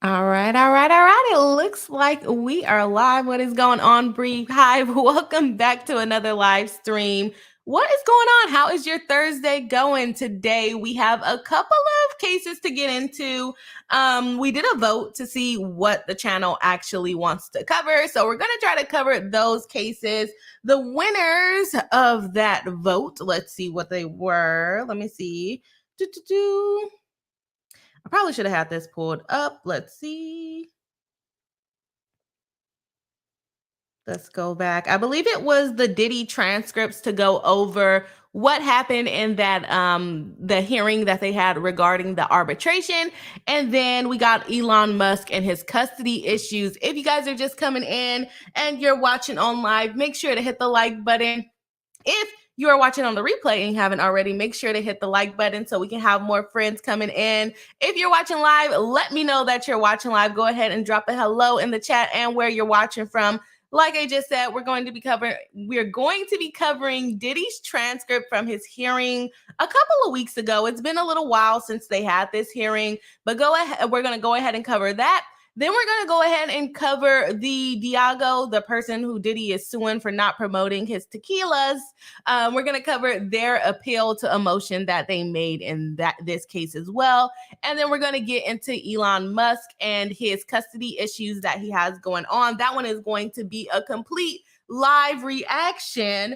All right, all right, all right. It looks like we are live. What is going on, Bree Hive? Welcome back to another live stream. What is going on? How is your Thursday going today? We have a couple of cases to get into. We did a vote to see what the channel actually wants to cover. So we're going to try to cover those cases. The winners of that vote, let's see what they were. Let me see. I probably should have had this pulled up. Let's see. Let's go back. I believe it was the Diddy transcripts to go over what happened in that the hearing that they had regarding the arbitration. And then we got Elon Musk and his custody issues. If you guys are just coming in and you're watching on live, make sure to hit the like button. If you are watching on the replay and haven't already, make sure to hit the like button so we can have more friends coming in. If you're watching live, let me know that you're watching live. Go ahead and drop a hello in the chat and where you're watching from. Like I just said, we're going to be covering Diddy's transcript from his hearing a couple of weeks ago. It's been a little while since they had this hearing, but we're going to go ahead and cover that. Then we're going to go ahead and cover the Diageo, the person who Diddy is suing for not promoting his tequilas. We're going to cover their appeal to emotion that they made in this case as well. And then we're going to get into Elon Musk and his custody issues that he has going on. That one is going to be a complete live reaction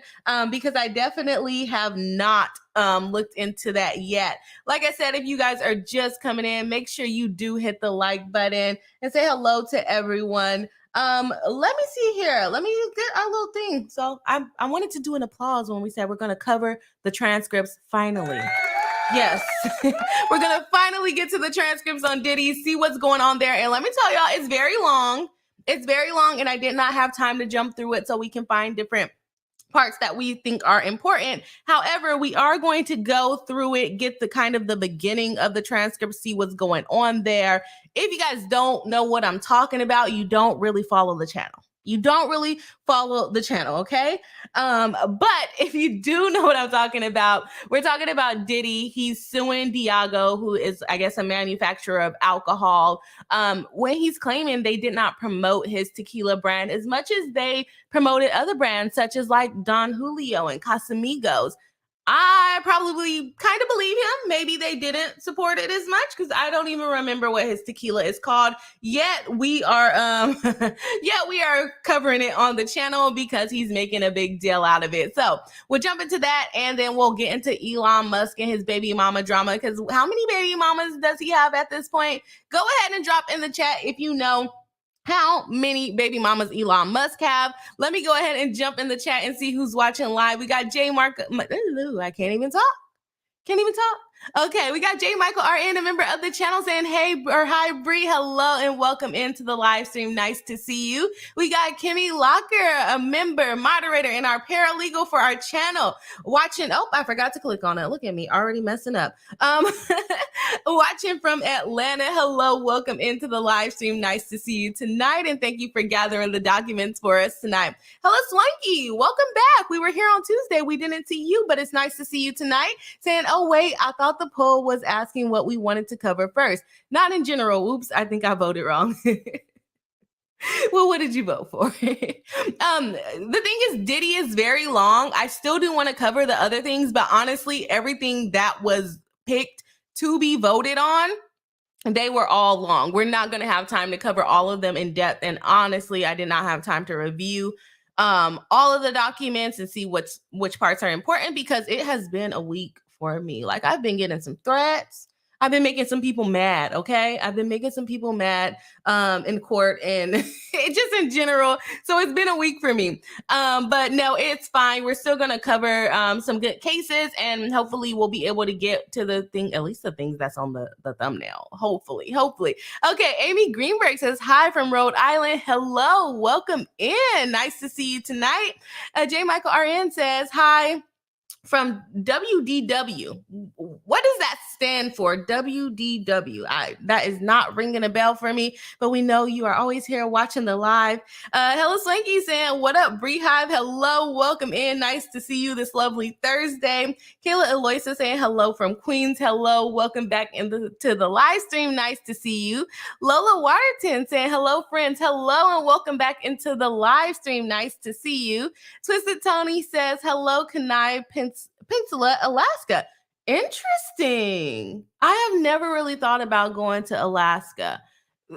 because I definitely have not looked into that yet. Like I said, if you guys are just coming in, make sure you do hit the like button and say hello to everyone. Let me see here. Let me get our little thing. So I wanted to do an applause when we said we're going to cover the transcripts finally. Yes, we're going to finally get to the transcripts on Diddy, see what's going on there. And let me tell y'all, it's very long. It's very long, and I did not have time to jump through it so we can find different parts that we think are important. However, we are going to go through it, get the beginning of the transcript, see what's going on there. If you guys don't know what I'm talking about, you don't really follow the channel. You don't really follow the channel, okay? But if you do know what I'm talking about, we're talking about Diddy. He's suing Diageo, who is, I guess, a manufacturer of alcohol, when he's claiming they did not promote his tequila brand as much as they promoted other brands, such as like Don Julio and Casamigos. I probably kind of believe him. Maybe they didn't support it as much because I don't even remember what his tequila is called. Yet we are covering it on the channel because he's making a big deal out of it. So we'll jump into that and then we'll get into Elon Musk and his baby mama drama, because how many baby mamas does he have at this point? Go ahead and drop in the chat if you know how many baby mamas Elon Musk have. Let me go ahead and jump in the chat and see who's watching live. We got J Mark. I can't even talk. Okay, we got J Michael RN, a member of the channel, saying hey or hi Bree, hello and welcome into the live stream. Nice to see you. We got Kimmy Locker, a member, moderator, and our paralegal for our channel, watching. Oh, I forgot to click on it. Look at me, already messing up. Watching from Atlanta. Hello, welcome into the live stream. Nice to see you tonight, and thank you for gathering the documents for us tonight. Hello, Swanky. Welcome back. We were here on Tuesday. We didn't see you, but it's nice to see you tonight. Saying, oh wait, I thought the poll was asking what we wanted to cover first. Not in general. Oops, I think I voted wrong. Well, what did you vote for? The thing is, Diddy is very long. I still do want to cover the other things, but honestly, everything that was picked to be voted on, they were all long. We're not going to have time to cover all of them in depth. And honestly, I did not have time to review all of the documents and see which parts are important, because it has been a week for me. Like, I've been getting some threats. I've been making some people mad, okay? I've been making some people mad in court and just in general. So it's been a week for me. But no, it's fine. We're still going to cover some good cases, and hopefully we'll be able to get to the thing, at least the things that's on the thumbnail. Hopefully. Okay, Amy Greenberg says, hi from Rhode Island. Hello, welcome in. Nice to see you tonight. J. Michael RN says, hi from WDW. What does that stand for WDW. That is not ringing a bell for me, but we know you are always here watching the live. Hello Swanky saying, what up, Beehive? Hello, welcome in. Nice to see you this lovely Thursday. Kayla Eloisa saying hello from Queens. Hello, welcome back to the live stream. Nice to see you. Lola Waterton saying hello, friends. Hello, and welcome back into the live stream. Nice to see you. Twisted Tony says hello, Kenai Peninsula, Alaska. Interesting. I have never really thought about going to Alaska.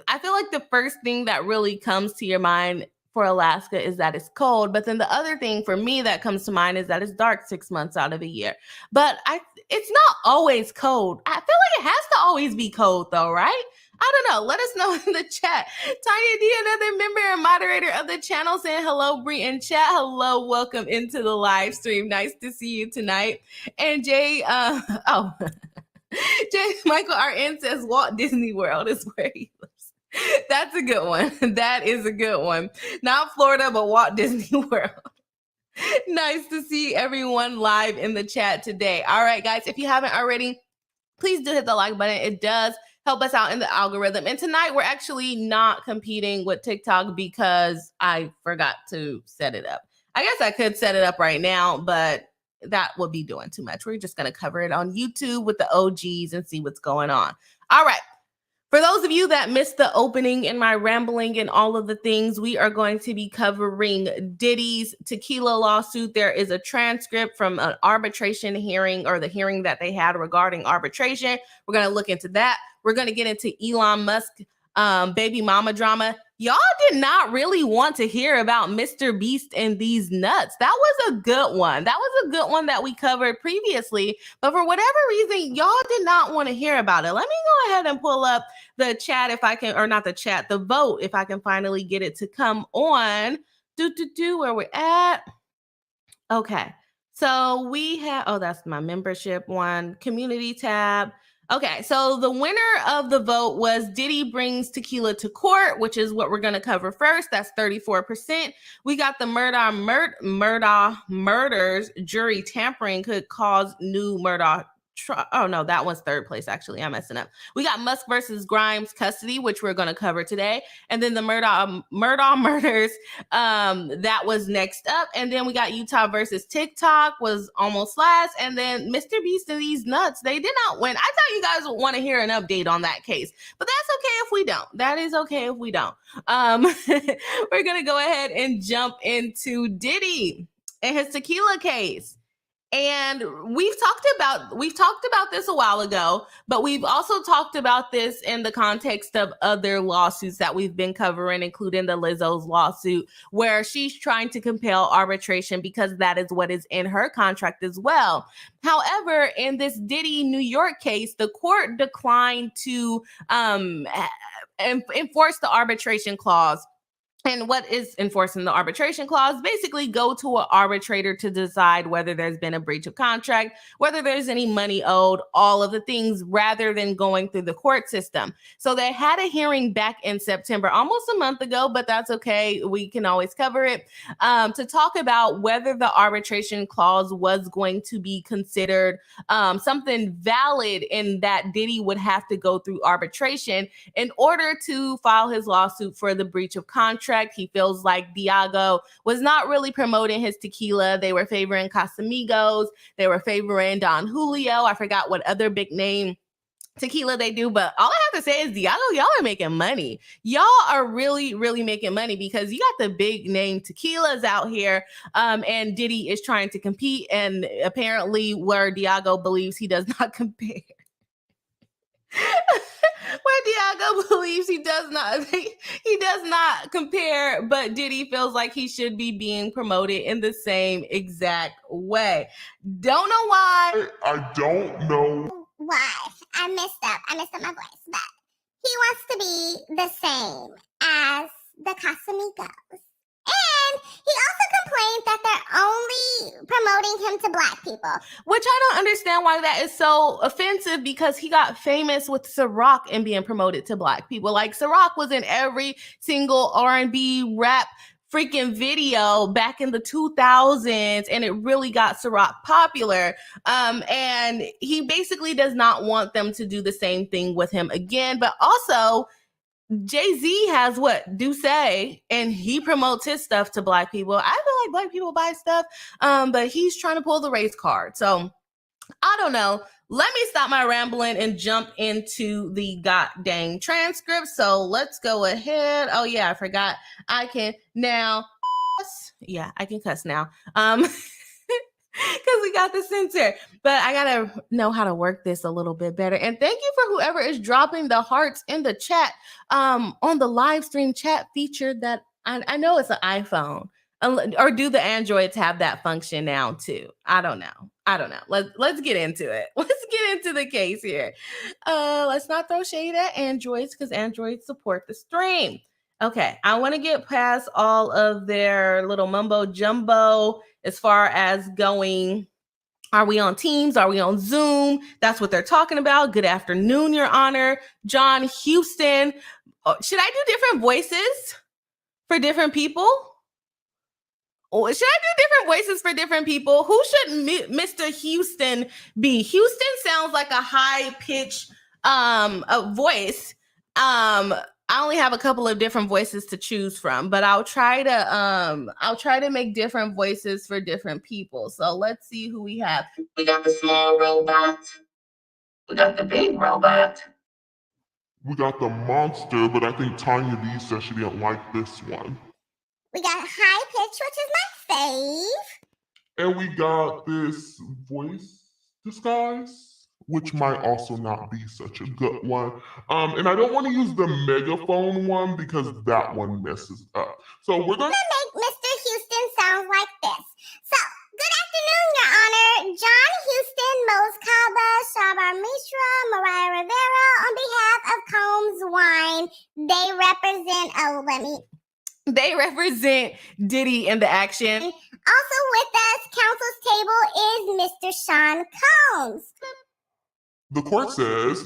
I feel like the first thing that really comes to your mind for Alaska is that it's cold. But then the other thing for me that comes to mind is that it's dark 6 months out of the year. But it's not always cold. I feel like it has to always be cold though, right? I don't know. Let us know in the chat. Tanya D, another member and moderator of the channel, saying hello, Bree in chat. Hello, welcome into the live stream. Nice to see you tonight. And Jay, Jay Michael RN says Walt Disney World is where he lives. That's a good one. That is a good one. Not Florida, but Walt Disney World. Nice to see everyone live in the chat today. All right, guys, if you haven't already, please do hit the like button. It does help us out in the algorithm. And tonight we're actually not competing with TikTok because I forgot to set it up. I guess I could set it up right now, but that would be doing too much. We're just going to cover it on YouTube with the OGs and see what's going on. All right. For those of you that missed the opening and my rambling and all of the things, we are going to be covering Diddy's Tequila lawsuit. There is a transcript from an arbitration hearing, or the hearing that they had regarding arbitration. We're going to look into that. We're going to get into Elon Musk baby mama drama. Y'all did not really want to hear about MrBeast and Deez Nuts. That was a good one. That was a good one that we covered previously. But for whatever reason, y'all did not want to hear about it. Let me go ahead and pull up the chat if I can, or not the chat, the vote, if I can finally get it to come on. Where we're at. Okay. So we have, oh, that's my membership one, community tab. Okay, so the winner of the vote was Diddy brings tequila to court, which is what we're going to cover first. That's 34%. We got the murders jury tampering could cause new murder. Oh no, that one's third place. Actually, I'm messing up. We got Musk versus Grimes custody, which we're going to cover today, and then the murders. That was next up, and then we got Utah versus TikTok was almost last, and then MrBeast and Deez Nuts. They did not win. I thought you guys would want to hear an update on that case, but that's okay if we don't. That is okay if we don't. We're going to go ahead and jump into Diddy and his tequila case. And we've talked about this a while ago, but we've also talked about this in the context of other lawsuits that we've been covering, including the Lizzo's lawsuit, where she's trying to compel arbitration because that is what is in her contract as well. However, in this Diddy New York case, the court declined to enforce the arbitration clause. And what is enforcing the arbitration clause? Basically, go to an arbitrator to decide whether there's been a breach of contract, whether there's any money owed, all of the things, rather than going through the court system. So they had a hearing back in September, almost a month ago, but that's okay. We can always cover it, to talk about whether the arbitration clause was going to be considered something valid, in that Diddy would have to go through arbitration in order to file his lawsuit for the breach of contract. He feels like Diageo was not really promoting his tequila. They were favoring Casamigos. They were favoring Don Julio. I forgot what other big name tequila they do, but all I have to say is Diageo, y'all are making money. Y'all are really, really making money, because you got the big name tequilas out here, and Diddy is trying to compete, and apparently where Diageo believes he does not compare. Where Diageo believes he does not compare, but Diddy feels like he should be being promoted in the same exact way. Don't know why. I don't know why. I messed up my voice, but he wants to be the same as the Casamigos. And he also complained that they're only promoting him to Black people. Which I don't understand why that is so offensive, because he got famous with Ciroc and being promoted to Black people. Like, Ciroc was in every single R&B rap freaking video back in the 2000s, and it really got Ciroc popular. And he basically does not want them to do the same thing with him again. But also, Jay-Z has what? D'USSÉ, and he promotes his stuff to Black people. I feel like Black people buy stuff, but he's trying to pull the race card. So I don't know. Let me stop my rambling and jump into the goddamn transcript. So let's go ahead. Oh yeah, I forgot. I can now. Yeah, I can cuss now. Because we got the censor, but I gotta know how to work this a little bit better. And thank you for whoever is dropping the hearts in the chat on the live stream chat feature that I know it's an iPhone. Or do the Androids have that function now too? I don't know. Let's get into it. Let's get into the case here. Let's not throw shade at Androids because Androids support the stream. Okay, I want to get past all of their little mumbo jumbo as far as going, are we on Teams? Are we on Zoom? That's what they're talking about. Good afternoon, Your Honor. John Houston. Oh, should I do different voices for different people? Or should I do different voices for different people? Who should Mr. Houston be? Houston sounds like a high-pitched voice. I only have a couple of different voices to choose from, but I'll try to make different voices for different people. So let's see who we have. We got the small robot. We got the big robot. We got the monster, but I think Tanya B said she didn't like this one. We got high pitch, which is my fave. And we got this voice disguise, which might also not be such a good one. And I don't want to use the megaphone one because that one messes up. So we're going to make Mr. Houston sound like this. So, good afternoon, Your Honor. John Houston, Mose Kaba, Shabar Mishra, Mariah Rivera, on behalf of Combs Wine, they represent Diddy in the action. Also with us, counsel's table is Mr. Sean Combs. The court says,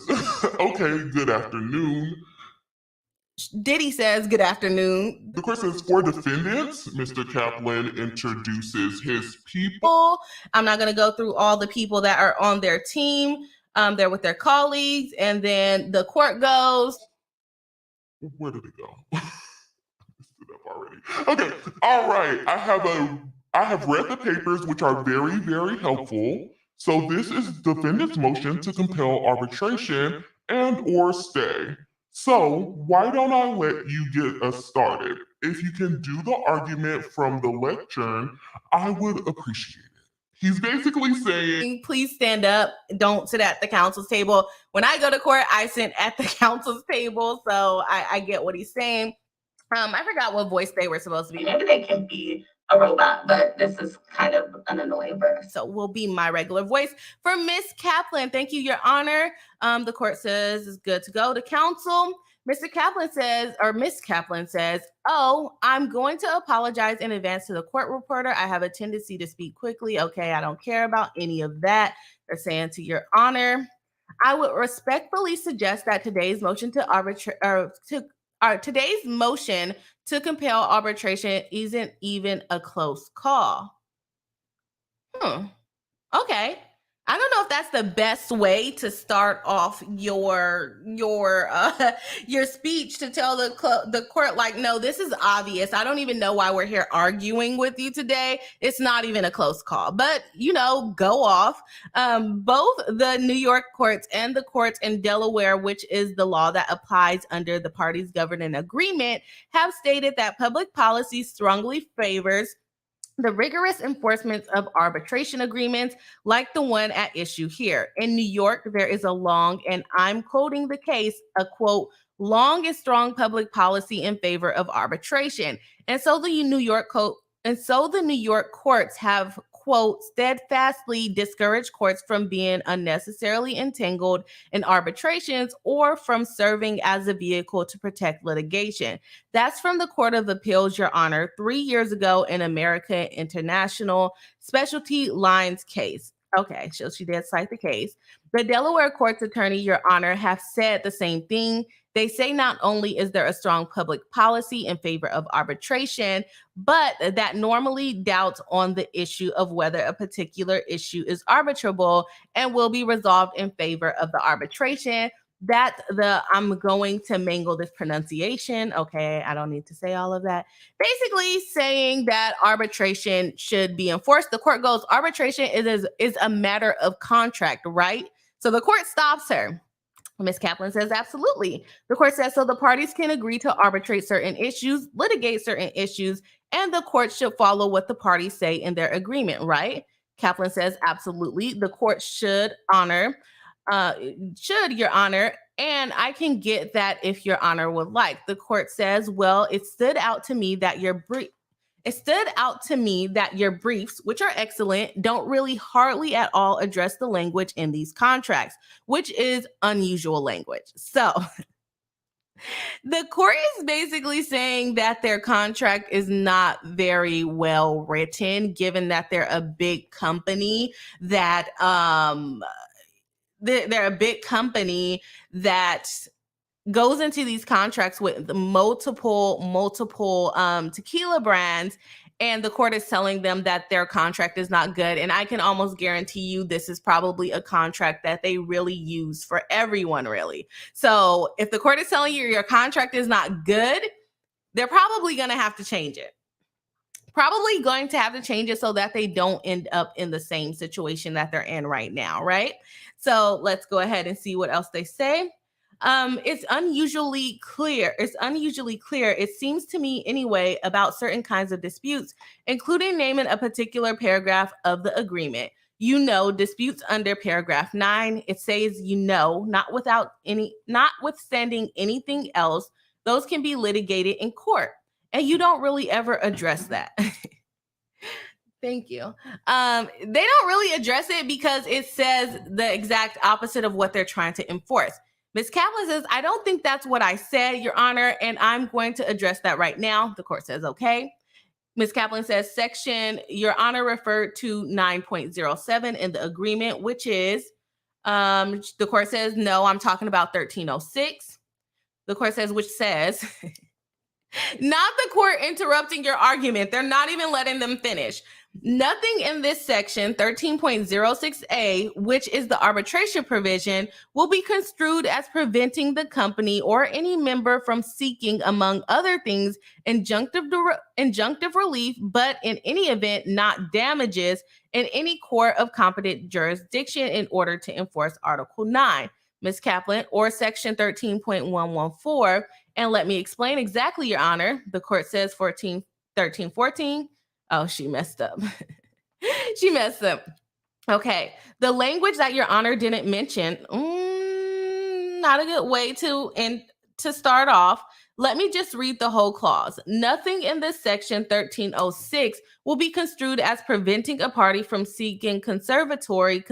okay, good afternoon. Diddy says, good afternoon. The court says, for defendants, Mr. Kaplan introduces his people. I'm not going to go through all the people that are on their team. They're with their colleagues. And then the court goes. Where did it go? Already. Okay, all right. I have read the papers, which are very, very helpful. So this is defendant's motion to compel arbitration and or stay. So why don't I let you get us started? If you can do the argument from the lectern, I would appreciate it. He's basically saying, please stand up. Don't sit at the counsel's table. When I go to court, I sit at the counsel's table. So I get what he's saying. I forgot what voice they were supposed to be. Maybe they can be a robot, but this is kind of an annoying verse. So will be my regular voice for Miss Kaplan. Thank you, Your Honor. The court says it's good to go to counsel. Mr. Kaplan says, or Miss Kaplan says, oh, I'm going to apologize in advance to the court reporter. I have a tendency to speak quickly. Okay, I don't care about any of that. They're saying, to Your Honor, I would respectfully suggest that today's motion today's motion to compel arbitration isn't even a close call. Okay. I don't know if that's the best way to start off your speech, to tell the court, like, no, this is obvious. I don't even know why we're here arguing with you today. It's not even a close call. But, go off. Both the New York courts and the courts in Delaware, which is the law that applies under the parties' governing agreement, have stated that public policy strongly favors the rigorous enforcement of arbitration agreements like the one at issue here. In New York, there is a long, and I'm quoting the case, a quote, long and strong public policy in favor of arbitration. And so the New York courts have, quote, steadfastly discouraged courts from being unnecessarily entangled in arbitrations or from serving as a vehicle to protect litigation. That's from the Court of Appeals, Your Honor, 3 years ago in American International Specialty Lines case. Okay, so she did cite the case. The Delaware court's attorney, Your Honor, have said the same thing. They say not only is there a strong public policy in favor of arbitration, but that normally doubts on the issue of whether a particular issue is arbitrable and will be resolved in favor of the arbitration. That's I'm going to mangle this pronunciation. Okay, I don't need to say all of that. Basically saying that arbitration should be enforced. The court goes, arbitration is a matter of contract, right? So the court stops her. Ms. Kaplan says, absolutely. The court says, so the parties can agree to arbitrate certain issues, litigate certain issues, and the court should follow what the parties say in their agreement, right? Kaplan says, absolutely. The court should, Your Honor, and I can get that if Your Honor would like. The court says, well, it stood out to me that your briefs, which are excellent, don't really hardly at all address the language in these contracts, which is unusual language. So the court is basically saying that their contract is not very well written, given that they're a big company that they're a big company that goes into these contracts with multiple tequila brands, and the court is telling them that their contract is not good. And I can almost guarantee you this is probably a contract that they really use for everyone, really. So if the court is telling you your contract is not good, they're probably going to have to change it. Probably going to have to change it so that they don't end up in the same situation that they're in right now, right? So let's go ahead and see what else they say. It's unusually clear. It seems to me anyway about certain kinds of disputes, including naming a particular paragraph of the agreement. Disputes under paragraph 9. It says, notwithstanding anything else, those can be litigated in court. And you don't really ever address that. Thank you. They don't really address it because it says the exact opposite of what they're trying to enforce. Ms. Kaplan says, I don't think that's what I said, Your Honor, and I'm going to address that right now. The court says, okay. Ms. Kaplan says, section, Your Honor referred to 9.07 in the agreement, which is, the court says, no, I'm talking about 1306. The court says, which says, not the court interrupting your argument. They're not even letting them finish. Nothing in this section 13.06a, which is the arbitration provision, will be construed as preventing the company or any member from seeking, among other things, injunctive relief, but in any event, not damages in any court of competent jurisdiction in order to enforce Article 9. Ms. Kaplan, or section 13.114. And let me explain exactly, Your Honor. The court says 1314. Oh, she messed up. She messed up. Okay. The language that Your Honor didn't mention, not a good way to start off. Let me just read the whole clause. Nothing in this section 1306 will be construed as preventing a party from seeking conservatory,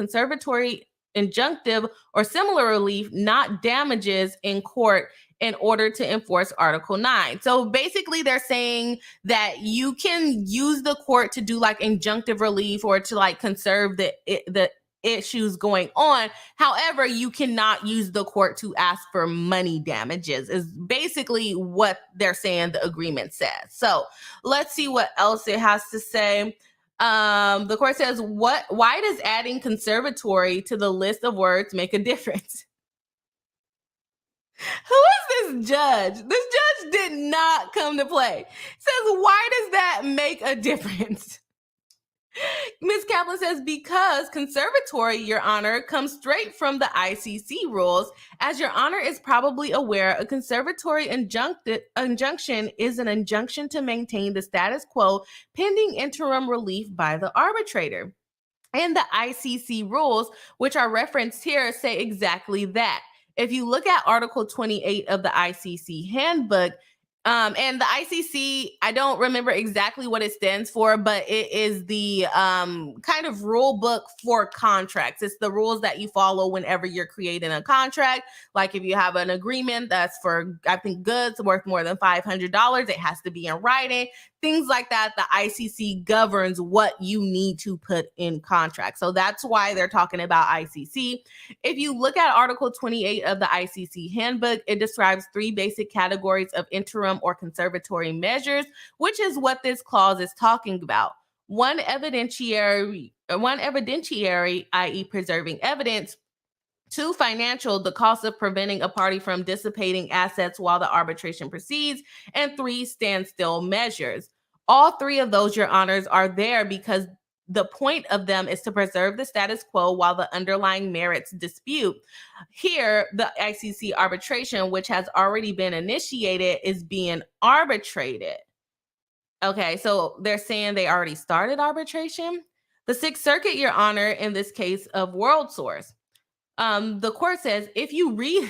injunctive, or similar relief, not damages in court in order to enforce Article 9. So basically they're saying that you can use the court to do like injunctive relief or to like conserve the issues going on. However, you cannot use the court to ask for money damages is basically what they're saying the agreement says. So let's see what else it has to say. The court says, why does adding conservatory to the list of words make a difference? Who is this judge? This judge did not come to play. Says, why does that make a difference? Ms. Kaplan says, because conservatory, Your Honor, comes straight from the ICC rules. As Your Honor is probably aware, a conservatory injunction is an injunction to maintain the status quo pending interim relief by the arbitrator. And the ICC rules, which are referenced here, say exactly that. If you look at Article 28 of the ICC handbook, and the ICC, I don't remember exactly what it stands for, but it is the kind of rule book for contracts. It's the rules that you follow whenever you're creating a contract. Like if you have an agreement that's for, I think, goods worth more than $500, it has to be in writing. things like that. The ICC governs what you need to put in contracts. So that's why they're talking about ICC. If you look at Article 28 of the ICC handbook, it describes 3 basic categories of interim or conservatory measures, which is what this clause is talking about. One evidentiary, i.e. preserving evidence. 2, financial, the cost of preventing a party from dissipating assets while the arbitration proceeds. And 3, standstill measures. All 3 of those, Your Honors, are there because the point of them is to preserve the status quo while the underlying merits dispute. Here, the ICC arbitration, which has already been initiated, is being arbitrated. Okay, so they're saying they already started arbitration. The Sixth Circuit, Your Honor, in this case of World Source, the court says if you read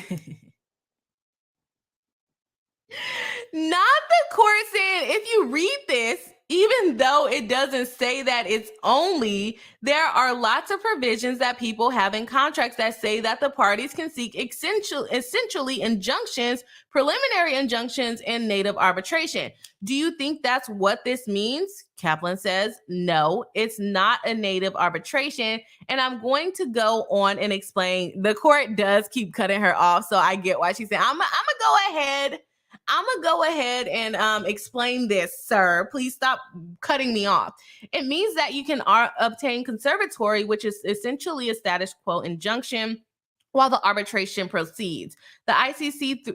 not the court saying if you read this, even though it doesn't say that it's only, there are lots of provisions that people have in contracts that say that the parties can seek essentially injunctions, preliminary injunctions in native arbitration. Do you think that's what this means? Kaplan says, no, it's not a native arbitration. And I'm going to go on and explain. The court does keep cutting her off, so I get why she's saying, I'm gonna go ahead and explain this, sir. Please stop cutting me off. It means that you can obtain conservatory, which is essentially a status quo injunction while the arbitration proceeds. The ICC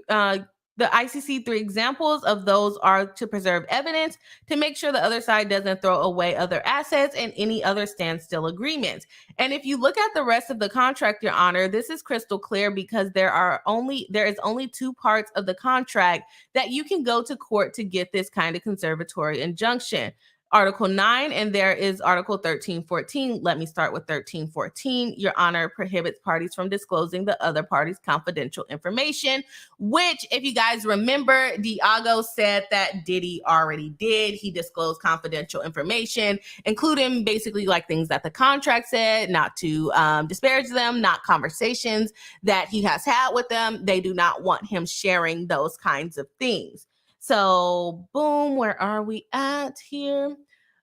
3 examples of those are to preserve evidence, to make sure the other side doesn't throw away other assets, and any other standstill agreements. And if you look at the rest of the contract, Your Honor, this is crystal clear because there is only 2 parts of the contract that you can go to court to get this kind of conservatory injunction. Article 9, and there is Article 1314. Let me start with 1314. Your Honor prohibits parties from disclosing the other party's confidential information, which, if you guys remember, Diageo said that Diddy already did. He disclosed confidential information, including basically like things that the contract said, not to disparage them, not conversations that he has had with them. They do not want him sharing those kinds of things. So, boom, where are we at here?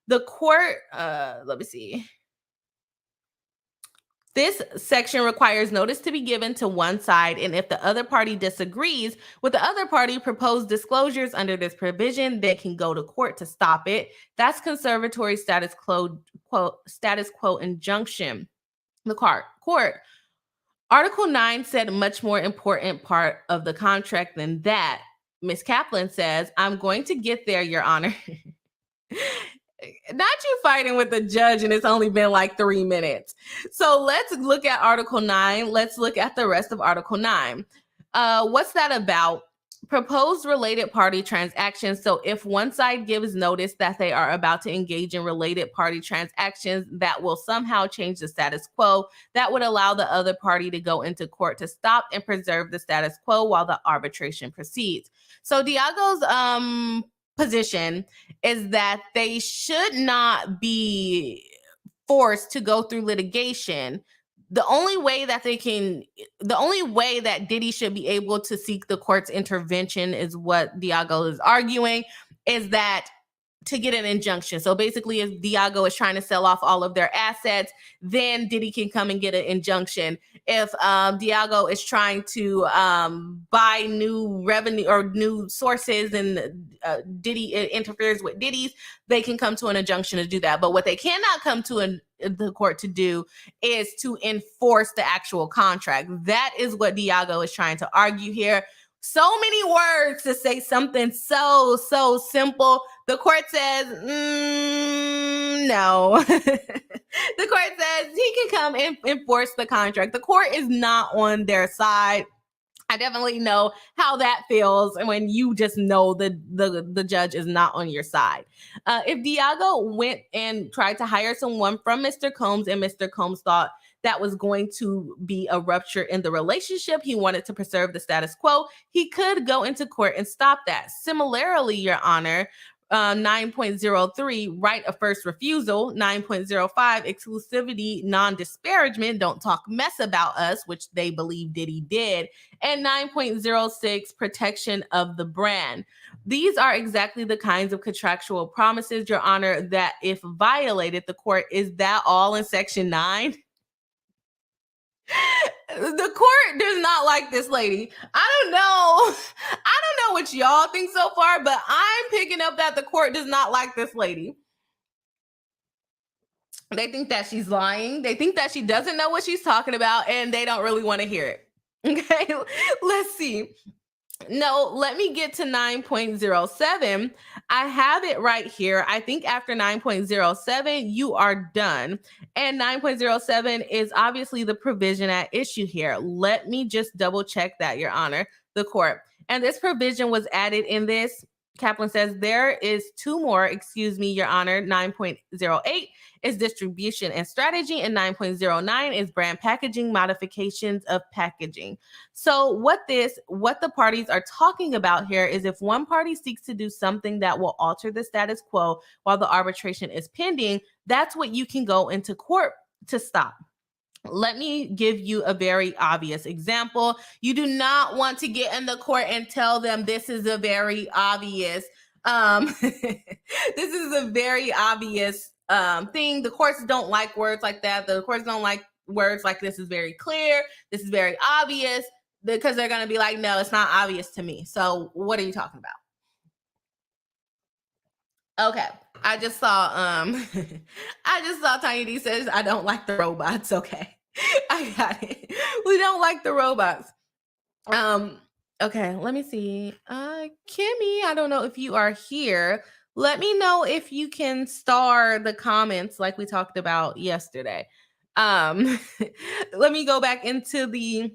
The court, let me see. This section requires notice to be given to one side, and if the other party disagrees with the other party proposed disclosures under this provision, they can go to court to stop it. That's conservatory status quo injunction. The court. Article 9 said a much more important part of the contract than that. Ms. Kaplan says, I'm going to get there, Your Honor. Not you fighting with the judge and it's only been like 3 minutes. So let's look at Article 9. Let's look at the rest of Article 9. What's that about? Proposed related party transactions. So if one side gives notice that they are about to engage in related party transactions that will somehow change the status quo, that would allow the other party to go into court to stop and preserve the status quo while the arbitration proceeds. So Diago's position is that they should not be forced to go through litigation. The only way that Diddy should be able to seek the court's intervention is what Diageo is arguing, is that to get an injunction. So basically, if Diageo is trying to sell off all of their assets, then Diddy can come and get an injunction. If Diageo is trying to buy new revenue or new sources and Diddy interferes with Diddy's, they can come to an injunction to do that. But what they cannot come to the court to do is to enforce the actual contract. That is what Diageo is trying to argue here. So many words to say something so simple. The court says, no. The court says he can come and enforce the contract. The court is not on their side. I definitely know how that feels when you just know the judge is not on your side. If Diageo went and tried to hire someone from Mr. Combs and Mr. Combs thought that was going to be a rupture in the relationship, he wanted to preserve the status quo, he could go into court and stop that. Similarly, Your Honor, 9.03, right of first refusal. 9.05, exclusivity, non-disparagement, don't talk mess about us, which they believe Diddy did. And 9.06, protection of the brand. These are exactly the kinds of contractual promises, Your Honor, that if violated, the court, is that all in Section 9? The court does not like this lady. I don't know what y'all think so far, but I'm picking up that the court does not like this lady. They think that she's lying. They think that she doesn't know what she's talking about, and they don't really want to hear it. Okay, let's see. No, let me get to 9.07. I have it right here. I think after 9.07, you are done. And 9.07 is obviously the provision at issue here. Let me just double check that, Your Honor, the court. And this provision was added in this. Kaplan says there is two more, excuse me, Your Honor. 9.08 is distribution and strategy, and 9.09 is brand packaging, modifications of packaging. So what the parties are talking about here is if one party seeks to do something that will alter the status quo while the arbitration is pending, that's what you can go into court to stop. Let me give you a very obvious example. You do not want to get in the court and tell them this is a very obvious, this is a very obvious thing. The courts don't like words like that. The courts don't like words like this is very clear, this is very obvious, because they're going to be like, no, it's not obvious to me. So what are you talking about? Okay. I just saw Tiny D says, I don't like the robots. Okay. I got it. We don't like the robots. Okay, let me see. Kimmy, I don't know if you are here. Let me know if you can star the comments like we talked about yesterday. Let me go back into the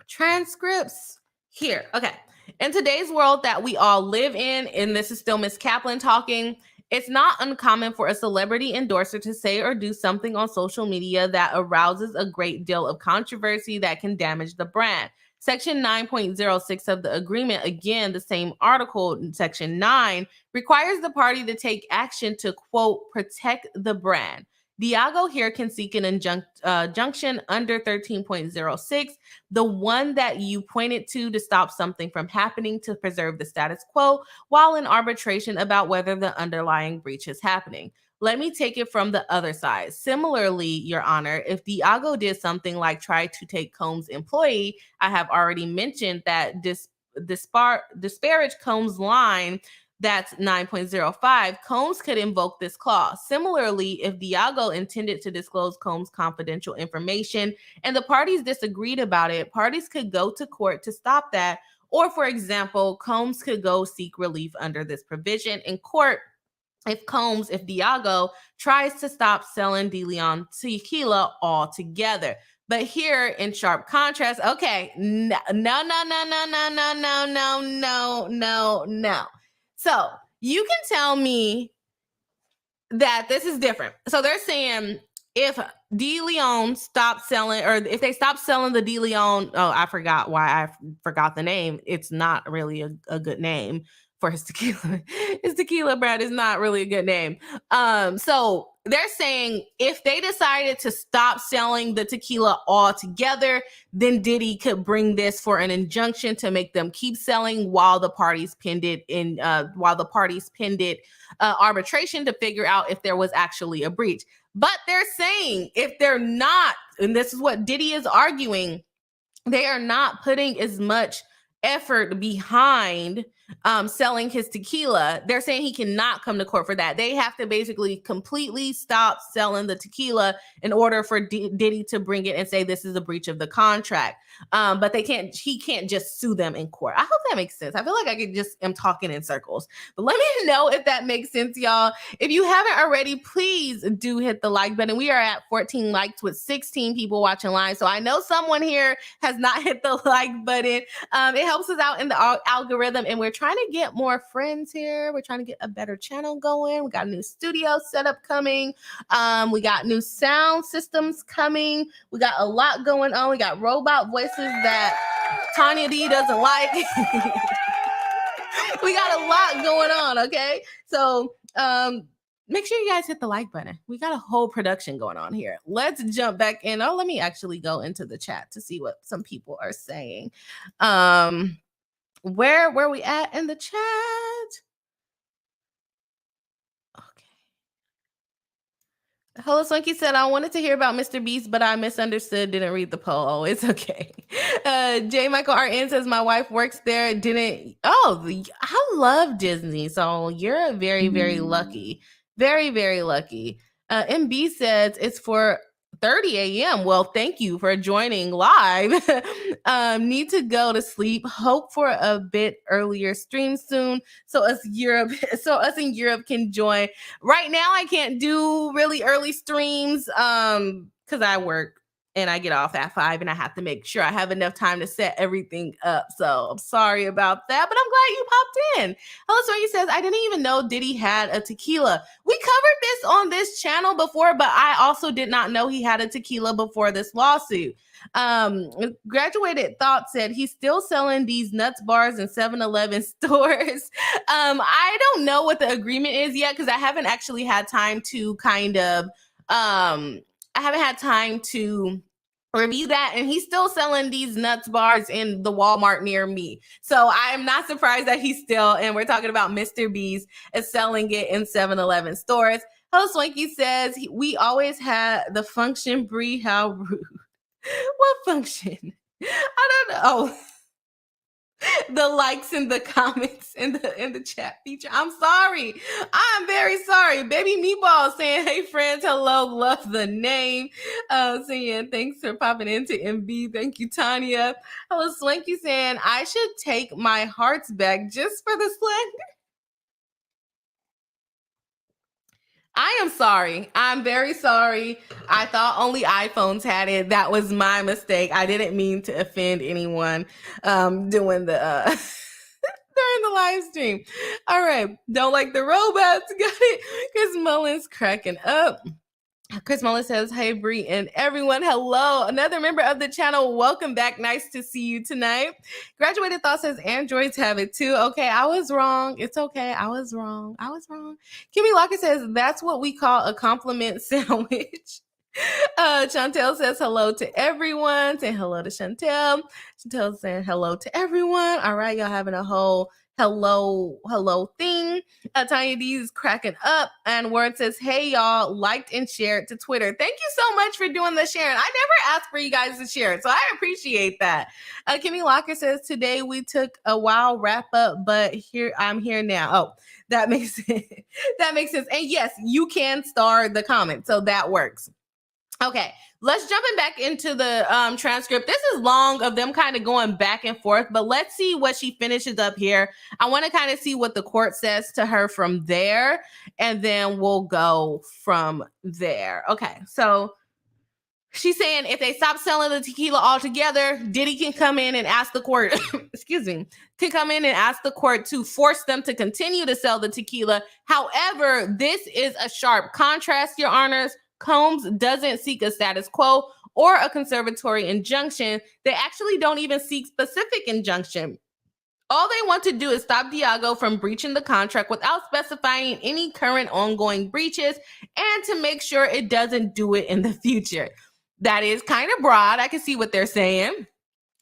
transcripts here. Okay. In today's world that we all live in, and this is still Miss Kaplan talking, it's not uncommon for a celebrity endorser to say or do something on social media that arouses a great deal of controversy that can damage the brand. Section 9.06 of the agreement, again, the same article in Section 9, requires the party to take action to, quote, protect the brand. Diageo here can seek an injunction under 13.06, the one that you pointed to stop something from happening to preserve the status quo, while in arbitration about whether the underlying breach is happening. Let me take it from the other side. Similarly, Your Honor, if Diageo did something like try to take Combs' employee, I have already mentioned that disparage Combs' line, that's 9.05, Combs could invoke this clause. Similarly, if Diageo intended to disclose Combs' confidential information and the parties disagreed about it, parties could go to court to stop that. Or, for example, Combs could go seek relief under this provision in court if Diageo tries to stop selling DeLeon Tequila altogether. But here, in sharp contrast, okay, no. So you can tell me that this is different. So they're saying if DeLeon stopped selling, or if they stop selling the DeLeon, I forgot the name. It's not really a good name for his tequila. His tequila brand is not really a good name. So they're saying if they decided to stop selling the tequila altogether, then Diddy could bring this for an injunction to make them keep selling while the parties pended arbitration to figure out if there was actually a breach. But they're saying if they're not, and this is what Diddy is arguing, they are not putting as much effort behind selling his tequila. They're saying he cannot come to court for that. They have to basically completely stop selling the tequila in order for Diddy to bring it and say this is a breach of the contract. But he can't just sue them in court. I hope that makes sense. I feel like I am talking in circles. But let me know if that makes sense, y'all. If you haven't already, please do hit the like button. We are at 14 likes with 16 people watching live. So I know someone here has not hit the like button. It helps us out in the algorithm, and we're trying to get more friends here. We're trying to get a better channel going. We got a new studio setup coming. We got new sound systems coming. We got a lot going on. We got robot voices that Tanya D doesn't like. We got a lot going on, okay? So make sure you guys hit the like button. We got a whole production going on here. Let's jump back in. Oh, let me actually go into the chat to see what some people are saying. Where we at in the chat? Okay. Hello Swanky said, I wanted to hear about MrBeast, but I misunderstood, didn't read the poll. Oh, it's okay. J. Michael RN says, my wife works there, I love Disney, so you're very, very lucky. Very, very lucky. MB says, it's for 30 a.m. Well, thank you for joining live. Need to go to sleep. Hope for a bit earlier stream soon, so us in Europe can join. Right now, I can't do really early streams because I work and I get off at 5 and I have to make sure I have enough time to set everything up. So I'm sorry about that, but I'm glad you popped in. Hello, Sonia says, I didn't even know Diddy had a tequila. We covered this on this channel before, but I also did not know he had a tequila before this lawsuit. Graduated Thought said he's still selling these nuts bars in 7-Eleven stores. I don't know what the agreement is yet because I haven't actually had time to review that, and he's still selling these nuts bars in the Walmart near me. So I'm not surprised that he's still, and we're talking about MrBeast, is selling it in 7-Eleven stores. Hello Swanky says, we always had the function, Bree, how rude. What function? I don't know. The likes in the comments in the chat feature. I'm sorry. I'm very sorry. Baby Meatball saying, hey friends, hello, love the name. Saying thanks for popping into MB. Thank you, Tanya. Hello, Swanky saying, I should take my hearts back just for the slander. I am sorry. I'm very sorry. I thought only iPhones had it. That was my mistake. I didn't mean to offend anyone doing the during the live stream. All right. Don't like the robots. Got it. Chris Mullins cracking up. Chris Mullins says, hey, Bree and everyone. Hello. Another member of the channel. Welcome back. Nice to see you tonight. Graduated Thought says Androids have it too. Okay, I was wrong. It's okay. I was wrong. Kimmy Lockett says, that's what we call a compliment sandwich. Chantel says hello to everyone. Say hello to Chantel. Chantel saying hello to everyone. All right, y'all having a whole hello thing. Tanya D is cracking up, and Word says, hey y'all, liked and shared to Twitter. Thank you so much for doing the sharing. I never asked for you guys to share it, so I appreciate that. Kimmy Locker says, today we took a while wrap up, but I'm here now. Oh, that makes sense. That makes sense. And yes, you can star the comment, so that works. Okay, let's jump back into the transcript. This is long of them kind of going back and forth, but let's see what she finishes up here. I want to kind of see what the court says to her from there, and then we'll go from there. Okay, so she's saying if they stop selling the tequila altogether, Diddy can come in and ask the court, can come in and ask the court to force them to continue to sell the tequila. However, this is a sharp contrast, Your Honors. Combs doesn't seek a status quo or a conservatory injunction. They actually don't even seek specific injunction. All they want to do is stop Diageo from breaching the contract without specifying any current ongoing breaches and to make sure it doesn't do it in the future. That is kind of broad. I can see what they're saying.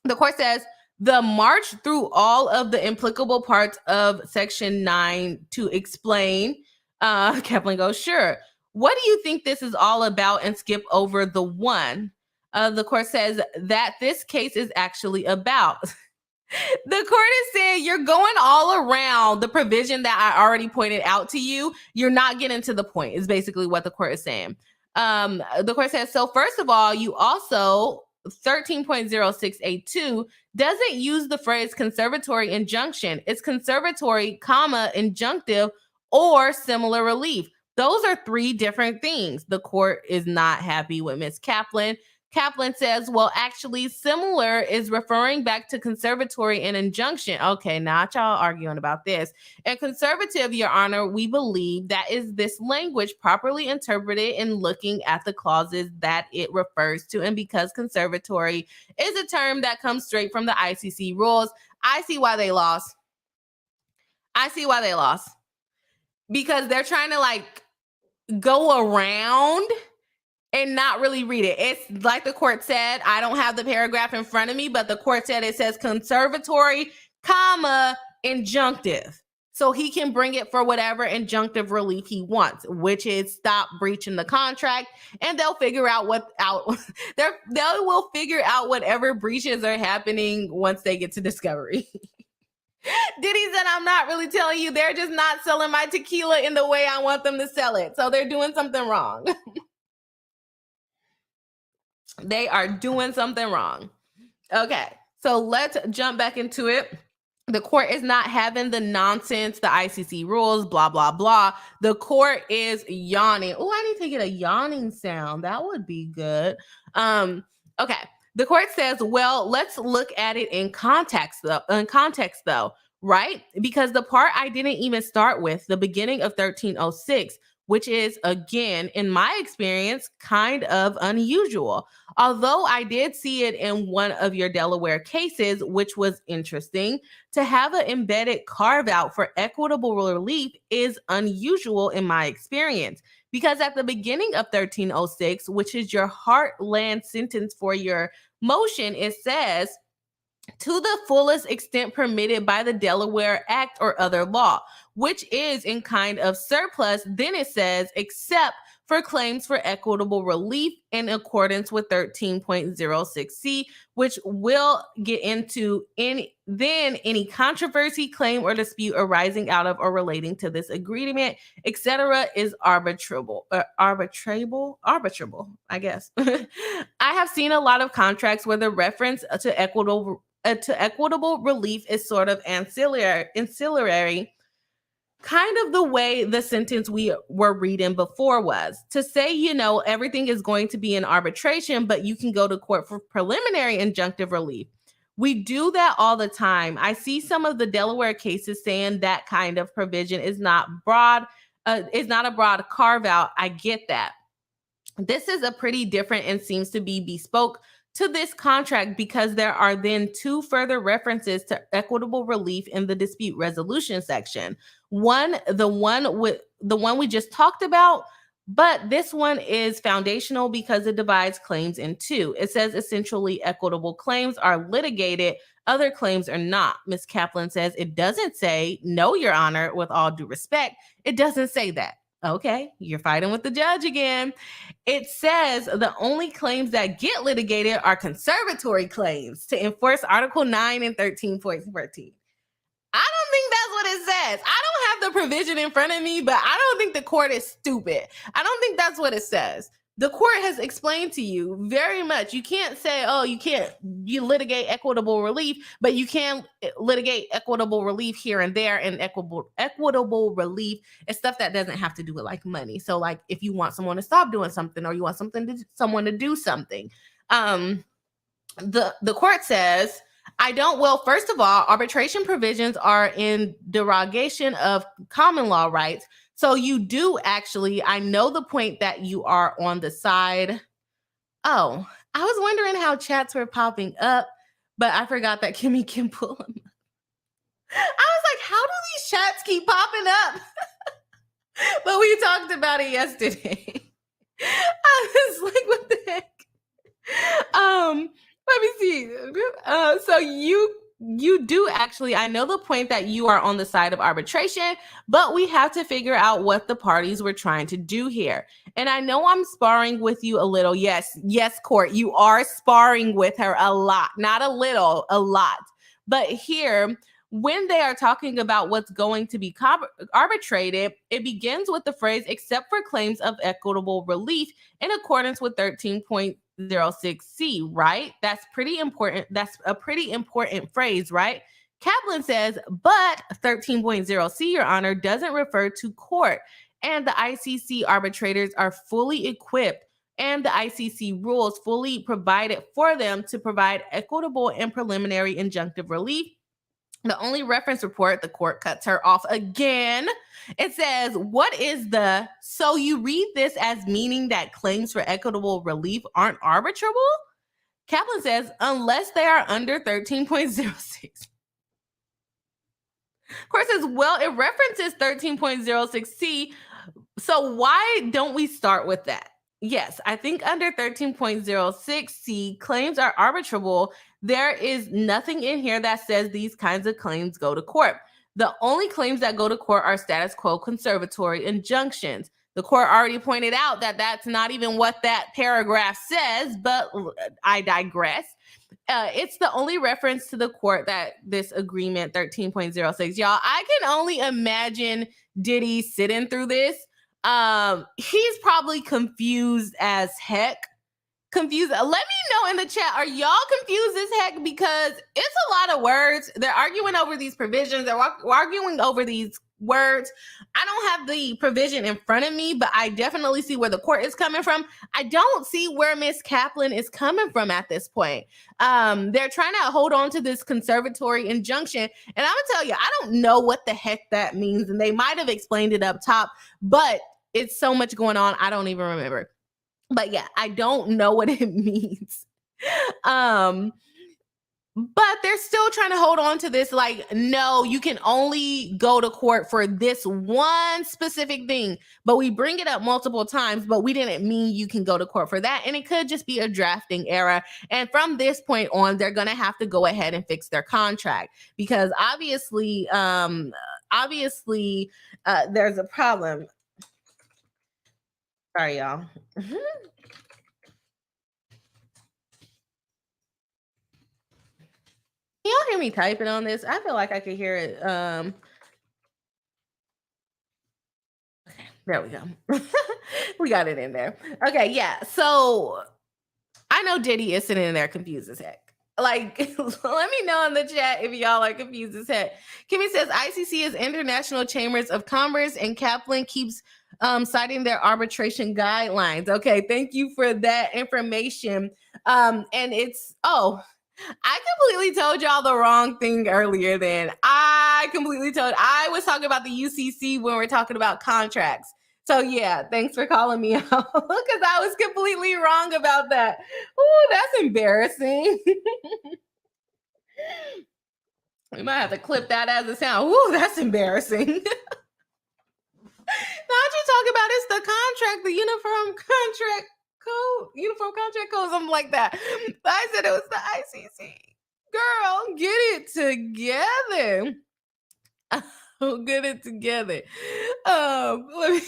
The court says the march through all of the implicable parts of Section 9 to explain. Kaplan goes, sure. What do you think this is all about, and skip over the one? The court says that this case is actually about. The court is saying you're going all around the provision that I already pointed out to you. You're not getting to the point, is basically what the court is saying. The court says, so first of all, you also, 13.0682 doesn't use the phrase conservatory injunction. It's conservatory, injunctive, or similar relief. Those are three different things. The court is not happy with Ms. Kaplan. Kaplan says, well, actually, similar is referring back to conservatory and injunction. Okay, not y'all arguing about this. And conservative, Your Honor, we believe that is this language properly interpreted in looking at the clauses that it refers to. And because conservatory is a term that comes straight from the ICC rules, I see why they lost. I see why they lost. Because they're trying to like go around and not really read it. It's like the court said, I don't have the paragraph in front of me, but the court said it says conservatory, comma, injunctive. So he can bring it for whatever injunctive relief he wants, which is stop breaching the contract, and they'll figure out they will figure out whatever breaches are happening once they get to discovery. Diddy said, I'm not really telling you, they're just not selling my tequila in the way I want them to sell it. So they're doing something wrong. They are doing something wrong. Okay, so let's jump back into it. The court is not having the nonsense, the ICC rules, blah, blah, blah. The court is yawning. Oh, I need to get a yawning sound. That would be good. Okay. The court says, well, let's look at it in context though, right? Because the part I didn't even start with, the beginning of 1306, which is, again, in my experience, kind of unusual. Although I did see it in one of your Delaware cases, which was interesting, to have an embedded carve out for equitable relief is unusual in my experience. Because at the beginning of 1306, which is your heartland sentence for your motion, it says, to the fullest extent permitted by the Delaware Act or other law, which is in kind of surplus. Then it says, except for claims for equitable relief in accordance with 13.06c, which we'll get into any controversy, claim, or dispute arising out of or relating to this agreement, etc., is arbitrable, I guess. I have seen a lot of contracts where the reference to equitable relief is sort of ancillary, kind of the way the sentence we were reading before was. To say, everything is going to be in arbitration, but you can go to court for preliminary injunctive relief. We do that all the time. I see some of the Delaware cases saying that kind of provision is not a broad carve out. I get that. This is a pretty different and seems to be bespoke to this contract because there are then two further references to equitable relief in the dispute resolution section. The one we just talked about, but this one is foundational because it divides claims in two. It says essentially equitable claims are litigated, other claims are not. Ms. Kaplan says it doesn't say, no, Your Honor, with all due respect. It doesn't say that. Okay, you're fighting with the judge again. It says the only claims that get litigated are conservatory claims to enforce Article 9 and 13.14. I don't think that's what it says. I don't have the provision in front of me, but I don't think the court is stupid. I don't think that's what it says. The court has explained to you very much. You can't say, you litigate equitable relief, but you can litigate equitable relief here and there, and equitable relief is stuff that doesn't have to do with like money. So like if you want someone to stop doing something or you want someone to do something, the court says, first of all, arbitration provisions are in derogation of common law rights. So you do actually, I know the point that you are on the side. Oh, I was wondering how chats were popping up, but I forgot that Kimmy can pull them up. I was like, how do these chats keep popping up? But we talked about it yesterday. I was like, what the heck? Let me see. So you do actually, I know the point that you are on the side of arbitration, but we have to figure out what the parties were trying to do here. And I know I'm sparring with you a little. Yes, court, you are sparring with her a lot, not a little, a lot. But here, when they are talking about what's going to be arbitrated, it begins with the phrase, except for claims of equitable relief in accordance with 13.06c, right? That's pretty important. That's a pretty important phrase, right? Kaplan says, but 13.0c, Your Honor, doesn't refer to court, and the ICC arbitrators are fully equipped and the ICC rules fully provided for them to provide equitable and preliminary injunctive relief. The only reference report, the court cuts her off again. It says, so you read this as meaning that claims for equitable relief aren't arbitrable? Kaplan says, unless they are under 13.06. Court says, well, it references 13.06C. So why don't we start with that? Yes, I think under 13.06C, claims are arbitrable. There is nothing in here that says these kinds of claims go to court. The only claims that go to court are status quo conservatory injunctions. The court already pointed out that that's not even what that paragraph says, but I digress. It's the only reference to the court that this agreement 13.06. Y'all, I can only imagine Diddy sitting through this. He's probably confused as heck. Confused. Let me know in the chat. Are y'all confused as heck? Because it's a lot of words. They're arguing over these provisions. They're arguing over these words. I don't have the provision in front of me, but I definitely see where the court is coming from. I don't see where Miss Kaplan is coming from at this point. They're trying to hold on to this conservatory injunction. And I'm gonna tell you, I don't know what the heck that means. And they might have explained it up top, but it's so much going on, I don't even remember. But yeah, I don't know what it means. But they're still trying to hold on to this, like, no, you can only go to court for this one specific thing. But we bring it up multiple times, but we didn't mean you can go to court for that. And it could just be a drafting error. And from this point on, they're going to have to go ahead and fix their contract because obviously, there's a problem. Sorry, y'all. Can y'all hear me typing on this? I feel like I could hear it. Okay, there we go. We got it in there. Okay, yeah. So I know Diddy is sitting in there confused as heck. Like, let me know in the chat if y'all are confused as heck. Kimmy says ICC is International Chambers of Commerce, and Kaplan keeps citing their arbitration guidelines. Okay, thank you for that information. And it's I completely told y'all the wrong thing earlier. Then I was talking about the UCC when we're talking about contracts. So yeah, thanks for calling me out because I was completely wrong about that. Oh, that's embarrassing. We might have to clip that as a sound. Ooh, that's embarrassing. Not you talk about it's the contract, the uniform contract code, something like that. But I said it was the ICC. Girl, get it together. Get it together. Let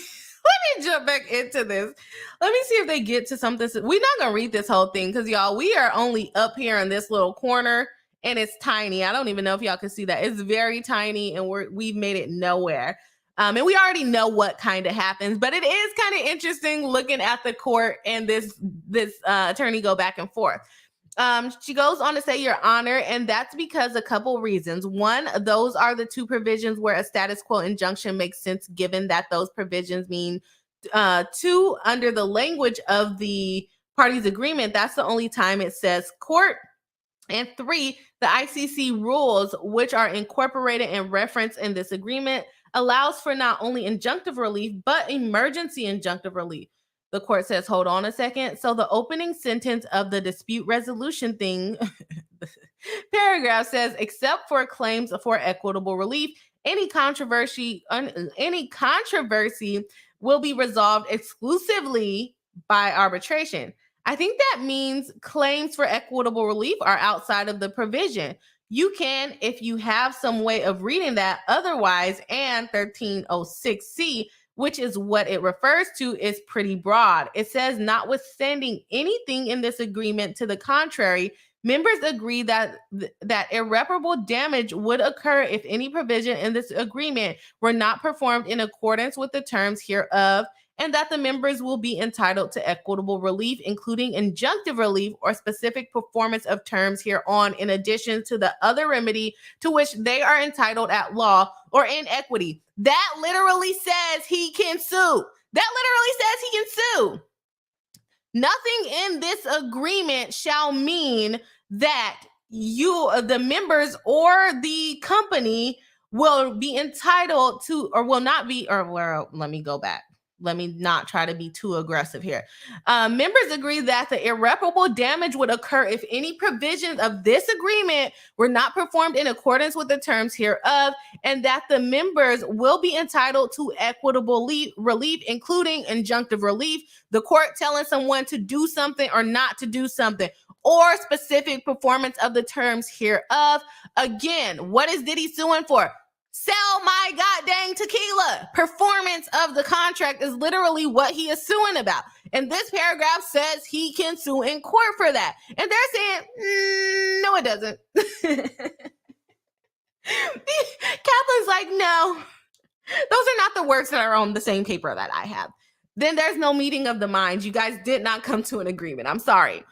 me jump back into this. Let me see if they get to something. We're not gonna read this whole thing because y'all, we are only up here in this little corner and it's tiny. I don't even know if y'all can see that. It's very tiny and we've made it nowhere. And we already know what kind of happens, but it is kind of interesting looking at the court and this attorney go back and forth. She goes on to say, Your Honor, and that's because a couple reasons. One, those are the two provisions where a status quo injunction makes sense, given that those provisions mean two, under the language of the parties' agreement, that's the only time it says court. And three, the ICC rules, which are incorporated and referenced in this agreement, allows for not only injunctive relief, but emergency injunctive relief. The court says, hold on a second. So the opening sentence of the dispute resolution thing, paragraph says, except for claims for equitable relief, any controversy will be resolved exclusively by arbitration. I think that means claims for equitable relief are outside of the provision. You can, if you have some way of reading that otherwise, and 1306C, which is what it refers to, is pretty broad. It says, notwithstanding anything in this agreement to the contrary, members agree that irreparable damage would occur if any provision in this agreement were not performed in accordance with the terms hereof, and that the members will be entitled to equitable relief, including injunctive relief or specific performance of terms hereon, in addition to the other remedy to which they are entitled at law or in equity. That literally says he can sue. That literally says he can sue. Nothing in this agreement shall mean that the members or the company will be entitled to, or will not be, or well, let me go back. let me not try to be too aggressive here. Members agree that the irreparable damage would occur if any provisions of this agreement were not performed in accordance with the terms hereof, and that the members will be entitled to equitable relief, including injunctive relief, the court telling someone to do something or not to do something, or specific performance of the terms hereof. Again, what is Diddy suing for? Sell my goddamn tequila. Performance of the contract is literally what he is suing about. And this paragraph says he can sue in court for that. And they're saying, no, it doesn't. Kaplan's like, no, those are not the words that are on the same paper that I have. Then there's no meeting of the minds. You guys did not come to an agreement. I'm sorry.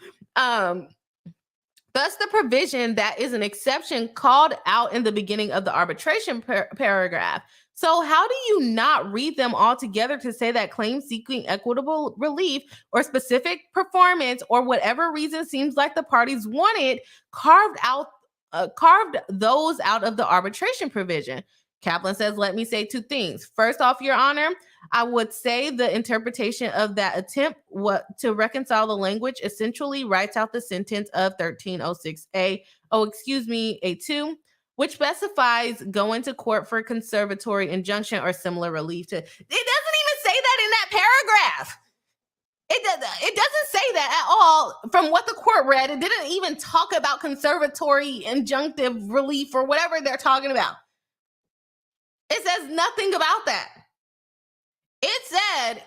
Thus, the provision that is an exception called out in the beginning of the arbitration paragraph. So how do you not read them all together to say that claims seeking equitable relief or specific performance or whatever reason seems like the parties wanted carved those out of the arbitration provision? Kaplan says, let me say two things. First off, Your Honor, I would say the interpretation of that attempt to reconcile the language essentially writes out the sentence of 1306A2, which specifies going to court for conservatory injunction or similar relief to. It doesn't even say that in that paragraph. It doesn't say that at all from what the court read. It didn't even talk about conservatory injunctive relief or whatever they're talking about. It says nothing about that. It said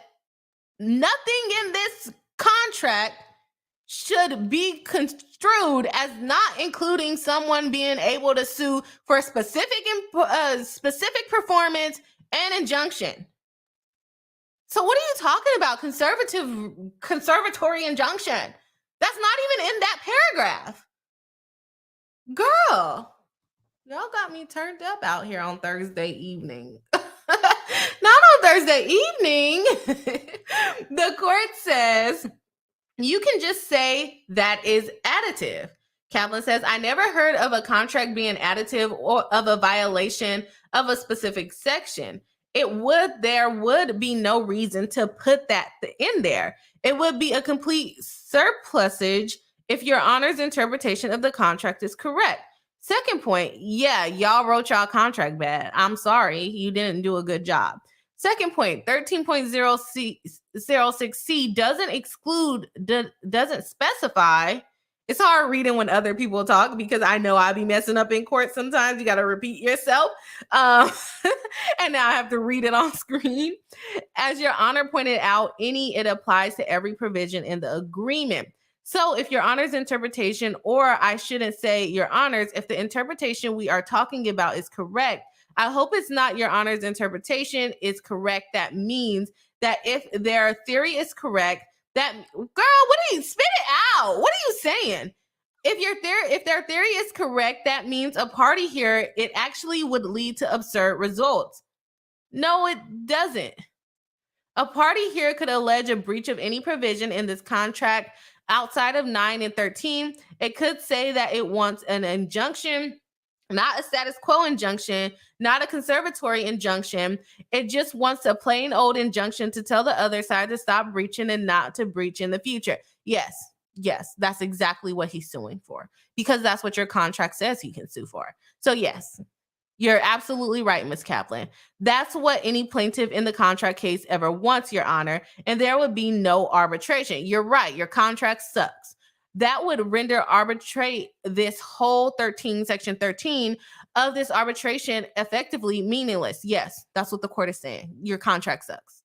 nothing in this contract should be construed as not including someone being able to sue for specific performance and injunction. So what are you talking about? Conservatory injunction. That's not even in that paragraph. Girl, y'all got me turned up out here on Thursday evening. Not on Thursday evening. The court says you can just say that is additive. Kaplan says, I never heard of a contract being additive or of a violation of a specific section. There would be no reason to put that in there. It would be a complete surplusage if Your Honor's interpretation of the contract is correct. Second point, yeah, y'all wrote y'all contract bad. I'm sorry, you didn't do a good job. Second point, 13.06C doesn't specify. It's hard reading when other people talk because I know I'll be messing up in court sometimes. You got to repeat yourself. And now I have to read it on screen. As Your Honor pointed out, it applies to every provision in the agreement. So if Your Honor's interpretation, or I shouldn't say Your Honor's, if the interpretation we are talking about is correct, I hope it's not Your Honor's interpretation is correct. That means that if their theory is correct, that, girl, what are you, spit it out? What are you saying? If their theory is correct, that means a party here, it actually would lead to absurd results. No, it doesn't. A party here could allege a breach of any provision in this contract outside of 9 and 13. It could say that it wants an injunction, not a status quo injunction, not a conservatory injunction. It just wants a plain old injunction to tell the other side to stop breaching and not to breach in the future. Yes, that's exactly what he's suing for, because that's what your contract says he can sue for. So yes, you're absolutely right, Ms. Kaplan. That's what any plaintiff in the contract case ever wants, Your Honor, and there would be no arbitration. You're right, your contract sucks. That would render arbitrate this whole section 13 of this arbitration effectively meaningless. Yes, that's what the court is saying. Your contract sucks.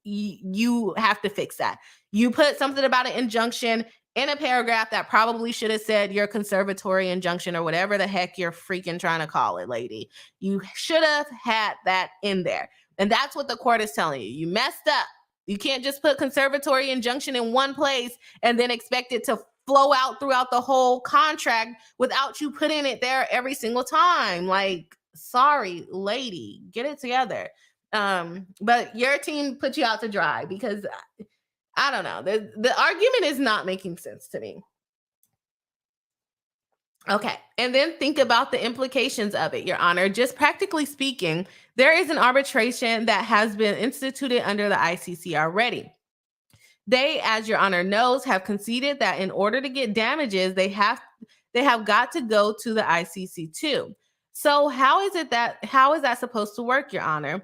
You have to fix that. You put something about an injunction in a paragraph that probably should have said your conservatory injunction or whatever the heck you're freaking trying to call it, lady. You should have had that in there. And that's what the court is telling you. You messed up. You can't just put conservatory injunction in one place and then expect it to flow out throughout the whole contract without you putting it there every single time. Like, sorry, lady, get it together. But your team put you out to dry because I don't know. The argument is not making sense to me. Okay. And then think about the implications of it, Your Honor. Just practically speaking, there is an arbitration that has been instituted under the ICC already. They, as Your Honor knows, have conceded that in order to get damages, they have got to go to the ICC too. So how is that supposed to work, Your Honor?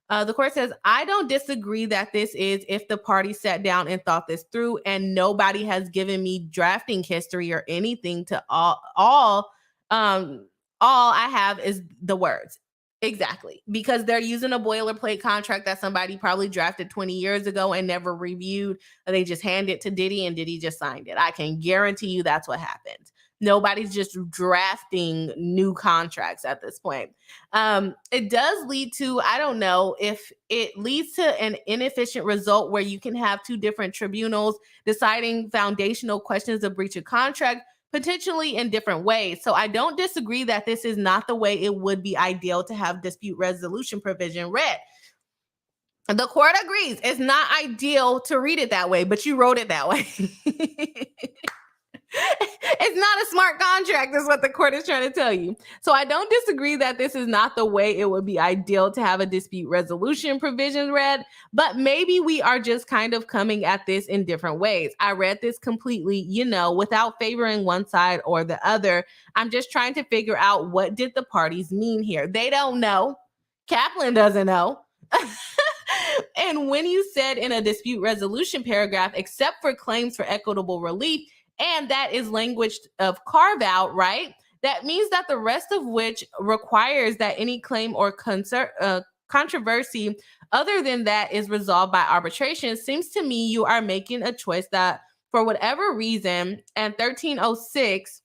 The court says, I don't disagree that this is if the party sat down and thought this through, and nobody has given me drafting history or anything to all I have is the words. Exactly. Because they're using a boilerplate contract that somebody probably drafted 20 years ago and never reviewed. They just hand it to Diddy and Diddy just signed it. I can guarantee you that's what happened. Nobody's just drafting new contracts at this point. It does lead to, I don't know if it leads to an inefficient result where you can have two different tribunals deciding foundational questions of breach of contract, potentially in different ways. So I don't disagree that this is not the way it would be ideal to have dispute resolution provision read. The court agrees it's not ideal to read it that way, but you wrote it that way. It's not a smart contract, is what the court is trying to tell you. So I don't disagree that this is not the way it would be ideal to have a dispute resolution provision read, but maybe we are just kind of coming at this in different ways. I read this completely, without favoring one side or the other. I'm just trying to figure out, what did the parties mean here? They don't know. Kaplan doesn't know. And when you said in a dispute resolution paragraph, except for claims for equitable relief, and that is language of carve out, right? That means that the rest of which requires that any claim or controversy other than that is resolved by arbitration. Seems to me you are making a choice that, for whatever reason, and 1306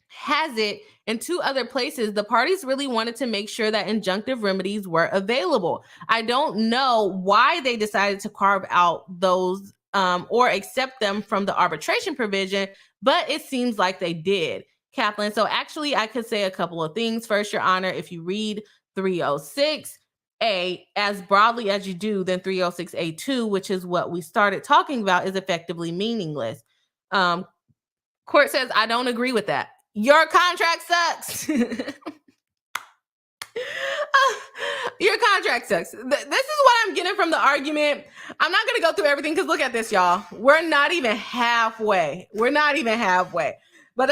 has it in two other places, the parties really wanted to make sure that injunctive remedies were available. I don't know why they decided to carve out those or accept them from the arbitration provision, but it seems like they did, Kaplan. So actually, I could say a couple of things. First, Your Honor, if you read 306A as broadly as you do, then 306A2, which is what we started talking about, is effectively meaningless. Court says, I don't agree with that. Your contract sucks. Your contract sucks. This is what I'm getting from the argument. I'm not going to go through everything because look at this, y'all. We're not even halfway. But they're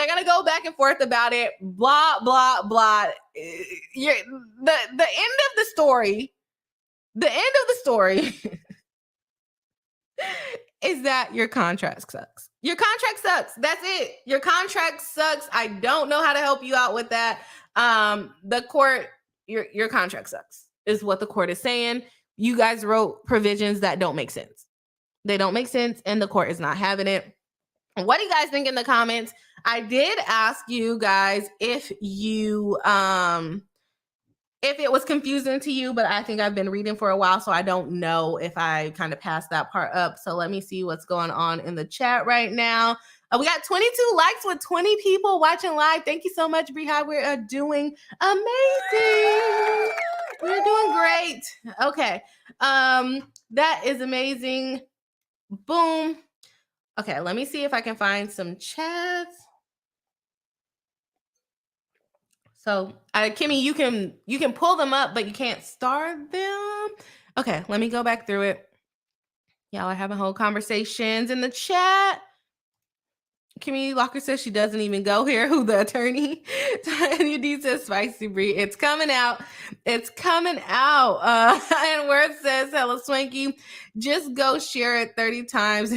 going to go back and forth about it. Blah, blah, blah. The end of the story is that your contract sucks. Your contract sucks. That's it. Your contract sucks. I don't know how to help you out with that. The court, your contract sucks, is what the court is saying. You guys wrote provisions that don't make sense. They don't make sense, and the court is not having it. What do you guys think in the comments? I did ask you guys if it was confusing to you, but I think I've been reading for a while, so I don't know if I kind of passed that part up. So let me see what's going on in the chat right now. We got 22 likes with 20 people watching live. Thank you so much, Bree. We're doing amazing. We're doing great. Okay. That is amazing. Boom. Okay, let me see if I can find some chats. So, Kimmy, you can pull them up, but you can't start them. Okay, let me go back through it. Y'all are having whole conversations in the chat. Kimmy Locker says she doesn't even go here. Who, the attorney? Tanya D says spicy Brie. It's coming out. And Word says hello Swanky. Just go share it 30 times.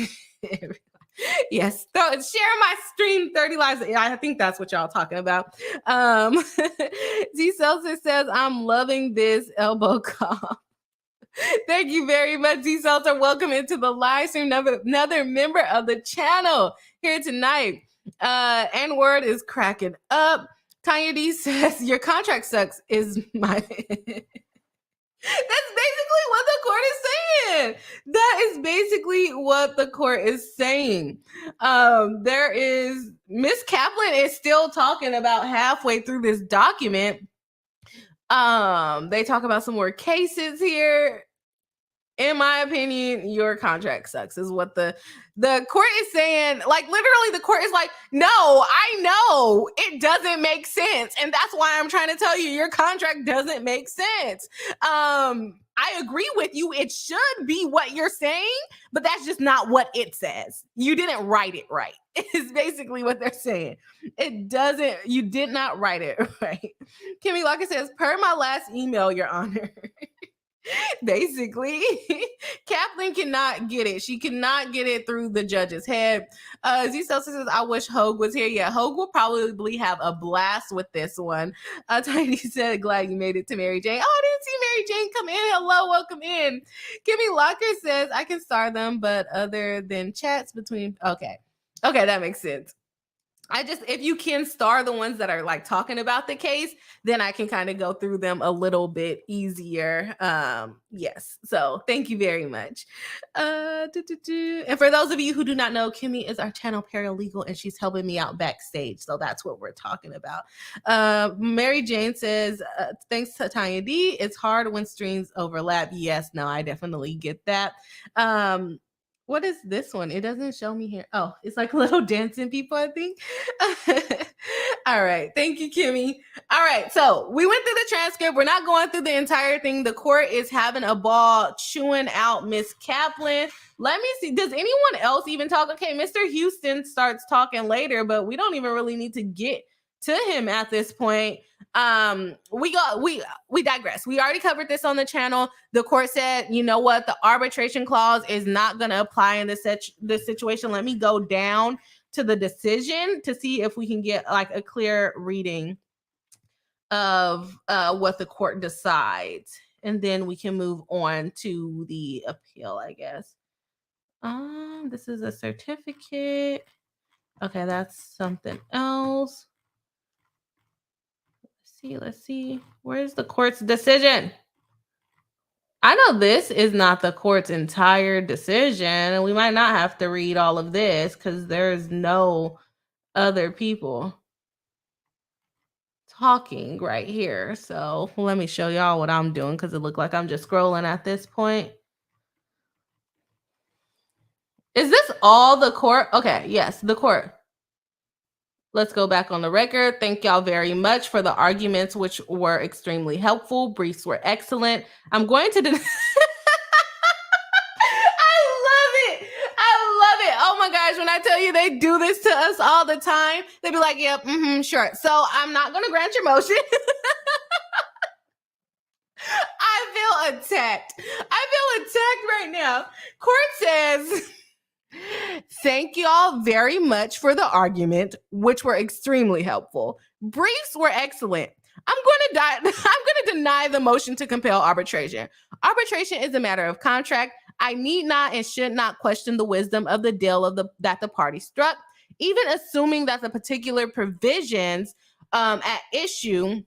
Yes, so share my stream 30 lives. I think that's what y'all talking about. Z Seltzer says, I'm loving this elbow cough. Thank you very much, Z Seltzer. Welcome into the live stream. Another member of the channel here tonight. N-word is cracking up. Tanya D says, your contract sucks is my... That's basically what the court is saying. That is basically what the court is saying. There is Miss Kaplan is still talking about halfway through this document. They talk about some more cases here in my opinion, your contract sucks, is what the court is saying. Like, literally, the court is like, no, I know it doesn't make sense. And that's why I'm trying to tell you, your contract doesn't make sense. I agree with you. It should be what you're saying, but that's just not what it says. You didn't write it right. It's basically what they're saying. It doesn't, you did not write it right. Kimmy Lockett says, per my last email, Your Honor. Basically, Kaplan cannot get it. She cannot get it through the judge's head. Z Celsius says, I wish Hogue was here. Yeah, Hogue will probably have a blast with this one. Tiny said, glad you made it to Mary Jane. Oh, I didn't see Mary Jane come in. Hello, welcome in. Kimmy Locker says, I can star them, but other than chats between, okay, that makes sense. If you can star the ones that are like talking about the case, then I can kind of go through them a little bit easier. Yes. So thank you very much. And for those of you who do not know, Kimmy is our channel paralegal and she's helping me out backstage. So that's what we're talking about. Mary Jane says, thanks to Tanya D, it's hard when streams overlap. Yes, no, I definitely get that. What is this one? It doesn't show me here. Oh, it's like little dancing people, I think. All right. Thank you, Kimmy. All right. So we went through the transcript. We're not going through the entire thing. The court is having a ball chewing out Miss Kaplan. Let me see. Does anyone else even talk? Okay, Mr. Houston starts talking later, but we don't even really need to get to him at this point. We digress. We already covered this on the channel. The court said, you know what, the arbitration clause is not going to apply in this situation. Let me go down to the decision to see if we can get like a clear reading of what the court decides, and then we can move on to the appeal, I guess. This is a certificate. Okay, that's something else. Let's see. Where's the court's decision? I know this is not the court's entire decision, and we might not have to read all of this because there's no other people talking right here. So let me show y'all what I'm doing because it looked like I'm just scrolling at this point. Is this all the court? Okay, yes, the court. Let's go back on the record. Thank y'all very much for the arguments, which were extremely helpful. Briefs were excellent. I'm going to... I love it. I love it. Oh my gosh, when I tell you they do this to us all the time, they be like, yep, sure. So I'm not going to grant your motion. I feel attacked. Right now. Court says... Thank you all very much for the argument, which were extremely helpful. Briefs were excellent. I'm going to deny the motion to compel arbitration. Arbitration is a matter of contract. I need not and should not question the wisdom of the deal that the party struck, even assuming that the particular provisions at issue,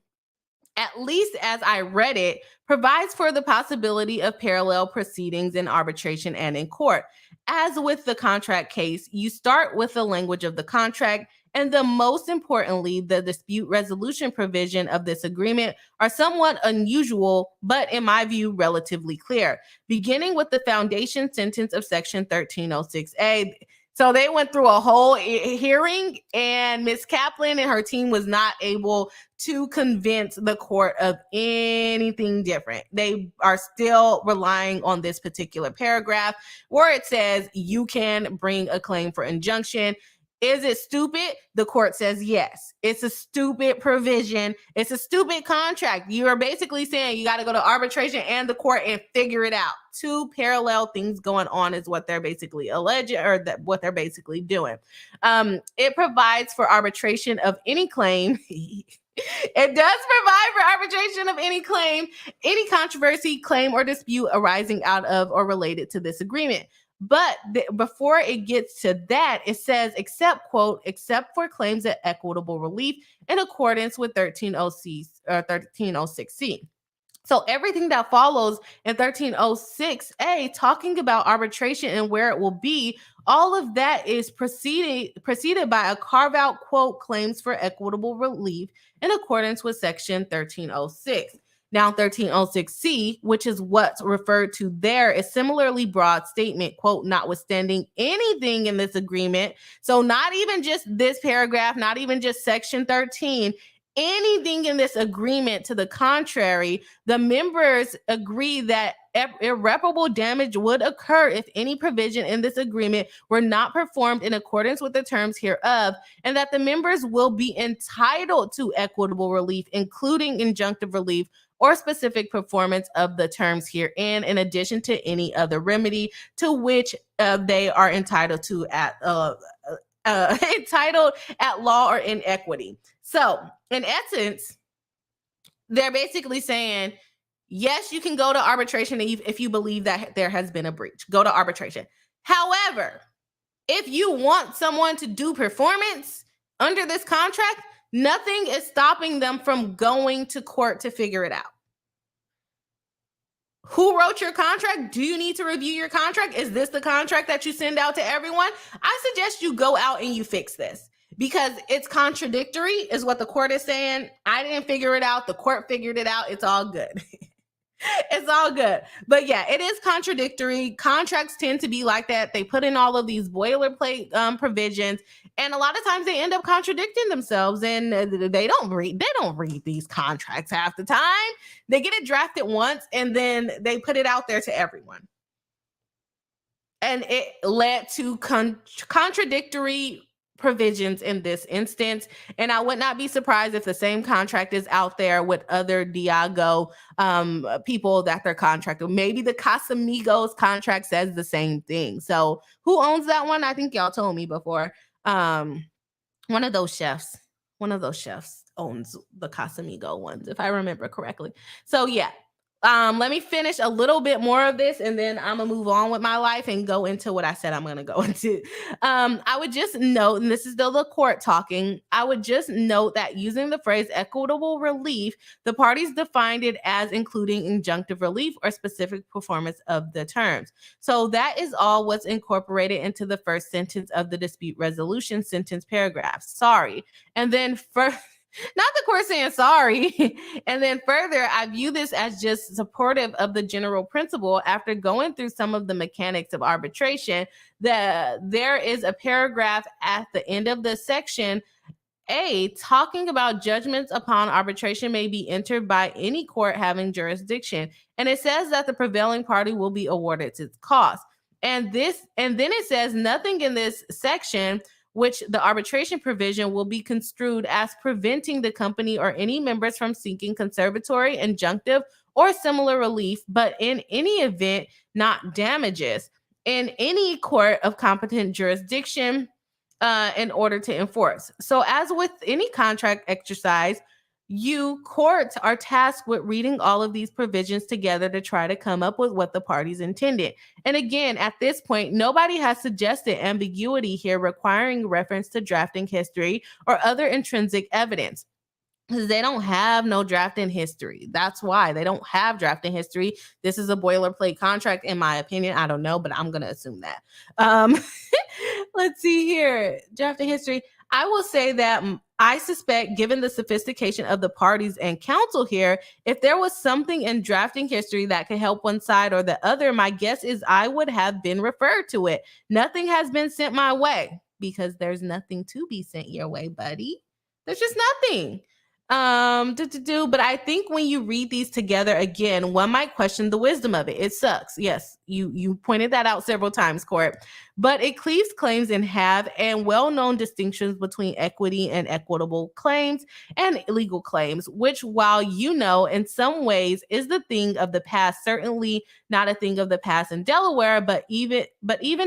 at least as I read it, provides for the possibility of parallel proceedings in arbitration and in court. As with the contract case, you start with the language of the contract, and most importantly, the dispute resolution provision of this agreement are somewhat unusual, but in my view, relatively clear. Beginning with the foundation sentence of Section 1306A. So they went through a whole hearing, and Ms. Kaplan and her team was not able to convince the court of anything different. They are still relying on this particular paragraph where it says you can bring a claim for injunction. Is it stupid? The court says yes. It's a stupid provision. It's a stupid contract. You are basically saying you got to go to arbitration and the court and figure it out. Two parallel things going on is what they're basically alleging, or what they're basically doing. It provides for arbitration of any claim. It does provide for arbitration of any claim, any controversy, claim, or dispute arising out of or related to this agreement. But before it gets to that, it says, except for claims of equitable relief in accordance with 1306C. So everything that follows in 1306A, talking about arbitration and where it will be, all of that is preceded by a carve-out, quote, claims for equitable relief in accordance with Section 1306. Now 1306C, which is what's referred to there, is similarly broad statement, quote, notwithstanding anything in this agreement. So not even just this paragraph, not even just section 13, anything in this agreement to the contrary, the members agree that irreparable damage would occur if any provision in this agreement were not performed in accordance with the terms hereof, and that the members will be entitled to equitable relief, including injunctive relief or specific performance of the terms herein, in addition to any other remedy to which they are entitled to entitled at law or in equity. So, in essence, they're basically saying, yes, you can go to arbitration if you believe that there has been a breach. Go to arbitration. However, if you want someone to do performance under this contract, nothing is stopping them from going to court to figure it out. Who wrote your contract? Do you need to review your contract? Is this the contract that you send out to everyone? I suggest you go out and you fix this, because it's contradictory, is what the court is saying. I didn't figure it out. The court figured it out. It's all good. It's all good. But yeah, it is contradictory. Contracts tend to be like that. They put in all of these boilerplate provisions, and a lot of times they end up contradicting themselves, and they don't read these contracts half the time. They get it drafted once and then they put it out there to everyone. And it led to contradictory provisions in this instance. And I would not be surprised if the same contract is out there with other Diageo people that they're contracted. Maybe the Casamigos contract says the same thing. So who owns that one? I think y'all told me before. One of those chefs owns the Casamigo ones, if I remember correctly. So yeah. Let me finish a little bit more of this, and then I'm gonna move on with my life and go into what I said I'm gonna go into. I would just note, and this is still the court talking, I would just note that using the phrase equitable relief, the parties defined it as including injunctive relief or specific performance of the terms. So that is all what's incorporated into the first sentence of the dispute resolution sentence paragraph. Sorry. And then not the court saying sorry. And then further, I view this as just supportive of the general principle after going through some of the mechanics of arbitration, that there is a paragraph at the end of the section A talking about judgments upon arbitration may be entered by any court having jurisdiction. And it says that the prevailing party will be awarded its cost. And then it says nothing in this section, which the arbitration provision will be construed as preventing the company or any members from seeking conservatory, injunctive, or similar relief, but in any event, not damages, in any court of competent jurisdiction in order to enforce. So as with any contract exercise, you courts are tasked with reading all of these provisions together to try to come up with what the parties intended. And again, at this point, nobody has suggested ambiguity here requiring reference to drafting history or other intrinsic evidence, because they don't have no drafting history. That's why they don't have drafting history. This is a boilerplate contract, in my opinion. I don't know, but I'm going to assume that. Let's see here. Drafting history. I will say that I suspect, given the sophistication of the parties and counsel here, if there was something in drafting history that could help one side or the other, my guess is I would have been referred to it. Nothing has been sent my way, because there's nothing to be sent your way, buddy. There's just nothing. But I think when you read these together again, one might question the wisdom of it. It sucks. Yes, you pointed that out several times, Court. But it cleaves claims in half, and well-known distinctions between equity and equitable claims and legal claims, which, while in some ways is the thing of the past, certainly not a thing of the past in Delaware, but even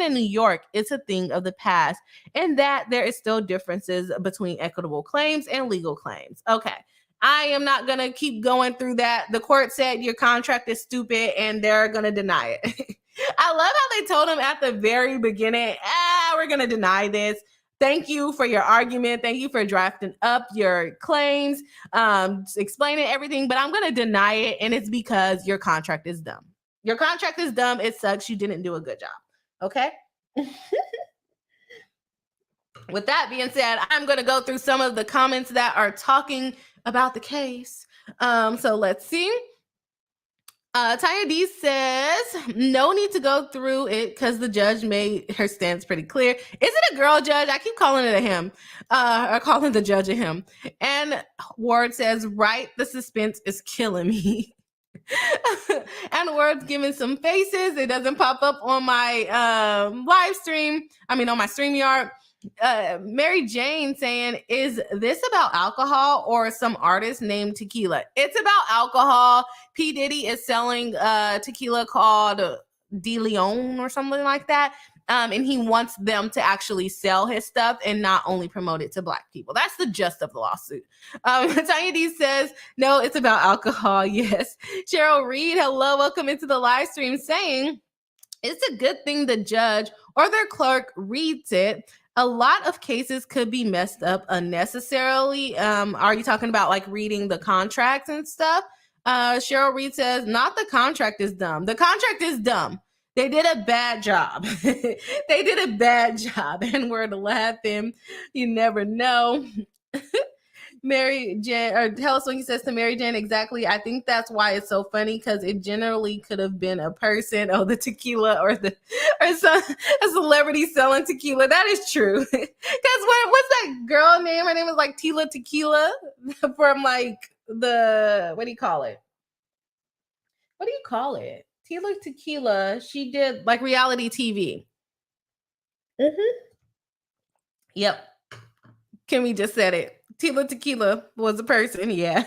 in New York, it's a thing of the past, and that there is still differences between equitable claims and legal claims. Okay. I am not going to keep going through that. The court said your contract is stupid and they're going to deny it. I love how they told him at the very beginning, we're going to deny this. Thank you for your argument. Thank you for drafting up your claims, explaining everything, but I'm going to deny it. And it's because your contract is dumb. Your contract is dumb. It sucks. You didn't do a good job. Okay. With that being said, I'm going to go through some of the comments that are talking about the case. So let's see. Tanya D says, no need to go through it because the judge made her stance pretty clear. Is it a girl judge? I keep calling it a him, or calling the judge a him. And Ward says, right, the suspense is killing me. And Ward's giving some faces. It doesn't pop up on my live stream. I mean, on my StreamYard. Mary Jane saying, is this about alcohol or some artist named Tequila? It's about alcohol. P. Diddy is selling tequila called DeLeon or something like that. And he wants them to actually sell his stuff and not only promote it to Black people. That's the gist of the lawsuit. Tanya D says, no, it's about alcohol. Yes. Cheryl Reed, hello, welcome into the live stream, saying, it's a good thing the judge or their clerk reads it. A lot of cases could be messed up unnecessarily. Are you talking about like reading the contracts and stuff? Cheryl Reed says, not the contract is dumb. The contract is dumb. They did a bad job. They did a bad job. And we're laughing. You never know. Mary Jen, or tell us what he says to Mary Jen. Exactly. I think that's why it's so funny, because it generally could have been a person, the tequila, or a celebrity selling tequila. That is true. Because what's that girl name? Her name was like Tila Tequila from like what do you call it? What do you call it? Tila Tequila. She did like reality TV. Yep. Kimmy just said it. Tila Tequila was a person. Yeah.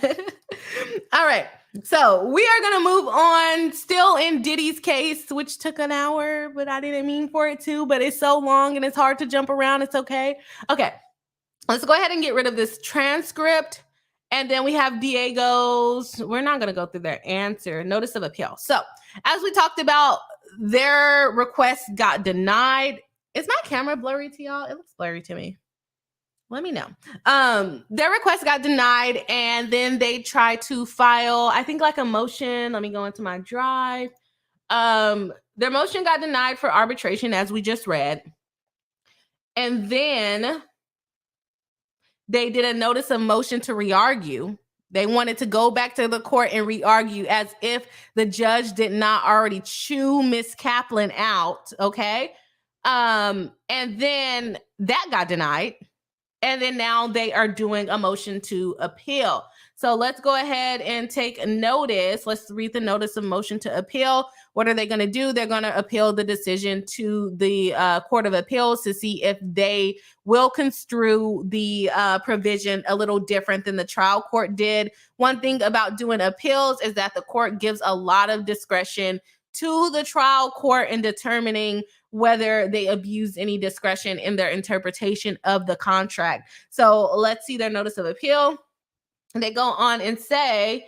All right. So we are going to move on, still in Diddy's case, which took an hour, but I didn't mean for it to, but it's so long and it's hard to jump around. It's okay. Okay. Let's go ahead and get rid of this transcript. And then we have Diego's. We're not going to go through their answer. Notice of appeal. So as we talked about, their request got denied. Is my camera blurry to y'all? It looks blurry to me. Let me know. Their request got denied, and then they tried to file, I think, like a motion. Let me go into my drive. Their motion got denied for arbitration, as we just read. And then they did a notice of motion to re-argue. They wanted to go back to the court and re-argue, as if the judge did not already chew Miss Kaplan out, okay? And then that got denied. And then now they are doing a motion to appeal. So let's go ahead and take notice. Let's read the notice of motion to appeal. What are they going to do? They're going to appeal the decision to the Court of Appeals to see if they will construe the provision a little different than the trial court did. One thing about doing appeals is that the court gives a lot of discretion to the trial court in determining whether they abuse any discretion in their interpretation of the contract. So let's see their notice of appeal. They go on and say,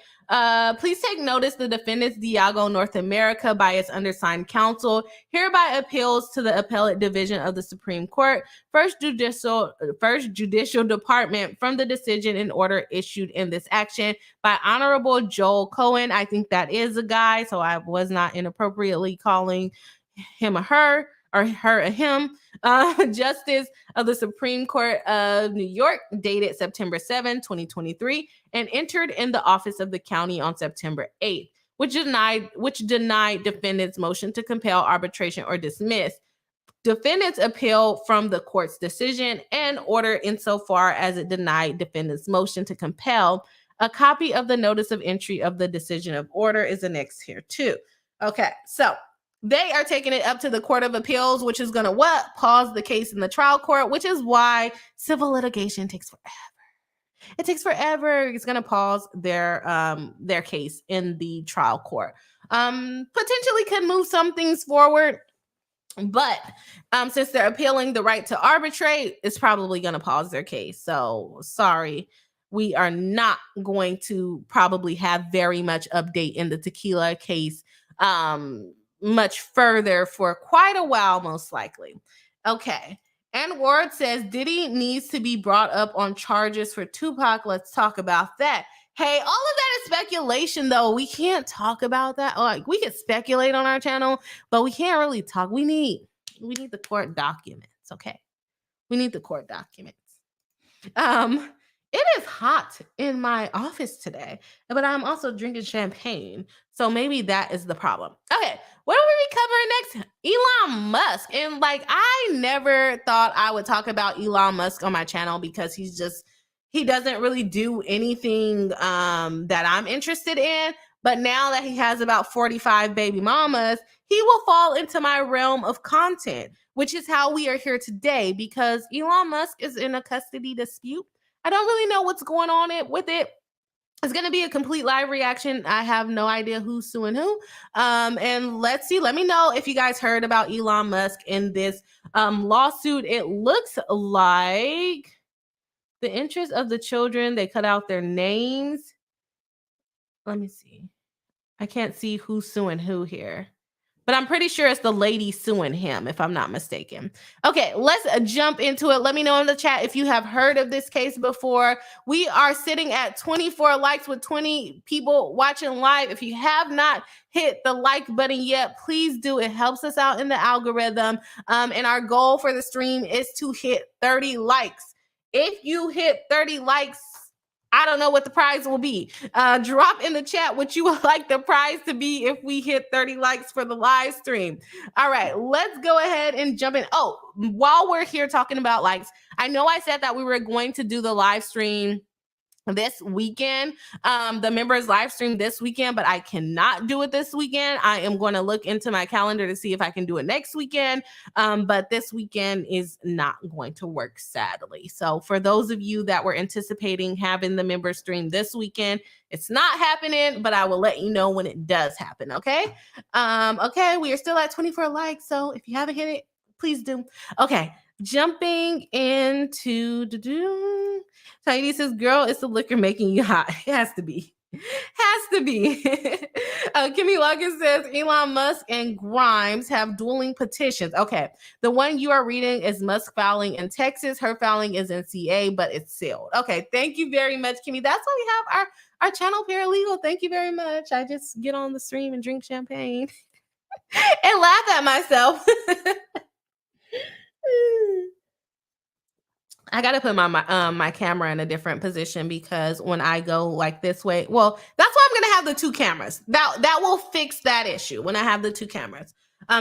please take notice the defendants Diageo North America by its undersigned counsel hereby appeals to the appellate division of the Supreme Court, First Judicial Department, from the decision and order issued in this action by Honorable Joel Cohen. I think that is a guy, so I was not inappropriately calling him a her, or her a him. Justice of the Supreme Court of New York, dated September 7, 2023, and entered in the office of the county on September 8th, which denied defendants' motion to compel arbitration or dismiss. Defendants appeal from the court's decision and order insofar as it denied defendants' motion to compel. A copy of the notice of entry of the decision of order is annexed here too. Okay, so they are taking it up to the Court of Appeals, which is going to pause the case in the trial court, which is why civil litigation takes forever. It takes forever. It's going to pause their case in the trial court. Potentially could move some things forward, but since they're appealing the right to arbitrate, it's probably going to pause their case. So sorry, we are not going to probably have very much update in the tequila case much further for quite a while, most likely. Okay. And Ward says Diddy needs to be brought up on charges for Tupac. Let's talk about that. Hey, all of that is speculation, though. We can't talk about that. Like, we can speculate on our channel, but we can't really talk. We need the court documents. Okay. We need the court documents. It is hot in my office today, but I'm also drinking champagne. So maybe that is the problem. Okay, what are we covering next? Elon Musk. And like, I never thought I would talk about Elon Musk on my channel because he doesn't really do anything that I'm interested in. But now that he has about 45 baby mamas, he will fall into my realm of content, which is how we are here today because Elon Musk is in a custody dispute. I don't really know what's going on with it. It's going to be a complete live reaction. I have no idea who's suing who. And let's see. Let me know if you guys heard about Elon Musk in this lawsuit. It looks like the interest of the children, they cut out their names. Let me see. I can't see who's suing who here. But I'm pretty sure it's the lady suing him, if I'm not mistaken. Okay, let's jump into it. Let me know in the chat if you have heard of this case before. We are sitting at 24 likes with 20 people watching live. If you have not hit the like button yet, please do. It helps us out in the algorithm. And our goal for the stream is to hit 30 likes. If you hit 30 likes, I don't know what the prize will be. Drop in the chat what you would like the prize to be if we hit 30 likes for the live stream. All right, let's go ahead and jump in. Oh, while we're here talking about likes, I know I said that we were going to do the live stream this weekend, the members live stream this weekend, but I cannot do it this weekend. I am going to look into my calendar to see if I can do it next weekend. But this weekend is not going to work, sadly. So for those of you that were anticipating having the member stream this weekend, it's not happening, but I will let you know when it does happen. Okay. Okay. We are still at 24 likes. So if you haven't hit it, please do. Okay. Jumping into Tiny says, girl, it's the liquor making you hot. It has to be. Has to be. Kimmy Logan says, Elon Musk and Grimes have dueling petitions. Okay. The one you are reading is Musk filing in Texas. Her filing is in CA, but it's sealed. Okay. Thank you very much, Kimmy. That's why we have our channel paralegal. Thank you very much. I just get on the stream and drink champagne and laugh at myself. I got to put my camera in a different position because when I go like this way, well, that's why I'm going to have the two cameras. That will fix that issue when I have the two cameras.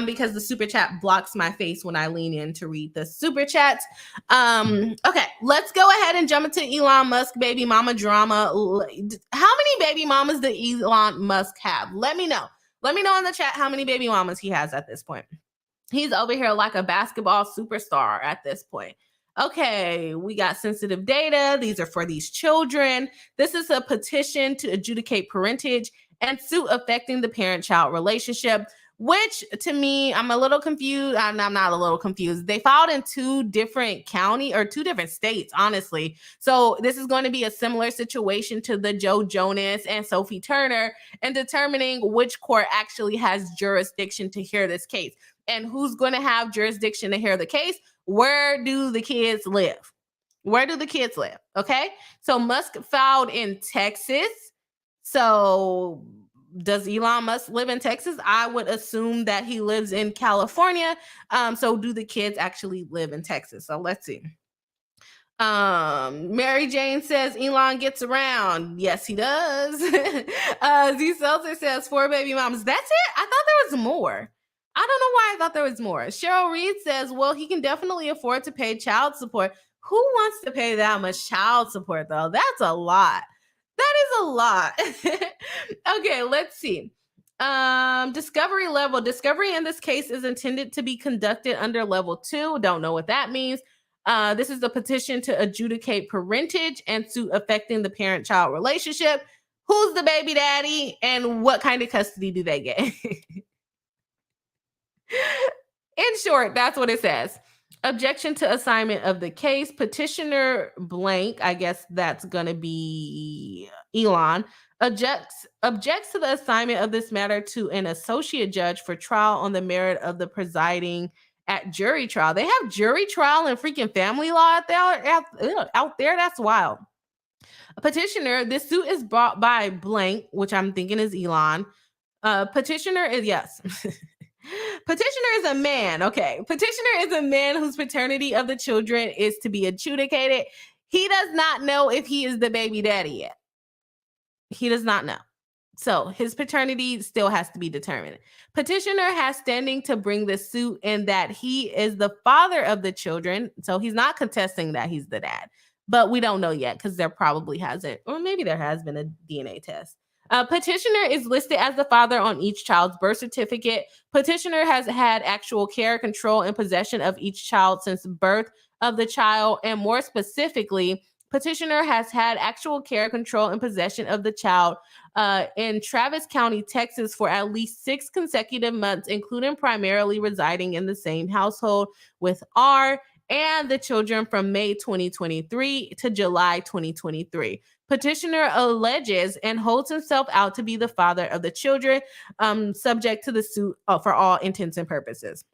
Because the super chat blocks my face when I lean in to read the super chats. Okay, let's go ahead and jump into Elon Musk baby mama drama. How many baby mamas does Elon Musk have? Let me know. Let me know in the chat how many baby mamas he has at this point. He's over here like a basketball superstar at this point. Okay, we got sensitive data. These are for these children. This is a petition to adjudicate parentage and suit affecting the parent-child relationship, which to me, I'm a little confused. I'm not a little confused. They filed in two different states, honestly. So this is going to be a similar situation to the Joe Jonas and Sophie Turner and determining which court actually has jurisdiction to hear this case. And who's going to have jurisdiction to hear the case? Where do the kids live? Where do the kids live? Okay. So Musk filed in Texas. So does Elon Musk live in Texas? I would assume that he lives in California. So do the kids actually live in Texas? So let's see. Mary Jane says Elon gets around. Yes, he does. Z Seltzer says 4 baby mamas. That's it? I thought there was more. I don't know why I thought there was more. Cheryl Reed says, well, he can definitely afford to pay child support. Who wants to pay that much child support, though? That's a lot. That is a lot. Okay, let's see. Discovery level. Discovery in this case is intended to be conducted under level 2. Don't know what that means. This is a petition to adjudicate parentage and suit affecting the parent-child relationship. Who's the baby daddy and what kind of custody do they get? In short, that's what it says. Objection to assignment of the case. Petitioner blank, I guess that's going to be Elon, objects to the assignment of this matter to an associate judge for trial on the merit of the presiding at jury trial. They have jury trial and freaking family law out there. That's wild. A petitioner, this suit is brought by blank, which I'm thinking is Elon. Petitioner is, yes. Petitioner is a man. Okay. Petitioner is a man whose paternity of the children is to be adjudicated. He does not know if he is the baby daddy yet. He does not know. So his paternity still has to be determined. Petitioner has standing to bring the suit in that he is the father of the children. So he's not contesting that he's the dad, but we don't know yet because there probably hasn't, or maybe there has been a DNA test. Petitioner is listed as the father on each child's birth certificate. Petitioner has had actual care, control, and possession of each child since birth of the child, and more specifically, petitioner has had actual care, control, and possession of the child in Travis County, Texas, for at least 6 consecutive months, including primarily residing in the same household with R and the children from May 2023 to July 2023. Petitioner alleges and holds himself out to be the father of the children, subject to the suit for all intents and purposes.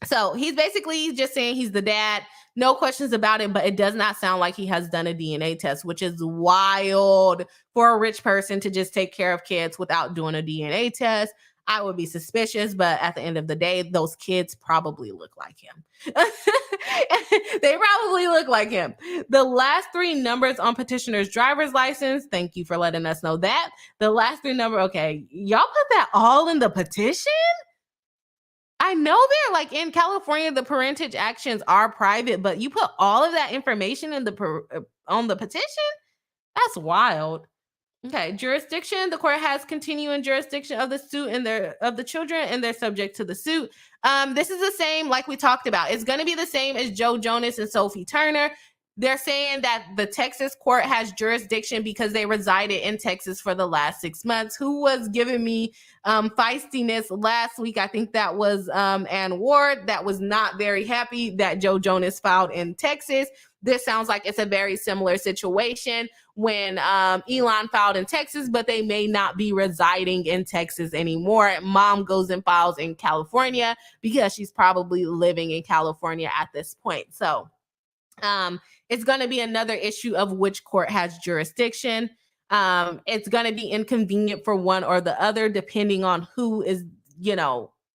So he's basically just saying he's the dad, no questions about it, but it does not sound like he has done a DNA test, which is wild for a rich person to just take care of kids without doing a DNA test. I would be suspicious, but at the end of the day, those kids probably look like him. They probably look like him. The last 3 numbers on petitioner's driver's license, thank you for letting us know that. The last 3 numbers, okay, y'all put that all in the petition? I know they're like in California, the parentage actions are private, but you put all of that information in on the petition? That's wild. Okay, jurisdiction. The court has continuing jurisdiction of the suit and of the children, and they're subject to the suit. This is the same, like we talked about. It's going to be the same as Joe Jonas and Sophie Turner. They're saying that the Texas court has jurisdiction because they resided in Texas for the last 6 months. Who was giving me feistiness last week? I think that was Ann Ward, that was not very happy that Joe Jonas filed in Texas. This sounds like it's a very similar situation when Elon filed in Texas, but they may not be residing in Texas anymore. Mom goes and files in California because she's probably living in California at this point. So it's going to be another issue of which court has jurisdiction. It's going to be inconvenient for one or the other, depending on who is,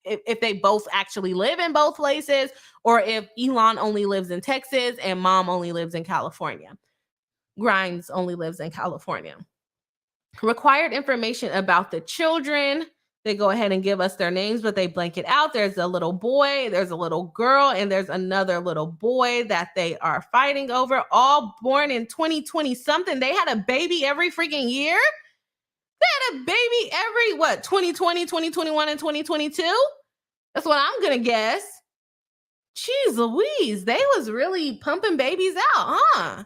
if they both actually live in both places, or if Elon only lives in Texas and mom only lives in California. Grimes only lives in California. Required information about the children. They go ahead and give us their names, but they blank it out. There's a little boy, there's a little girl, and there's another little boy that they are fighting over, all born in 2020 something. They had a baby every freaking year. They had a baby every, 2020, 2021, and 2022? That's what I'm going to guess. Jeez Louise, they was really pumping babies out, huh?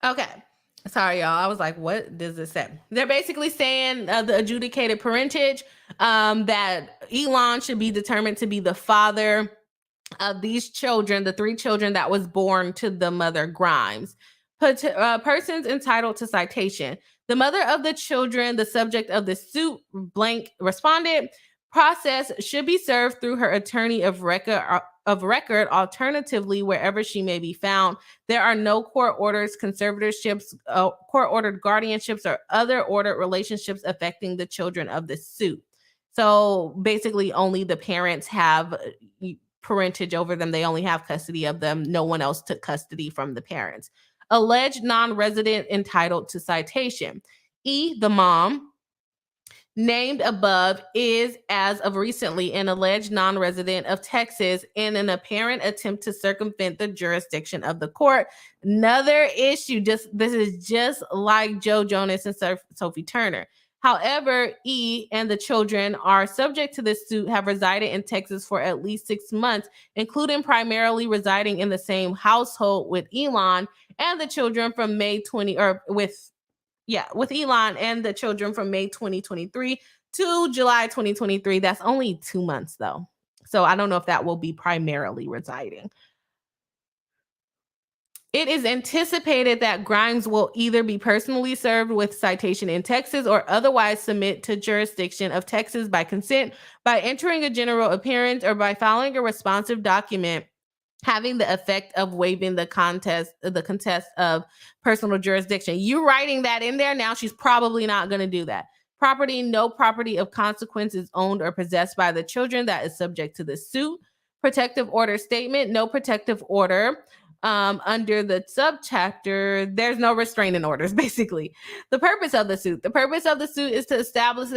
Okay. Sorry, y'all. I was like, what does it say? They're basically saying the adjudicated parentage, that Elon should be determined to be the father of these children, the 3 children that was born to the mother Grimes. Persons entitled to citation. The mother of the children, the subject of the suit, blank, responded. Process should be served through her attorney of record. Alternatively, wherever she may be found, there are no court orders, conservatorships, court-ordered guardianships, or other ordered relationships affecting the children of the suit. So basically, only the parents have parentage over them. They only have custody of them. No one else took custody from the parents. Alleged non-resident entitled to citation. E, the mom, named above, is, as of recently, an alleged non-resident of Texas in an apparent attempt to circumvent the jurisdiction of the court. Another issue, this is just like Joe Jonas and Sophie Turner. However, E and the children are subject to this suit, have resided in Texas for at least 6 months, including primarily residing in the same household with Elon and the children from with Elon and the children from May 2023 to July 2023. That's only 2 months though. So I don't know if that will be primarily residing. It is anticipated that Grimes will either be personally served with citation in Texas or otherwise submit to jurisdiction of Texas by consent, by entering a general appearance, or by filing a responsive document having the effect of waiving the contest of personal jurisdiction. You writing that in there now, she's probably not going to do that. Property, no property of consequence is owned or possessed by the children that is subject to the suit. Protective order statement, no protective order. Under the subchapter, there's no restraining orders, basically. The purpose of the suit. The purpose of the suit is to establish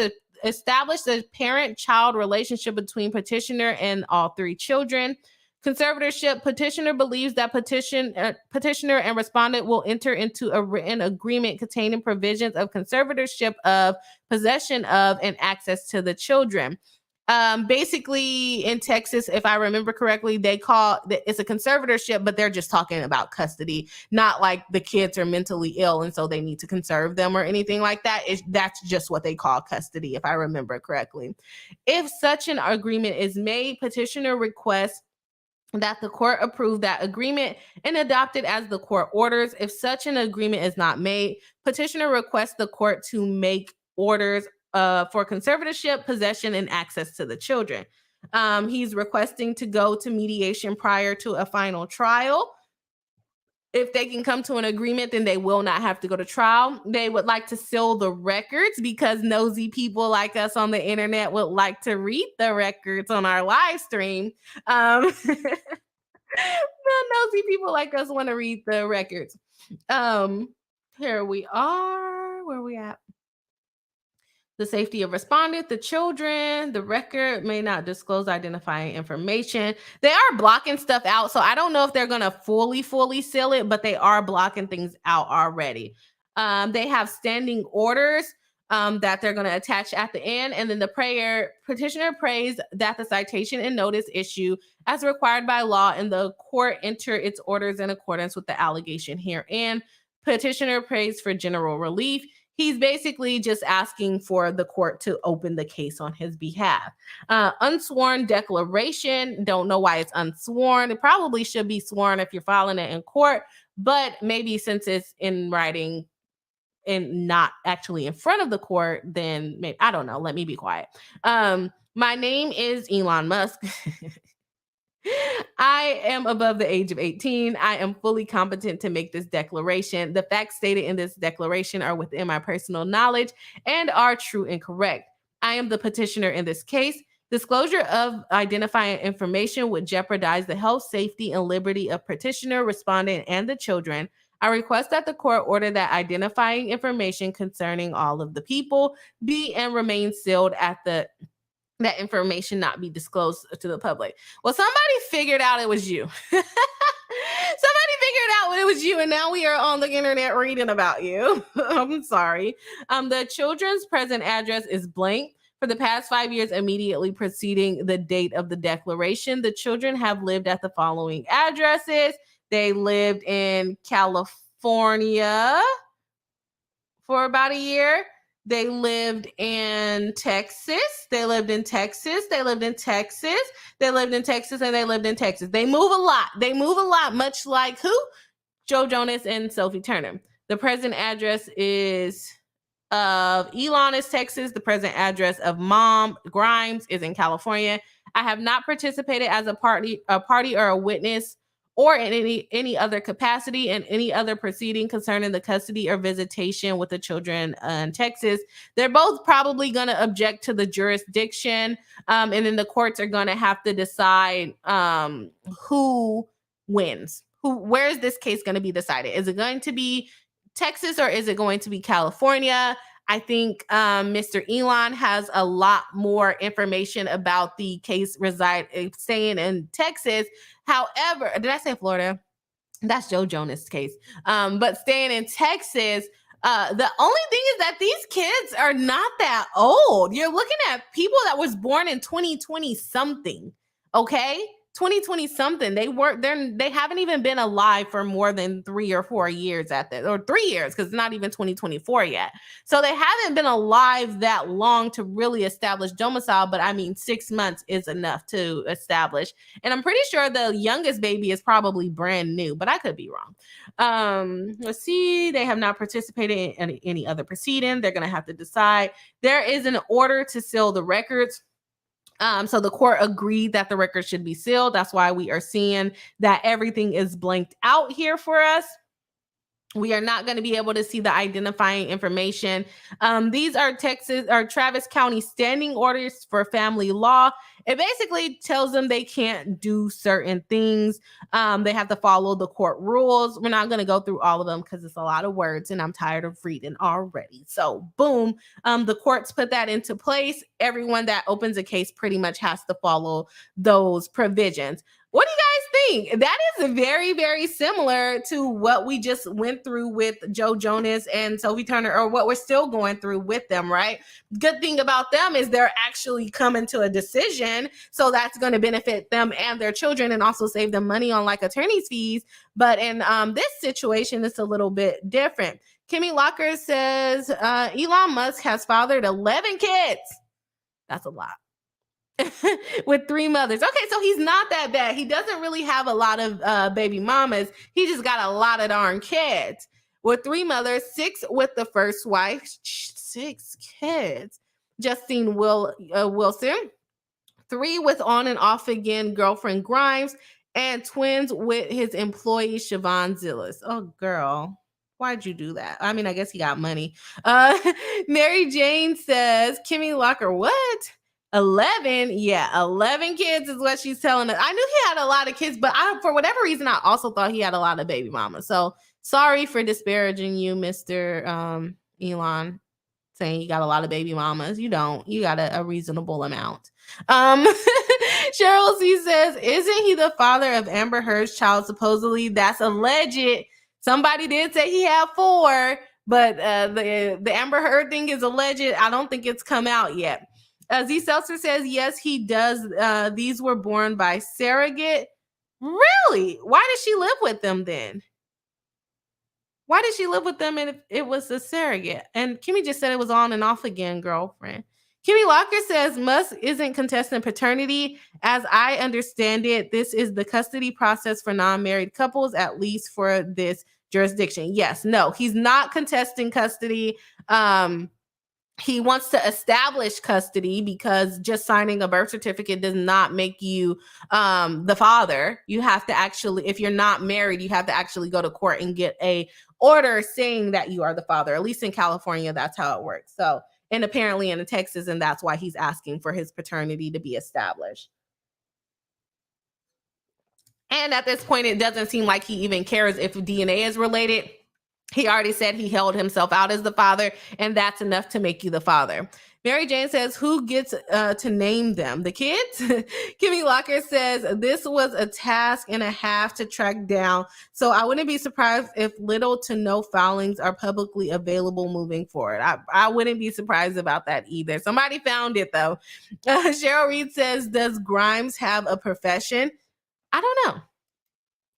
the parent-child relationship between petitioner and all three children. Conservatorship. Petitioner believes that petitioner and respondent will enter into a written agreement containing provisions of conservatorship of possession of and access to the children. Basically in Texas, if I remember correctly, they call it's a conservatorship, but they're just talking about custody, not like the kids are mentally ill and so they need to conserve them or anything like that. That's just what they call custody, if I remember correctly. If such an agreement is made, petitioner requests that the court approve that agreement and adopt it as the court orders. If such an agreement is not made, petitioner requests the court to make orders for conservatorship, possession, and access to the children. He's requesting to go to mediation prior to a final trial. If they can come to an agreement, then they will not have to go to trial. They would like to seal the records because nosy people like us on the internet would like to read the records on our live stream. The nosy people like us want to read the records. Here we are. Where are we at? The safety of respondent, the children, the record may not disclose identifying information. They are blocking stuff out. So I don't know if they're going to fully seal it, but they are blocking things out already. They have standing orders that they're going to attach at the end. And then the petitioner prays that the citation and notice issue as required by law and the court enter its orders in accordance with the allegation herein. Petitioner prays for general relief. He's basically just asking for the court to open the case on his behalf. Unsworn declaration. Don't know why it's unsworn. It probably should be sworn if you're filing it in court, but maybe since it's in writing and not actually in front of the court, then maybe, I don't know. Let me be quiet. My name is Elon Musk. I am above the age of 18. I am fully competent to make this declaration. The facts stated in this declaration are within my personal knowledge and are true and correct. I am the petitioner in this case. Disclosure of identifying information would jeopardize the health, safety, and liberty of petitioner, respondent, and the children. I request that the court order that identifying information concerning all of the people be and remain sealed at that information not be disclosed to the public. Well, somebody figured out it was you. Somebody figured out it was you, and now we are on the internet reading about you. I'm sorry. The children's present address is blank. For the past 5 years immediately preceding the date of the declaration, the children have lived at the following addresses. They lived in California for about a year. They lived in Texas. They lived in Texas. They lived in Texas. They lived in Texas, and they lived in Texas. They move a lot. They move a lot, much like who? Joe Jonas and Sophie Turner. The present address of Elon is Texas. The present address of Mom Grimes is in California. I have not participated as a party or a witness or in any other capacity in any other proceeding concerning the custody or visitation with the children in Texas. They're both probably going to object to the jurisdiction, and then the courts are going to have to decide who wins. Where is this case going to be decided? Is it going to be Texas or is it going to be California? I think Mr. Elon has a lot more information about the case staying in Texas. However, did I say Florida? That's Joe Jonas' case. But staying in Texas, the only thing is that these kids are not that old. You're looking at people that was born in 2020 something, okay? 2020 something. They haven't even been alive for more than 3 or 4 years at that, or 3 years, because it's not even 2024 yet. So they haven't been alive that long to really establish domicile, but I mean 6 months is enough to establish. And I'm pretty sure the youngest baby is probably brand new, but I could be wrong. Let's see. They have not participated in any other proceeding. They're going to have to decide. There is an order to seal the records. So the court agreed that the record should be sealed. That's why we are seeing that everything is blanked out here for us. We are not going to be able to see the identifying information. These are Travis County standing orders for family law. It basically tells them they can't do certain things. They have to follow the court rules. We're not going to go through all of them because it's a lot of words and I'm tired of reading already. So boom, the courts put that into place. Everyone that opens a case pretty much has to follow those provisions. What do you guys think? That is very, very similar to what we just went through with Joe Jonas and Sophie Turner, or what we're still going through with them, right? Good thing about them is they're actually coming to a decision. So that's going to benefit them and their children and also save them money on like attorney's fees. But in this situation, it's a little bit different. Kimmy Locker says Elon Musk has fathered 11 kids. That's a lot. With 3 mothers. Okay, so he's not that bad. He doesn't really have a lot of baby mamas. He just got a lot of darn kids. With 3 mothers, 6 with the first wife, 6 kids. Justine Wilson, 3 with on and off again girlfriend Grimes, and twins with his employee Siobhan Zillis. Oh, girl. Why'd you do that? I mean, I guess he got money. Mary Jane says, Kimmy Locker, what? 11? Yeah, 11 kids is what she's telling us. I knew he had a lot of kids, but for whatever reason, I also thought he had a lot of baby mamas. So sorry for disparaging you, Mr. Elon, saying you got a lot of baby mamas. You don't. You got a reasonable amount. Cheryl C says, isn't he the father of Amber Heard's child? Supposedly, that's alleged. Somebody did say he had 4, but the Amber Heard thing is alleged. I don't think it's come out yet. Z Seltzer says, yes, he does. These were born by surrogate. Really? Why did she live with them then? Why did she live with them if it was a surrogate? And Kimmy just said it was on and off again, girlfriend. Kimmy Locker says Musk isn't contesting paternity. As I understand it, this is the custody process for non-married couples, at least for this jurisdiction. Yes, no, he's not contesting custody. He wants to establish custody because just signing a birth certificate does not make you the father. You have to actually, if you're not married, you have to actually go to court and get a order saying that you are the father. At least in California, that's how it works. So, and apparently in Texas, and that's why he's asking for his paternity to be established. And at this point, it doesn't seem like he even cares if DNA is related. He already said he held himself out as the father, and that's enough to make you the father. Mary Jane says, who gets to name them? The kids? Kimmy Locker says, this was a task and a half to track down, so I wouldn't be surprised if little to no filings are publicly available moving forward. I wouldn't be surprised about that either. Somebody found it, though. Cheryl Reed says, does Grimes have a profession? I don't know.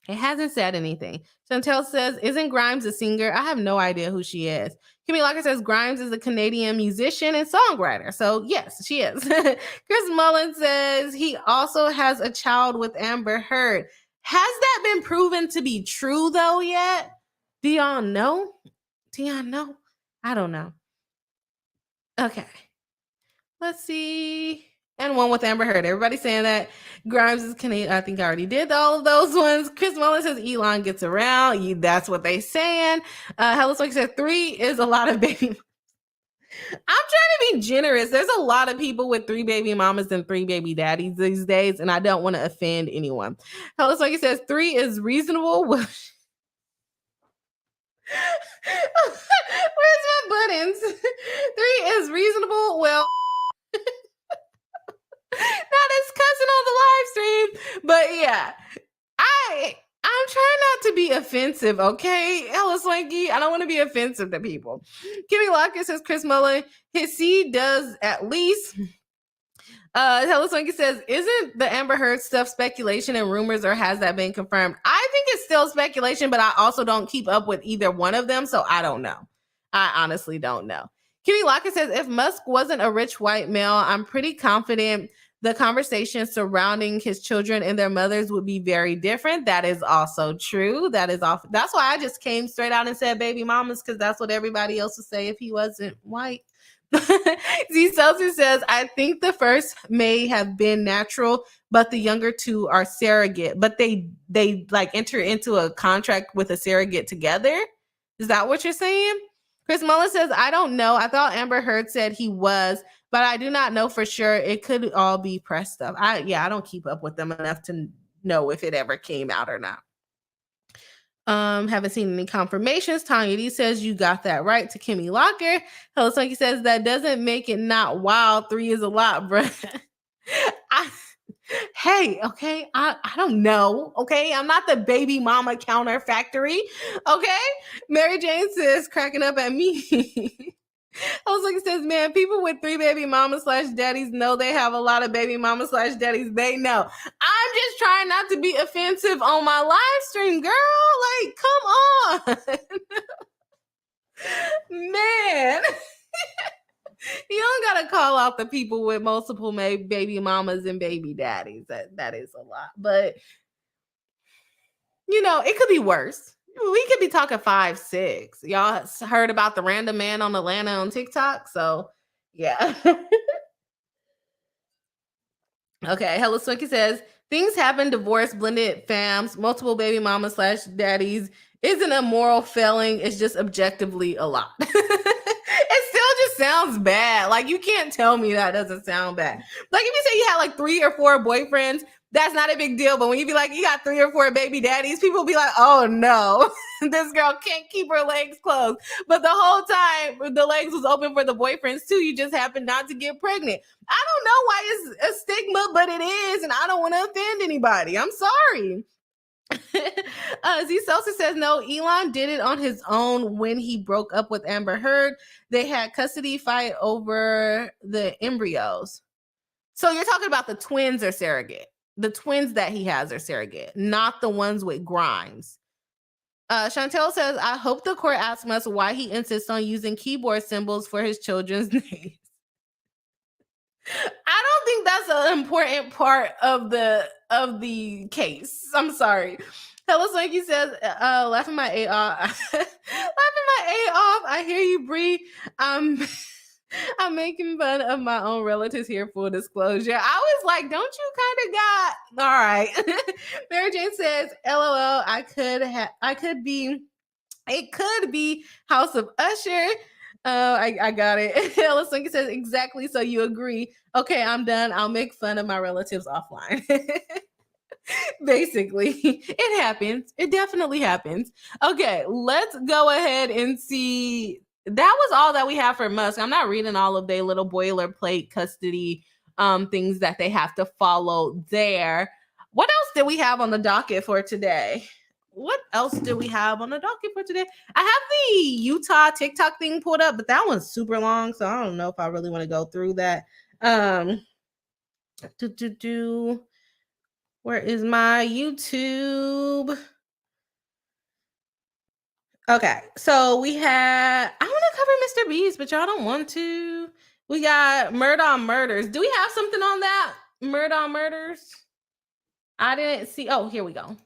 It hasn't said anything. Chantel says, isn't Grimes a singer? I have no idea who she is. Kimmy Locker says Grimes is a Canadian musician and songwriter. So yes, she is. Chris Mullen says he also has a child with Amber Heard. Has that been proven to be true though yet? Do y'all know? I don't know. Okay. Let's see. And one with Amber Heard. Everybody saying that Grimes is Canadian. I think I already did all of those ones. Chris Mullen says Elon gets around. That's what they saying. Hello Soy said 3 is a lot of baby. I'm trying to be generous. There's a lot of people with 3 baby mamas and 3 baby daddies these days, and I don't want to offend anyone. Hello Soy says 3 is reasonable. Where's my buttons? 3 is reasonable. Well, not as cussing on the live stream, but yeah, I'm trying not to be offensive, okay? Ella Swanky, I don't want to be offensive to people. Kimmy Locker says Chris Mullen, his seed does at least. Ella Swanky says, isn't the Amber Heard stuff speculation and rumors, or has that been confirmed? I think it's still speculation, but I also don't keep up with either one of them, so I don't know. I honestly don't know. Kimmy Locker says, if Musk wasn't a rich white male, I'm pretty confident the conversation surrounding his children and their mothers would be very different. That is also true. That's why I just came straight out and said baby mamas, because that's what everybody else would say if he wasn't white. Z Seltzer says, I think the first may have been natural, but the younger 2 are surrogate. But they like enter into a contract with a surrogate together. Is that what you're saying? Chris Mullen says, I don't know. I thought Amber Heard said he was, but I do not know for sure. It could all be press stuff. I don't keep up with them enough to know if it ever came out or not. Haven't seen any confirmations. Tanya D says you got that right to Kimmy Locker. Hello Swanky says that doesn't make it not wild. 3 is a lot, bro. Hey, okay, I don't know. Okay, I'm not the baby mama counter factory. Okay, Mary Jane says cracking up at me. It says, man, people with 3 baby mamas / daddies know they have a lot of baby mamas / daddies. They know. I'm just trying not to be offensive on my live stream, girl. Like, come on. Man. You don't gotta call out the people with multiple baby mamas and baby daddies. That is a lot. But, it could be worse. We could be talking 5, 6. Y'all heard about the random man on Atlanta on TikTok? So, yeah. Okay, Hello Swinky says, things happen, divorce, blended fams, multiple baby mamas / daddies isn't a moral failing. It's just objectively a lot. It still just sounds bad. Like, you can't tell me that doesn't sound bad. Like, if you say you had like 3 or 4 boyfriends, that's not a big deal. But when you be like, you got 3 or 4 baby daddies, people be like, oh no, this girl can't keep her legs closed. But the whole time, the legs was open for the boyfriends too. You just happened not to get pregnant. I don't know why it's a stigma, but it is. And I don't want to offend anybody. I'm sorry. Z Sosa says, no, Elon did it on his own when he broke up with Amber Heard. They had custody fight over the embryos. So you're talking about the twins are surrogate. The twins that he has are surrogate, not the ones with Grimes. Chantel says, I hope the court asks us why he insists on using keyboard symbols for his children's names. I don't think that's an important part of the case. I'm sorry. Hello Swanky says, laughing my A off. Laughing my A off. I hear you, Bree. I'm making fun of my own relatives here, full disclosure. I was like, don't you kind of got all right. Mary Jane says, LOL, it could be House of Usher. I got it. Ella Swinky says, exactly, so you agree. Okay, I'm done. I'll make fun of my relatives offline. Basically, it happens. It definitely happens. Okay, let's go ahead and see. That was all that we have for Musk. I'm not reading all of their little boilerplate custody things that they have to follow there. What else did we have on the docket for today? What else do we have on the docket for today? I have the Utah TikTok thing pulled up, but that one's super long, so I don't know if I really want to go through that. Where is my YouTube? Okay, so we had, I want to cover MrBeast, but y'all don't want to. We got Murder on Murders. Do we have something on that? Murder on Murders? I didn't see. Oh, here we go.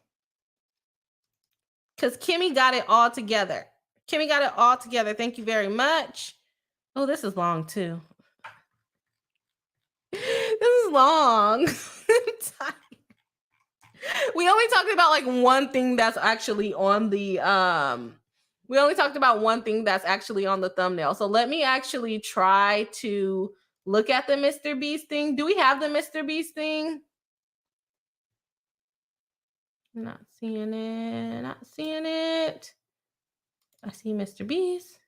Because Kimmy got it all together. Kimmy got it all together. Thank you very much. Oh, this is long too. This is long. We only talked about like one thing that's actually on the we only talked about one thing that's actually on the thumbnail. So let me actually try to look at the MrBeast thing. Do we have the MrBeast thing? Not seeing it. Not seeing it. I see MrBeast.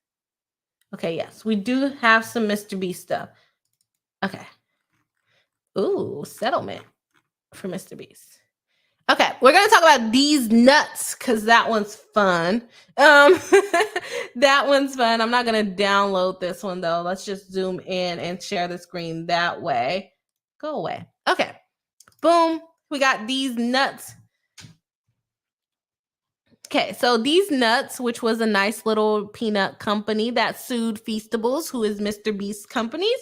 Okay, yes, we do have some MrBeast stuff. Okay. Ooh, settlement for MrBeast. Okay, we're gonna talk about Deez Nuts because that one's fun. That one's fun. I'm not gonna download this one though. Let's just zoom in and share the screen that way. Go away. Okay, boom. We got Deez Nuts. Okay, so Deez Nuts, which was a nice little peanut company that sued Feastables, who is MrBeast's companies,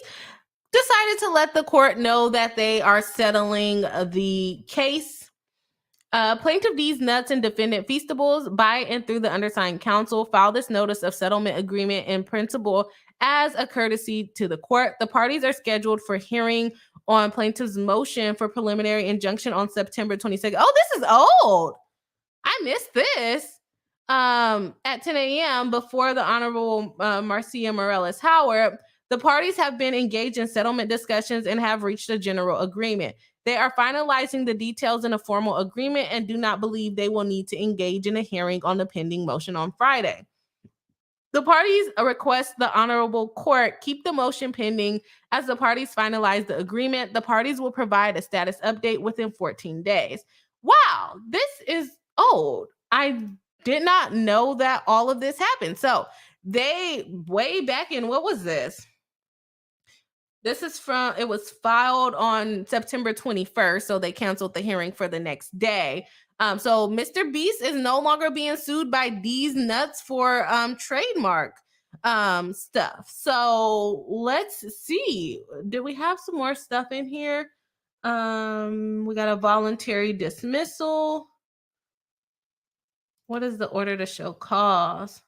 decided to let the court know that they are settling the case. Plaintiff Deez Nuts and defendant Feastables, by and through the undersigned counsel, filed this notice of settlement agreement in principle as a courtesy to the court. The parties are scheduled for hearing on plaintiff's motion for preliminary injunction on September 22nd. Oh, this is old. I missed this. at 10 a.m. before the Honorable Marcia Morales Howard, the parties have been engaged in settlement discussions and have reached a general agreement. They are finalizing the details in a formal agreement and do not believe they will need to engage in a hearing on the pending motion on Friday. The parties request the Honorable Court keep the motion pending as the parties finalize the agreement. The parties will provide a status update within 14 days. Wow, this is old. I did not know that all of this happened. So they way back in, what was this? This is from, it was filed on September 21st, so they canceled the hearing for the next day. So MrBeast is no longer being sued by Deez Nuts for trademark stuff. So let's see. Do we have some more stuff in here? We got a voluntary dismissal. What is the order to show cause?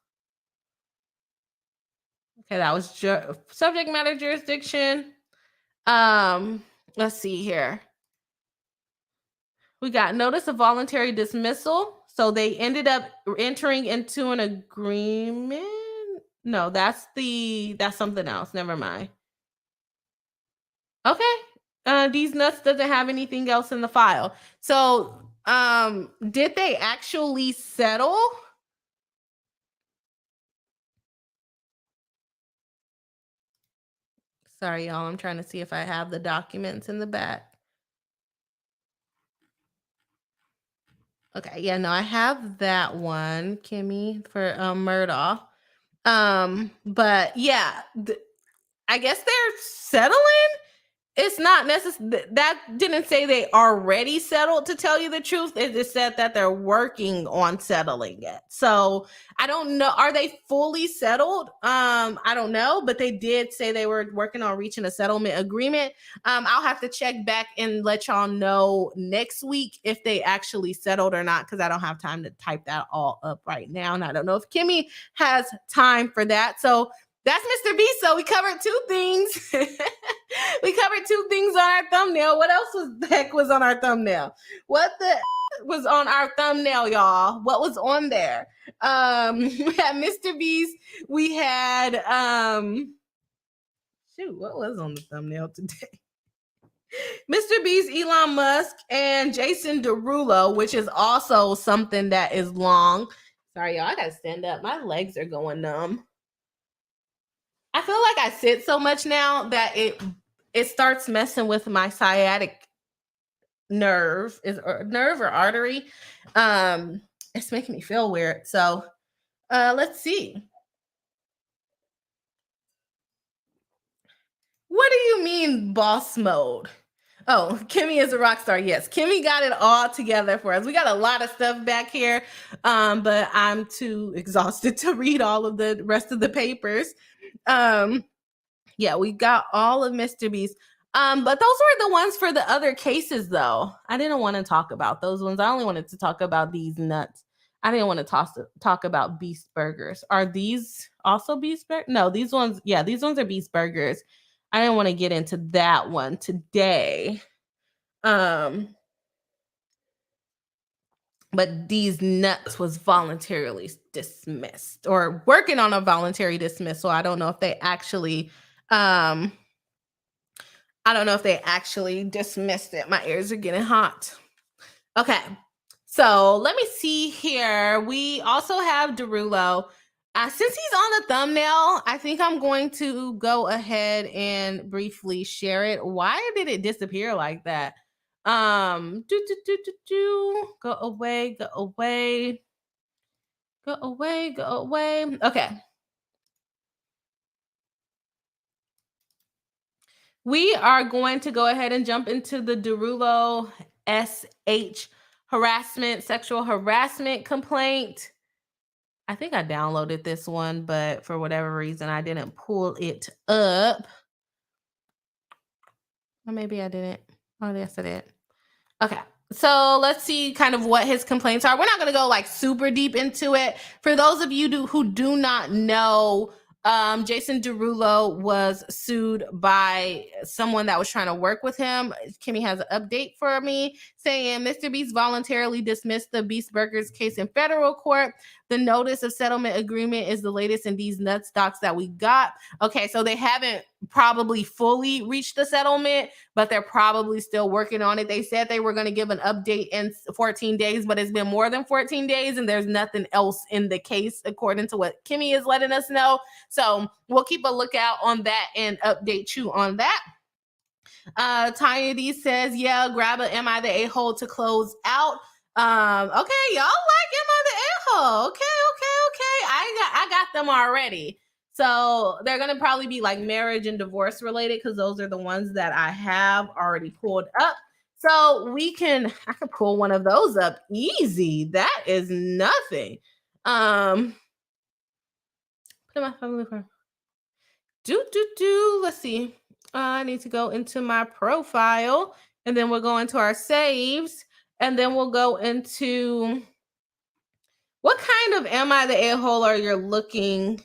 Okay, that was subject matter jurisdiction. Let's see here. We got notice of voluntary dismissal. So they ended up entering into an agreement. No, that's something else. Never mind. Okay. Deez Nuts doesn't have anything else in the file. So did they actually settle? Sorry, y'all. I'm trying to see if I have the documents in the back. Okay, yeah, no, I have that one, Kimmy, for Murdaugh. But yeah, I guess they're settling. It's not necessary. That didn't say they already settled, to tell you the truth. It just said that they're working on settling it. So I don't know. Are they fully settled? I don't know, but they did say they were working on reaching a settlement agreement. I'll have to check back and let y'all know next week if they actually settled or not, because I don't have time to type that all up right now. And I don't know if Kimmy has time for that. So that's MrBeast. So we covered two things. We covered two things on our thumbnail. What else was on our thumbnail? What the was on our thumbnail, y'all? What was on there? We had MrBeast. We had what was on the thumbnail today? MrBeast, Elon Musk, and Jason Derulo, which is also something that is long. Sorry, y'all. I gotta stand up. My legs are going numb. I feel like I sit so much now that it starts messing with my sciatic nerve, nerve or artery. It's making me feel weird. So let's see. What do you mean boss mode? Oh, Kimmy is a rock star. Yes, Kimmy got it all together for us. We got a lot of stuff back here, but I'm too exhausted to read all of the rest of the papers. Yeah, we got all of MrBeast. But those were the ones for the other cases, though. I didn't want to talk about those ones. I only wanted to talk about Deez Nuts. I didn't want to talk about Beast Burgers. Are these also Beast Burgers? No, these ones, yeah, these ones are Beast Burgers. I didn't want to get into that one today. But Deez Nuts was voluntarily dismissed, or working on a voluntary dismissal. I don't know if they actually dismissed it. My ears are getting hot. Okay. So let me see here. We also have Derulo. Since he's on the thumbnail, I think I'm going to go ahead and briefly share it. Why did it disappear like that? Go away. Okay. We are going to go ahead and jump into the Derulo SH sexual harassment complaint. I think I downloaded this one, but for whatever reason, I didn't pull it up. Or maybe I didn't. Oh, yes, I did. Okay. So let's see kind of what his complaints are. We're not going to go like super deep into it. For those of you who do not know, Jason Derulo was sued by someone that was trying to work with him. Kimmy has an update for me saying MrBeast voluntarily dismissed the Beast Burgers case in federal court. The notice of settlement agreement is the latest in these nuts docs that we got. Okay, so they haven't probably fully reached the settlement, but they're probably still working on it. They said they were going to give an update in 14 days, but it's been more than 14 days and there's nothing else in the case according to what Kimmy is letting us know. So we'll keep a lookout on that and update you on that. Tanya D says, yeah, grab a Am I the A-hole to close out. Okay, y'all like Am I the A-hole? Okay. I got them already. So they're gonna probably be like marriage and divorce related because those are the ones that I have already pulled up. So I can pull one of those up easy. That is nothing. Put in my family friend. Let's see. I need to go into my profile and then we'll go into our saves and then we'll go into what kind of Am I the A-hole are you looking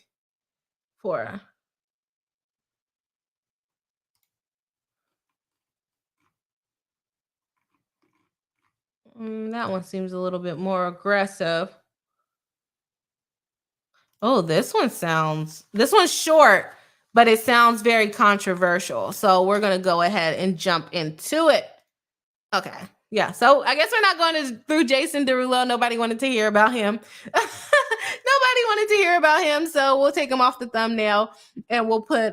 for? That one seems a little bit more aggressive. Oh, this one's short, but it sounds very controversial. So we're going to go ahead and jump into it. Okay. Yeah. So I guess we're not going through Jason Derulo. Nobody wanted to hear about him. So we'll take him off the thumbnail and we'll put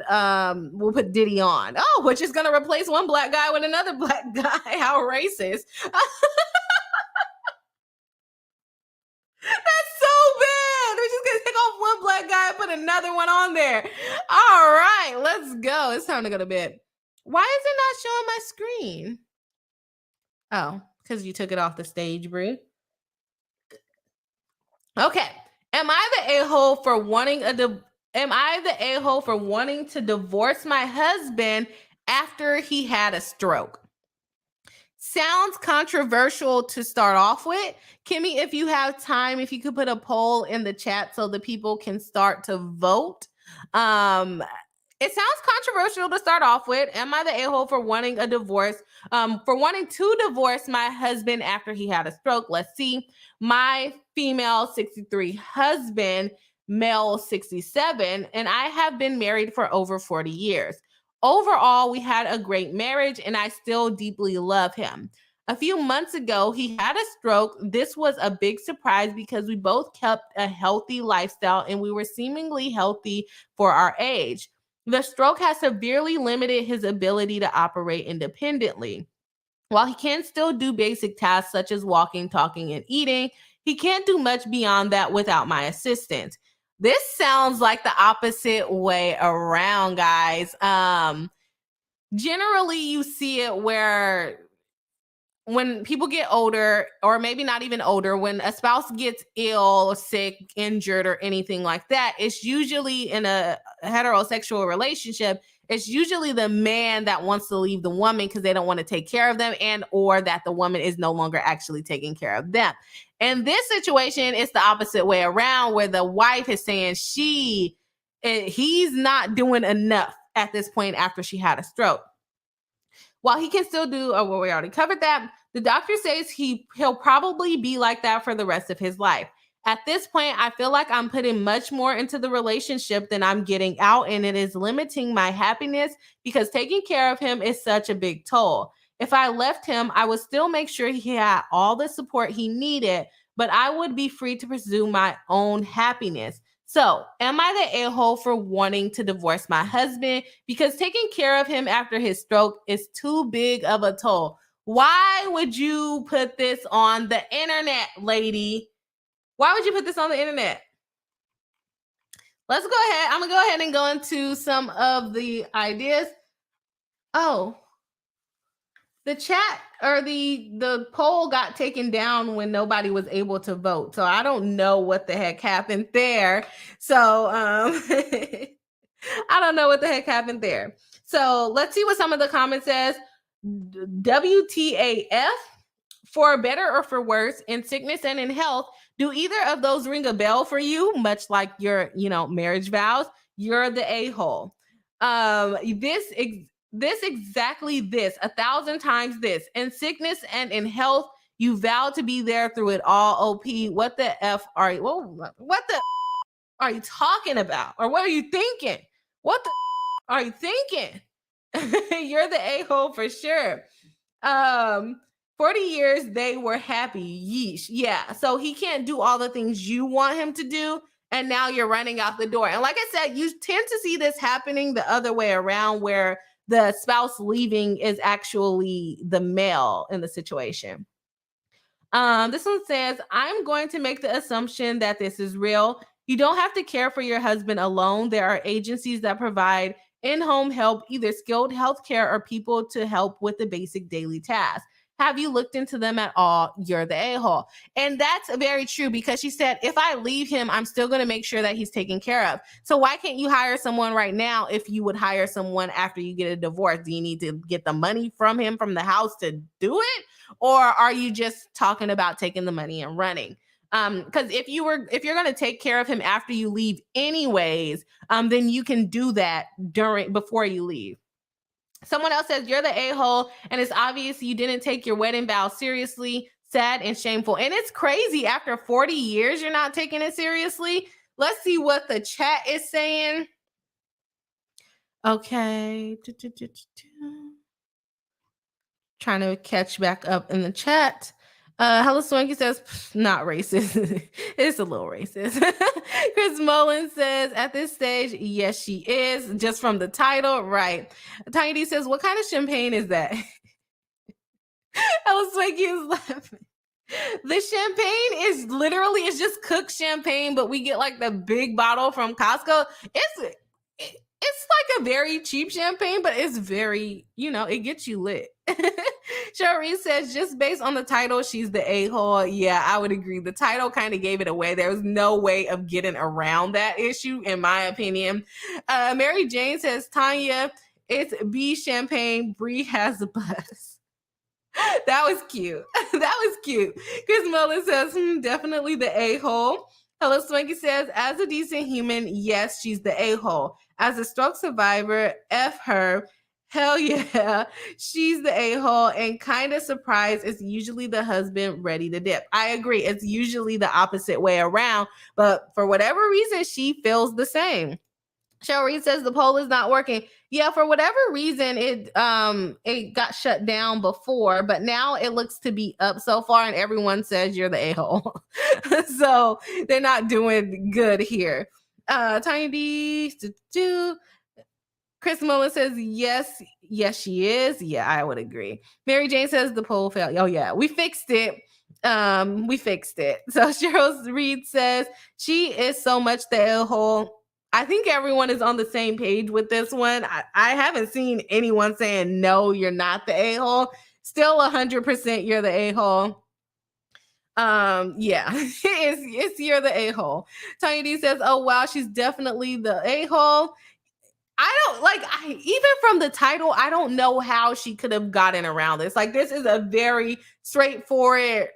Diddy on. Oh, which is going to replace one black guy with another black guy. How racist. That's so bad. We're just going to take off one black guy and put another one on there. All right, let's go. It's time to go to bed. Why is it not showing my screen? Oh, because you took it off the stage, Brie. Okay. Am I the a-hole for wanting to divorce my husband after he had a stroke? Sounds controversial to start off with. Kimmy, if you have time, if you could put a poll in the chat so the people can start to vote. It sounds controversial to start off with. Am I the a-hole for wanting a divorce? For wanting to divorce my husband after he had a stroke? Let's see. My female 63 husband, male 67, and I have been married for over 40 years. Overall, we had a great marriage and I still deeply love him. A few months ago, he had a stroke. This was a big surprise because we both kept a healthy lifestyle and we were seemingly healthy for our age. The stroke has severely limited his ability to operate independently. While he can still do basic tasks such as walking, talking, and eating, he can't do much beyond that without my assistance. This sounds like the opposite way around, guys. Generally, you see it where when people get older, or maybe not even older, when a spouse gets ill, sick, injured, or anything like that, it's usually in a heterosexual relationship. It's usually the man that wants to leave the woman because they don't want to take care of them, and or that the woman is no longer actually taking care of them. In this situation, it's the opposite way around, where the wife is saying he's not doing enough at this point after she had a stroke. While he can still do, well, we already covered that. The doctor says he'll probably be like that for the rest of his life. At this point, I feel like I'm putting much more into the relationship than I'm getting out, and it is limiting my happiness because taking care of him is such a big toll. If I left him, I would still make sure he had all the support he needed, but I would be free to pursue my own happiness. So, am I the a-hole for wanting to divorce my husband because taking care of him after his stroke is too big of a toll? Why would you put this on the internet, lady? Why would you put this on the internet? Let's go ahead. I'm going to go ahead and go into some of the ideas. Oh, the chat or the poll got taken down when nobody was able to vote. So I don't know what the heck happened there. So I don't know what the heck happened there. So let's see what some of the comments says. WTAF, for better or for worse, in sickness and in health, do either of those ring a bell for you? Much like your, marriage vows, you're the a-hole. This exactly this, 1,000 times this. In sickness and in health, You vowed to be there through it all. OP, what the F are you? What the are you talking about? Or what are you thinking? What the are you thinking? You're the a-hole for sure. 40 years they were happy. Yeesh. Yeah. So he can't do all the things you want him to do. And now you're running out the door. And like I said, you tend to see this happening the other way around, where the spouse leaving is actually the male in the situation. This one says, I'm going to make the assumption that this is real. You don't have to care for your husband alone. There are agencies that provide in-home help, either skilled healthcare or people to help with the basic daily tasks. Have you looked into them at all? You're the a-hole. And that's very true, because she said, if I leave him, I'm still going to make sure that he's taken care of. So why can't you hire someone right now if you would hire someone after you get a divorce? Do you need to get the money from him from the house to do it? Or are you just talking about taking the money and running? Because if you're going to take care of him after you leave anyways, then you can do that before you leave. Someone else says, you're the a-hole, and it's obvious you didn't take your wedding vow seriously. Sad and shameful. And it's crazy, after 40 years, you're not taking it seriously. Let's see what the chat is saying. Okay. Trying to catch back up in the chat. Hello Swanky says, not racist. It's a little racist. Chris Mullen says, at this stage, yes, she is. Just from the title, right. Tiny D says, what kind of champagne is that? Hello Swanky is laughing. The champagne is literally, it's just cooked champagne, but we get like the big bottle from Costco. It's like a very cheap champagne, but it's very, it gets you lit. Cherie says, just based on the title, she's the a-hole. Yeah, I would agree. The title kind of gave it away. There's no way of getting around that issue, in my opinion. Mary Jane says, Tanya, it's B champagne. Brie has a buzz. That was cute. That was cute. Chris Mullen says, definitely the a-hole. Hello Swanky says, as a decent human, yes, she's the a-hole. As a stroke survivor, F her. Hell yeah, she's the a-hole, and kind of surprised it's usually the husband ready to dip. I agree. It's usually the opposite way around, but for whatever reason, she feels the same. Cheryl Reed says the poll is not working. Yeah, for whatever reason, it got shut down before, but now it looks to be up so far, and everyone says you're the a-hole. So they're not doing good here. Tiny D, Chris Mullen says, yes, she is. Yeah, I would agree. Mary Jane says the poll failed. Oh, yeah, we fixed it. We fixed it. So Cheryl Reed says she is so much the a-hole. I think everyone is on the same page with this one. I haven't seen anyone saying, no, you're not the a-hole. Still 100% you're the a-hole. Yeah, it's you're the a-hole. Tanya D says, oh, wow, she's definitely the a-hole. Even from the title, I don't know how she could have gotten around this. Like, this is a very straightforward,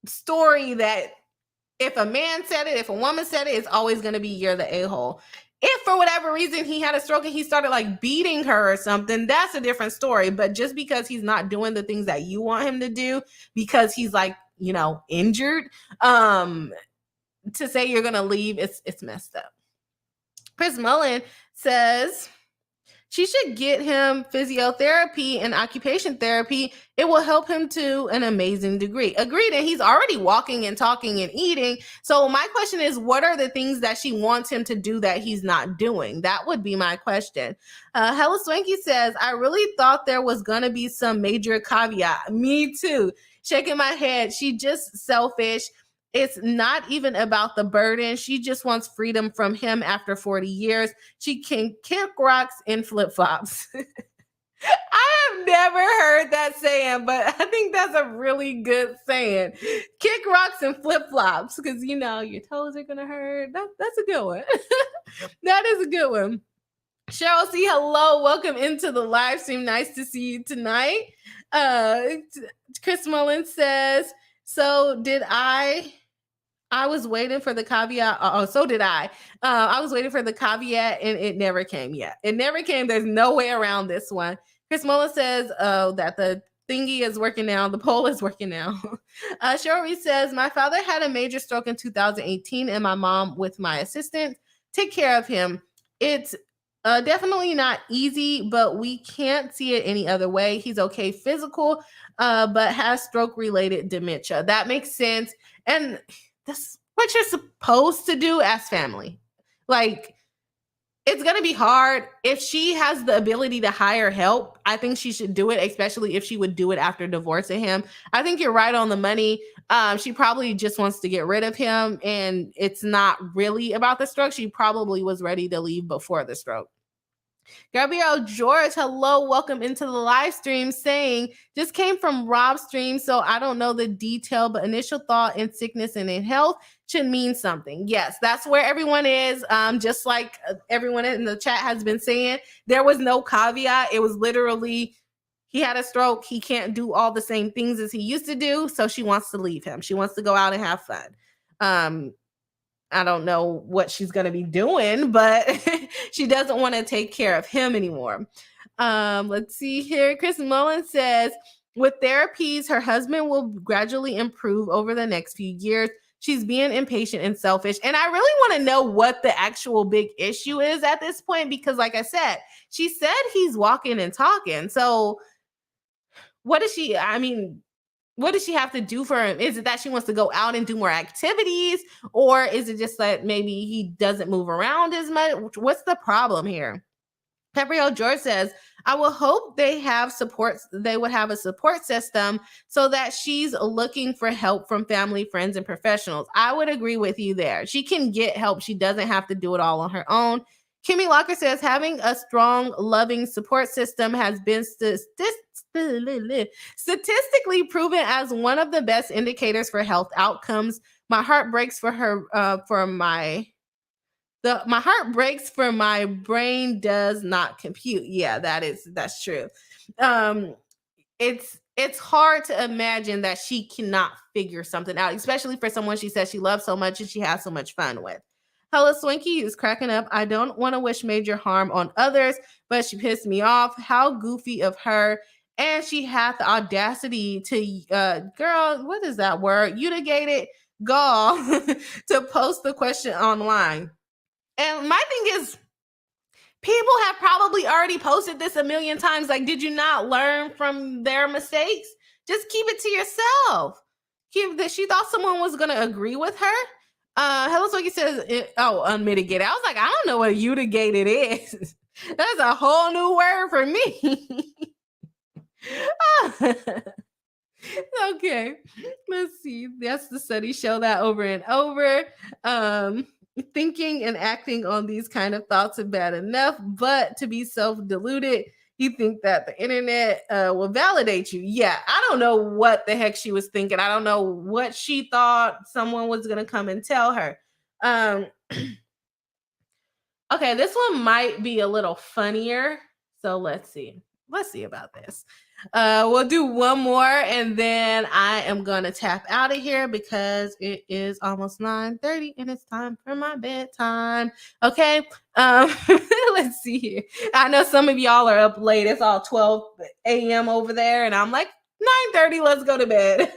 story that if a man said it, if a woman said it, it's always going to be you're the a-hole. If for whatever reason he had a stroke and he started beating her or something, that's a different story. But just because he's not doing the things that you want him to do because he's injured, to say you're going to leave, it's messed up. Chris Mullen says she should get him physiotherapy and occupation therapy. It will help him to an amazing degree. Agreed. And he's already walking and talking and eating. So my question is, what are the things that she wants him to do that he's not doing? That would be my question. Hella Swanky says, I really thought there was going to be some major caveat. Me too. Shaking my head. She just selfish. It's not even about the burden. She just wants freedom from him after 40 years. She can kick rocks in flip-flops. I have never heard that saying, but I think that's a really good saying. Kick rocks and flip-flops, because, your toes are going to hurt. That's a good one. That is a good one. Cheryl C, hello. Welcome into the live stream. Nice to see you tonight. Chris Mullen says, so did I was waiting for the caveat. Oh, so did I. I was waiting for the caveat and it never came yet. It never came. There's no way around this one. Chris Mullen says that the thingy is working now. The poll is working now. Shori says, my father had a major stroke in 2018 and my mom with my assistant take care of him. It's definitely not easy, but we can't see it any other way. He's okay physical, but has stroke-related dementia. That makes sense. And that's what you're supposed to do as family. Like, it's going to be hard. If she has the ability to hire help, I think she should do it, especially if she would do it after divorcing him. I think you're right on the money. She probably just wants to get rid of him, and it's not really about the stroke. She probably was ready to leave before the stroke. Gabrielle George, hello, welcome into the live stream, saying, just came from Rob's stream, so I don't know the detail, but initial thought in sickness and in health should mean something. Yes, that's where everyone is. Just like everyone in the chat has been saying, there was no caveat. It was literally, he had a stroke. He can't do all the same things as he used to do, so she wants to leave him. She wants to go out and have fun. I don't know what she's going to be doing, but she doesn't want to take care of him anymore. Let's see here. Chris Mullen says, with therapies, her husband will gradually improve over the next few years. She's being impatient and selfish. And I really want to know what the actual big issue is at this point, because like I said, she said he's walking and talking. So what does she have to do for him? Is it that she wants to go out and do more activities? Or is it just that maybe he doesn't move around as much? What's the problem here? Gabrielle George says, I will hope they would have a support system so that she's looking for help from family, friends, and professionals. I would agree with you there. She can get help. She doesn't have to do it all on her own. Kimmy Locker says, having a strong, loving support system has been statistically proven as one of the best indicators for health outcomes. My heart breaks for her, my heart breaks for my brain does not compute. Yeah, that's true. It's hard to imagine that she cannot figure something out, especially for someone she says she loves so much and she has so much fun with. Hella Swinky is cracking up. I don't want to wish major harm on others, but she pissed me off. How goofy of her. And she had the audacity to, girl, what is that word? Untigated gall to post the question online. And my thing is, people have probably already posted this a million times. Like, did you not learn from their mistakes? Just keep it to yourself. She thought someone was going to agree with her. Hello Swiggy says, unmitigated. I was like, I don't know what untigated is. That's a whole new word for me. Okay, let's see. That's the study show that over and over. Thinking and acting on these kind of thoughts are bad enough, but to be self-deluded, you think that the internet will validate you. Yeah, I don't know what the heck she was thinking. I don't know what she thought someone was going to come and tell her. Okay, this one might be a little funnier. So let's see. Let's see about this. We'll do one more and then I am going to tap out of here because it is almost 9:30 and it's time for my bedtime. Okay. Let's see here. I know some of y'all are up late. It's all 12 a.m. over there and I'm like 9:30. Let's go to bed.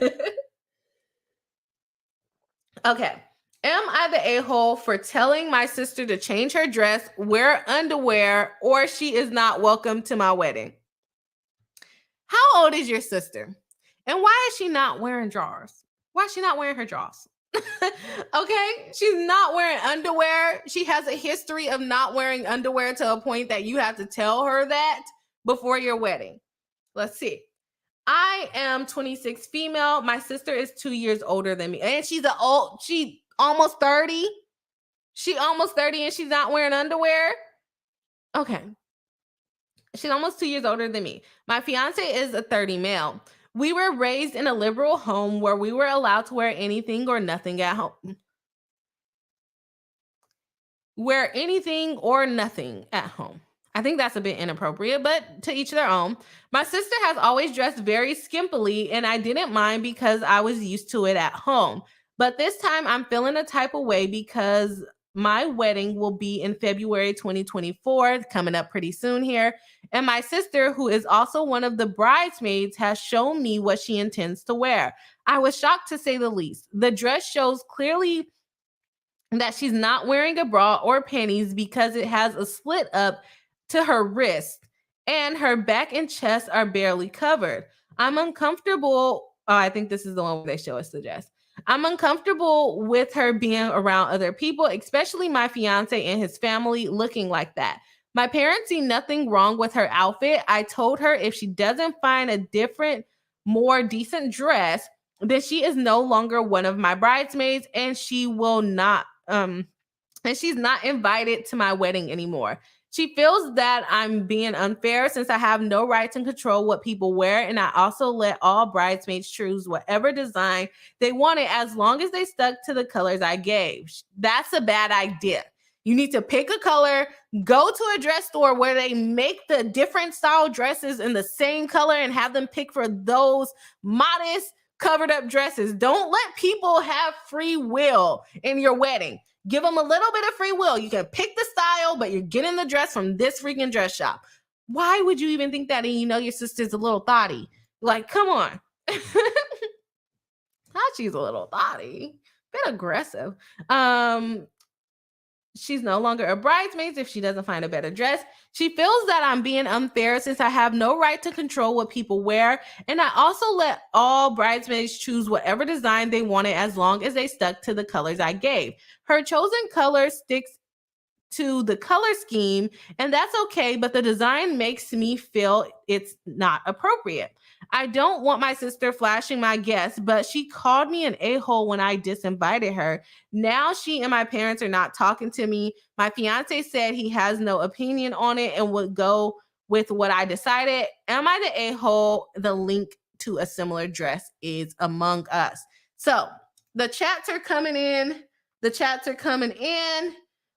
Okay. Am I the a-hole for telling my sister to change her dress, wear underwear, or she is not welcome to my wedding? How old is your sister? And why is she not wearing drawers? Why is she not wearing her drawers? Okay, she's not wearing underwear. She has a history of not wearing underwear to a point that you have to tell her that before your wedding. Let's see. I am 26 female. My sister is 2 years older than me. And she almost 30. She almost 30 and she's not wearing underwear. Okay. She's almost 2 years older than me. My fiance is a 30 male. We were raised in a liberal home where we were allowed to wear anything or nothing at home. Wear anything or nothing at home. I think that's a bit inappropriate, but to each their own. My sister has always dressed very skimpily, and I didn't mind because I was used to it at home. But this time I'm feeling a type of way because My wedding will be in February 2024, coming up pretty soon here. And my sister, who is also one of the bridesmaids, has shown me what she intends to wear. I was shocked to say the least. The dress shows clearly that she's not wearing a bra or panties because it has a slit up to her wrist and her back and chest are barely covered. I'm uncomfortable. Oh, I think this is the one where they show us the dress. I'm uncomfortable with her being around other people, especially my fiance and his family, looking like that. My parents see nothing wrong with her outfit. I told her if she doesn't find a different, more decent dress, then she is no longer one of my bridesmaids and she will not and she's not invited to my wedding anymore. She feels that I'm being unfair since I have no right to control what people wear, and I also let all bridesmaids choose whatever design they wanted as long as they stuck to the colors I gave. That's a bad idea. You need to pick a color, go to a dress store where they make the different style dresses in the same color and have them pick for those modest covered up dresses. Don't let people have free will in your wedding. Give them a little bit of free will. You can pick the style, but you're getting the dress from this freaking dress shop. Why would you even think that? And you know your sister's a little thotty. Like, come on. Not she's a little thotty. Bit aggressive. She's no longer a bridesmaid if she doesn't find a better dress. She feels that I'm being unfair since I have no right to control what people wear. And I also let all bridesmaids choose whatever design they wanted as long as they stuck to the colors I gave. Her chosen color sticks to the color scheme, and that's okay, but the design makes me feel it's not appropriate. I don't want my sister flashing my guests, but she called me an a-hole when I disinvited her. Now she and my parents are not talking to me. My fiance said he has no opinion on it and would go with what I decided. Am I the a-hole? The link to a similar dress is among us. So the chats are coming in.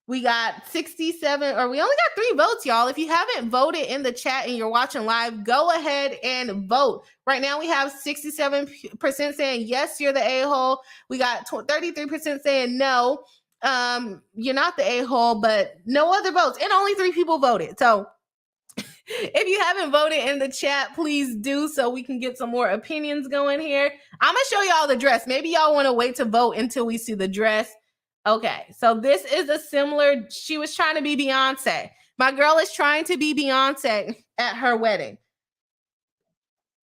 We got 67, or we only got 3 votes, y'all. If you haven't voted in the chat and you're watching live, go ahead and vote. Right now we have 67% saying yes, you're the a-hole. We got 33% saying no, you're not the a-hole, but no other votes. And only 3 people voted. So if you haven't voted in the chat, please do so we can get some more opinions going here. I'm going to show y'all the dress. Maybe y'all want to wait to vote until we see the dress. Okay, so this is a similar, she was trying to be Beyonce. My girl is trying to be Beyonce at her wedding.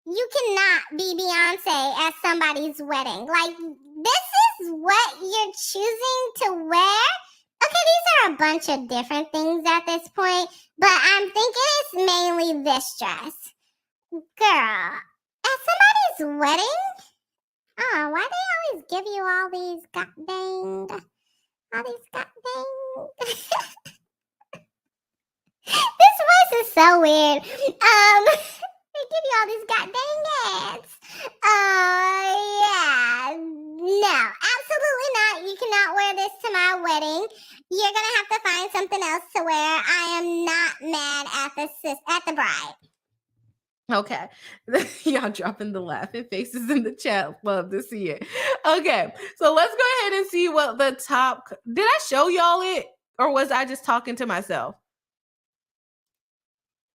You cannot be Beyonce at somebody's wedding. Like, this is what you're choosing to wear? Okay, these are a bunch of different things at this point, but I'm thinking it's mainly this dress. Girl, at somebody's wedding? Oh, why they always give you all these This voice is so weird. They give you all these ads. Yeah. No, absolutely not. You cannot wear this to my wedding. You're gonna have to find something else to wear. I am not mad at the bride. Okay. Y'all dropping the laughing faces in the chat. Love to see it. Okay. So let's go ahead and see what the top. Did I show y'all it? Or was I just talking to myself?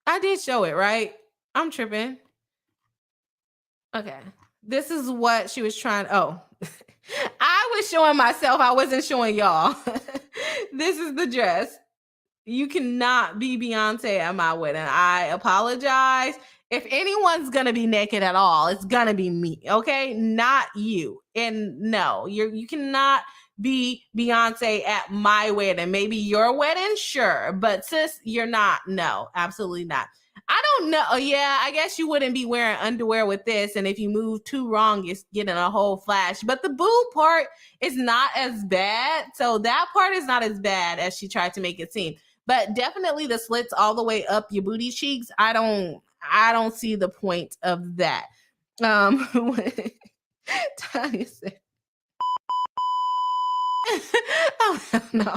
I did show it, right? I'm tripping. Okay. This is what she was trying. Oh, I was showing myself. I wasn't showing y'all. This is the dress. You cannot be Beyonce at my wedding. I apologize. If anyone's going to be naked at all, it's going to be me, okay? Not you. And no, you cannot be Beyonce at my wedding. Maybe your wedding, sure. But sis, you're not. No, absolutely not. I don't know. Yeah, I guess you wouldn't be wearing underwear with this. And if you move too wrong, it's getting a whole flash. But the boob part is not as bad. So that part is not as bad as she tried to make it seem. But definitely the slits all the way up your booty cheeks. I don't see the point of that. Tanya said, oh no.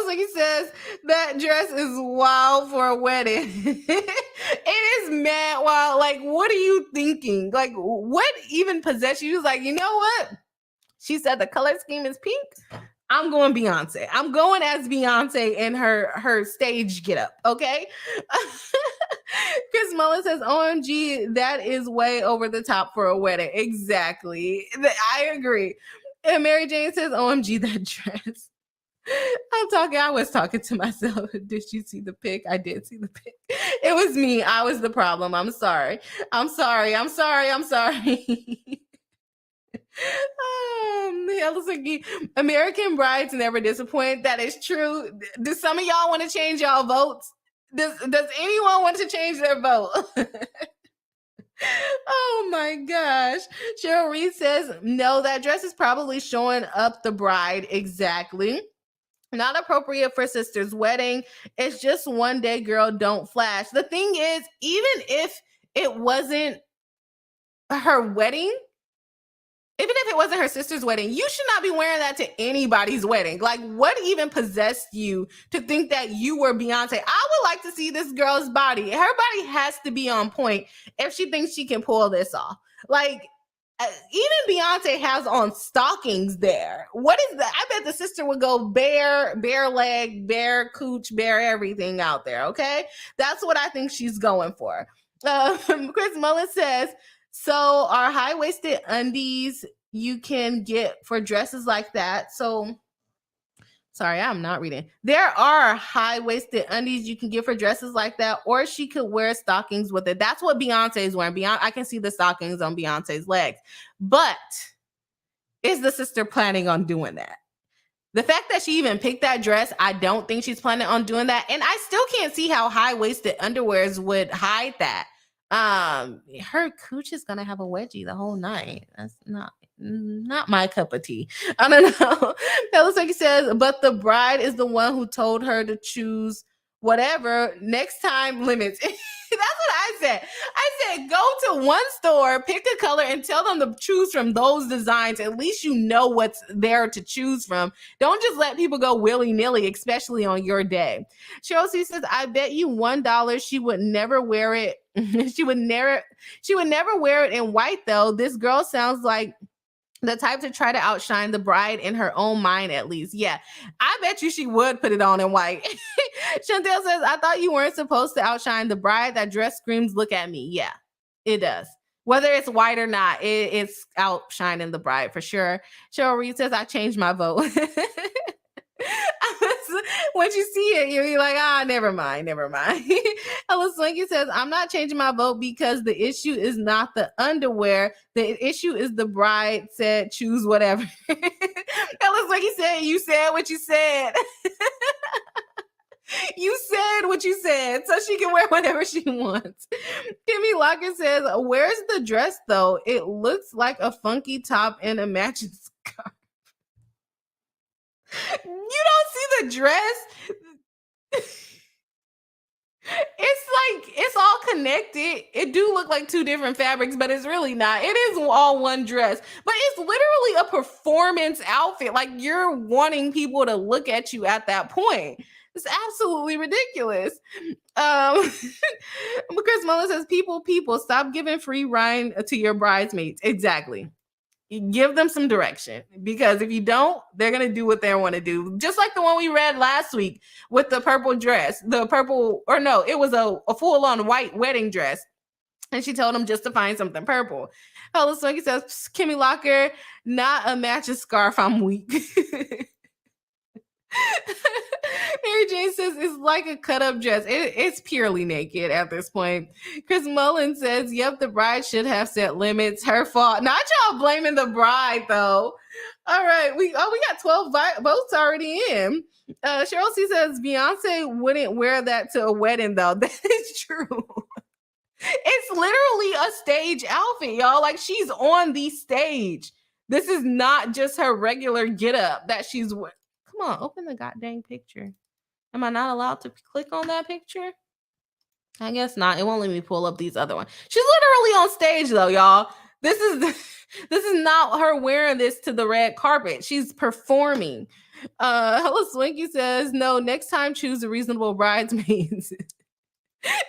He says that dress is wild for a wedding. It is mad wild. Like, what are you thinking? Like, what even possessed you? He was like, you know what? She said the color scheme is pink. I'm going Beyonce. I'm going as Beyonce in her stage get up, okay? Chris Mullen says, OMG, that is way over the top for a wedding. Exactly. I agree. And Mary Jane says, OMG, that dress. I was talking to myself. Did you see the pic? I did see the pic. It was me. I was the problem. I'm sorry. American brides never disappoint. That is true. Do some of y'all want to change y'all votes? Does anyone want to change their vote? Oh my gosh. Cheryl Reed says, no, that dress is probably showing up the bride. Exactly. Not appropriate for sister's wedding. It's just one day, girl, don't flash. The thing is, even if it wasn't her wedding, even if it wasn't her sister's wedding, you should not be wearing that to anybody's wedding. Like, what even possessed you to think that you were Beyonce? I would like to see this girl's body. Her body has to be on point if she thinks she can pull this off. Like, even Beyonce has on stockings there. What is that? I bet the sister would go bare leg, bare cooch, bare everything out there, okay? That's what I think she's going for. Chris Mullen says, so are high-waisted undies you can get for dresses like that? So, sorry, I'm not reading. There are high-waisted undies you can get for dresses like that, or she could wear stockings with it. That's what Beyonce is wearing. I can see the stockings on Beyonce's legs. But is the sister planning on doing that? The fact that she even picked that dress, I don't think she's planning on doing that. And I still can't see how high-waisted underwears would hide that. Her cooch is gonna have a wedgie the whole night. That's not my cup of tea. I don't know. That looks like he says, but the bride is the one who told her to choose whatever. Next time limits. That's what I said. I said, go to one store, pick a color, and tell them to choose from those designs. At least you know what's there to choose from. Don't just let people go willy-nilly, especially on your day. Chelsea says, I bet you $1 she would never wear it. She would never wear it in white, though. This girl sounds like the type to try to outshine the bride in her own mind, at least. Yeah, I bet you she would put it on in white. Chantel says, I thought you weren't supposed to outshine the bride. That dress screams, look at me. Yeah, it does. Whether it's white or not, it's outshining the bride for sure. Cheryl Reed says, I changed my vote. Once you see it, you're like, never mind. Ella Slinky says, I'm not changing my vote because the issue is not the underwear. The issue is the bride said, choose whatever. Ella Slinky said, you said what you said. You said what you said, so she can wear whatever she wants. Kimmy Locker says, where's the dress, though? It looks like a funky top and a matching scarf. You don't see the dress? It's all connected. It do look like two different fabrics, but it's really not. It is all one dress, but it's literally a performance outfit. Like, you're wanting people to look at you at that point. It's absolutely ridiculous. Chris Mullen says, people, stop giving free ride to your bridesmaids. Exactly. Give them some direction, because if you don't, they're going to do what they want to do. Just like the one we read last week with the purple dress, it was a full-on white wedding dress. And she told him just to find something purple. Hello, Swinky says, Kimmy Locker, not a matching scarf. I'm weak. Mary Jane says it's like a cut-up dress. It's purely naked at this point. Chris Mullen says, yep, the bride should have set limits. Her fault. Not y'all blaming the bride, though. All right. We got 12 votes already in. Cheryl C says, Beyonce wouldn't wear that to a wedding, though. That is true. It's literally a stage outfit, y'all. Like, she's on the stage. This is not just her regular get-up that she's wearing. Come on, open the goddamn picture. Am I not allowed to click on that picture? I guess not. It won't let me pull up these other ones. She's literally on stage, though, y'all. This is not her wearing this to the red carpet. She's performing. Hello Swinky says, no, next time choose a reasonable bridesmaids.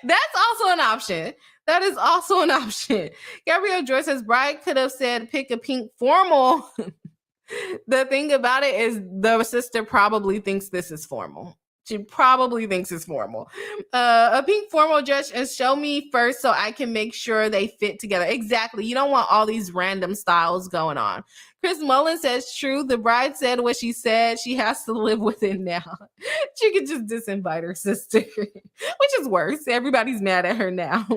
That's also an option. That is also an option. Gabrielle Joy says, bride could have said pick a pink formal. The thing about it is the sister probably thinks this is formal. She probably thinks it's formal. A pink formal dress, and show me first so I can make sure they fit together. Exactly. You don't want all these random styles going on. Chris Mullen says, true. The bride said what she said. She has to live with it now. She could just disinvite her sister, which is worse. Everybody's mad at her now.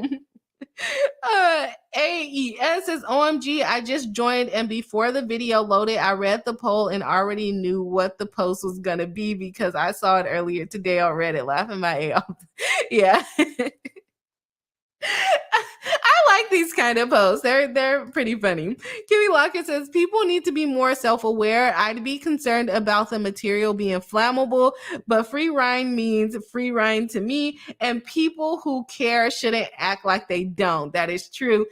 AES says, OMG, I just joined, and before the video loaded, I read the poll and already knew what the post was gonna be because I saw it earlier today on Reddit, laughing my ass off. Yeah. I like these kind of posts. They're pretty funny. Kimmy Lockett says, people need to be more self-aware. I'd be concerned about the material being flammable, but free reign means free reign to me, and people who care shouldn't act like they don't. That is true.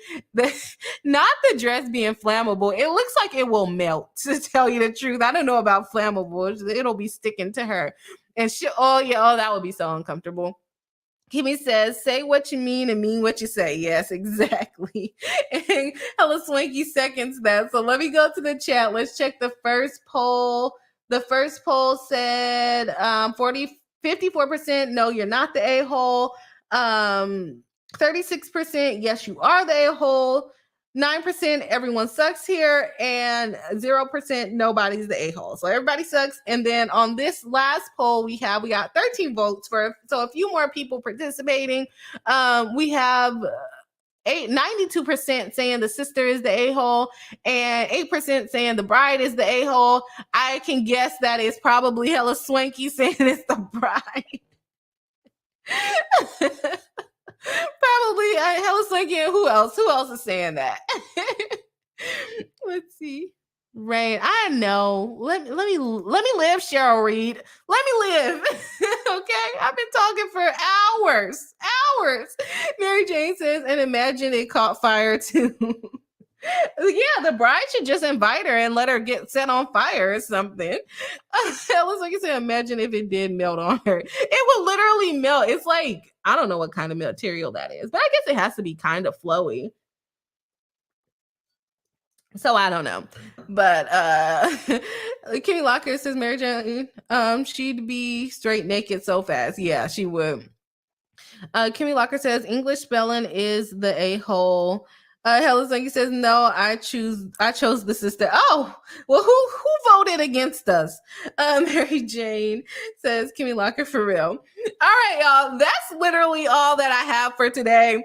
Not the dress being flammable. It looks like it will melt, to tell you the truth. I don't know about flammable. It'll be sticking to her. And that would be so uncomfortable. Kimmy says, say what you mean and mean what you say. Yes, exactly. And Hella Swanky seconds that. So let me go to the chat. Let's check the first poll. The first poll said 54%, no, you're not the a-hole. 36%, yes, you are the a-hole. 9%, everyone sucks here, and 0%, nobody's the a-hole. So everybody sucks. And then on this last poll we got 13 votes for, so a few more people participating. We have 92% saying the sister is the a-hole and 8% saying the bride is the a-hole. I can guess that is probably Hella Swanky saying it's the bride. Probably Hella Swanky, and who else? Who else is saying that? Let's see. Rain, I know. Let me live, Cheryl Reed. Let me live. Okay, I've been talking for hours. Mary Jane says, and imagine it caught fire too. Yeah, the bride should just invite her and let her get set on fire or something. It was like you said, imagine if it did melt on her. It would literally melt. It's like, I don't know what kind of material that is, but I guess it has to be kind of flowy. So I don't know. But Kimmy Locker says, Mary Jane, she'd be straight naked so fast. Yeah, she would. Kimmy Locker says, English spelling is the a-hole. Hella Zangy says, no, I chose the sister. Oh, well, who voted against us? Mary Jane says, Kimmy Locker, for real. All right, y'all, that's literally all that I have for today.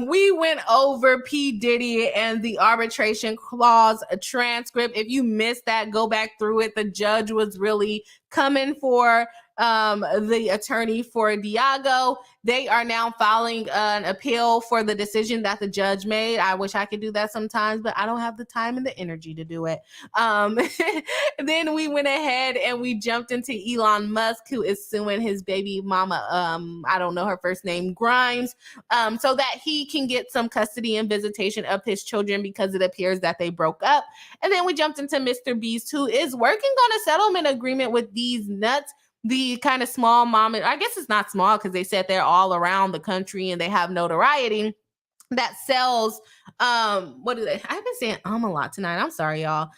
We went over P. Diddy and the arbitration clause transcript. If you missed that, go back through it. The judge was really coming for the attorney for Diageo. They are now filing an appeal for the decision that the judge made. I wish I could do that sometimes, but I don't have the time and the energy to do it. Then we went ahead and we jumped into Elon Musk, who is suing his baby mama, I don't know her first name, Grimes, so that he can get some custody and visitation of his children because it appears that they broke up. And then we jumped into MrBeast, who is working on a settlement agreement with Deez Nuts, the kind of small mom, I guess it's not small because they said they're all around the country and they have notoriety, that sells, what do they, I've been saying a lot tonight. I'm sorry, y'all.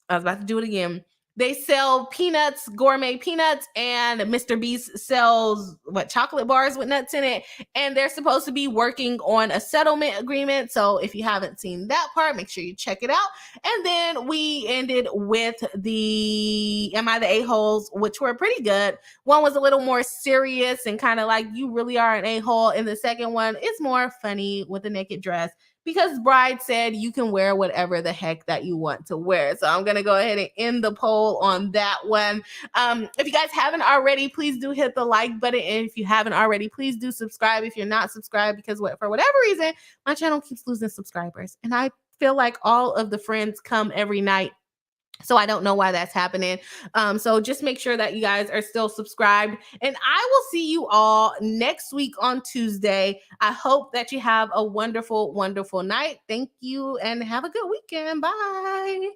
I was about to do it again. They sell peanuts, gourmet peanuts, and MrBeast sells chocolate bars with nuts in it. And they're supposed to be working on a settlement agreement. So if you haven't seen that part, make sure you check it out. And then we ended with the Am I the A-holes, which were pretty good. One was a little more serious and kind of like you really are an a-hole. And the second one is more funny with a naked dress, because Bride said you can wear whatever the heck that you want to wear. So I'm going to go ahead and end the poll on that one. If you guys haven't already, please do hit the like button. And if you haven't already, please do subscribe if you're not subscribed, because for whatever reason, my channel keeps losing subscribers. And I feel like all of the friends come every night. So I don't know why that's happening. So just make sure that you guys are still subscribed. And I will see you all next week on Tuesday. I hope that you have a wonderful, wonderful night. Thank you and have a good weekend. Bye.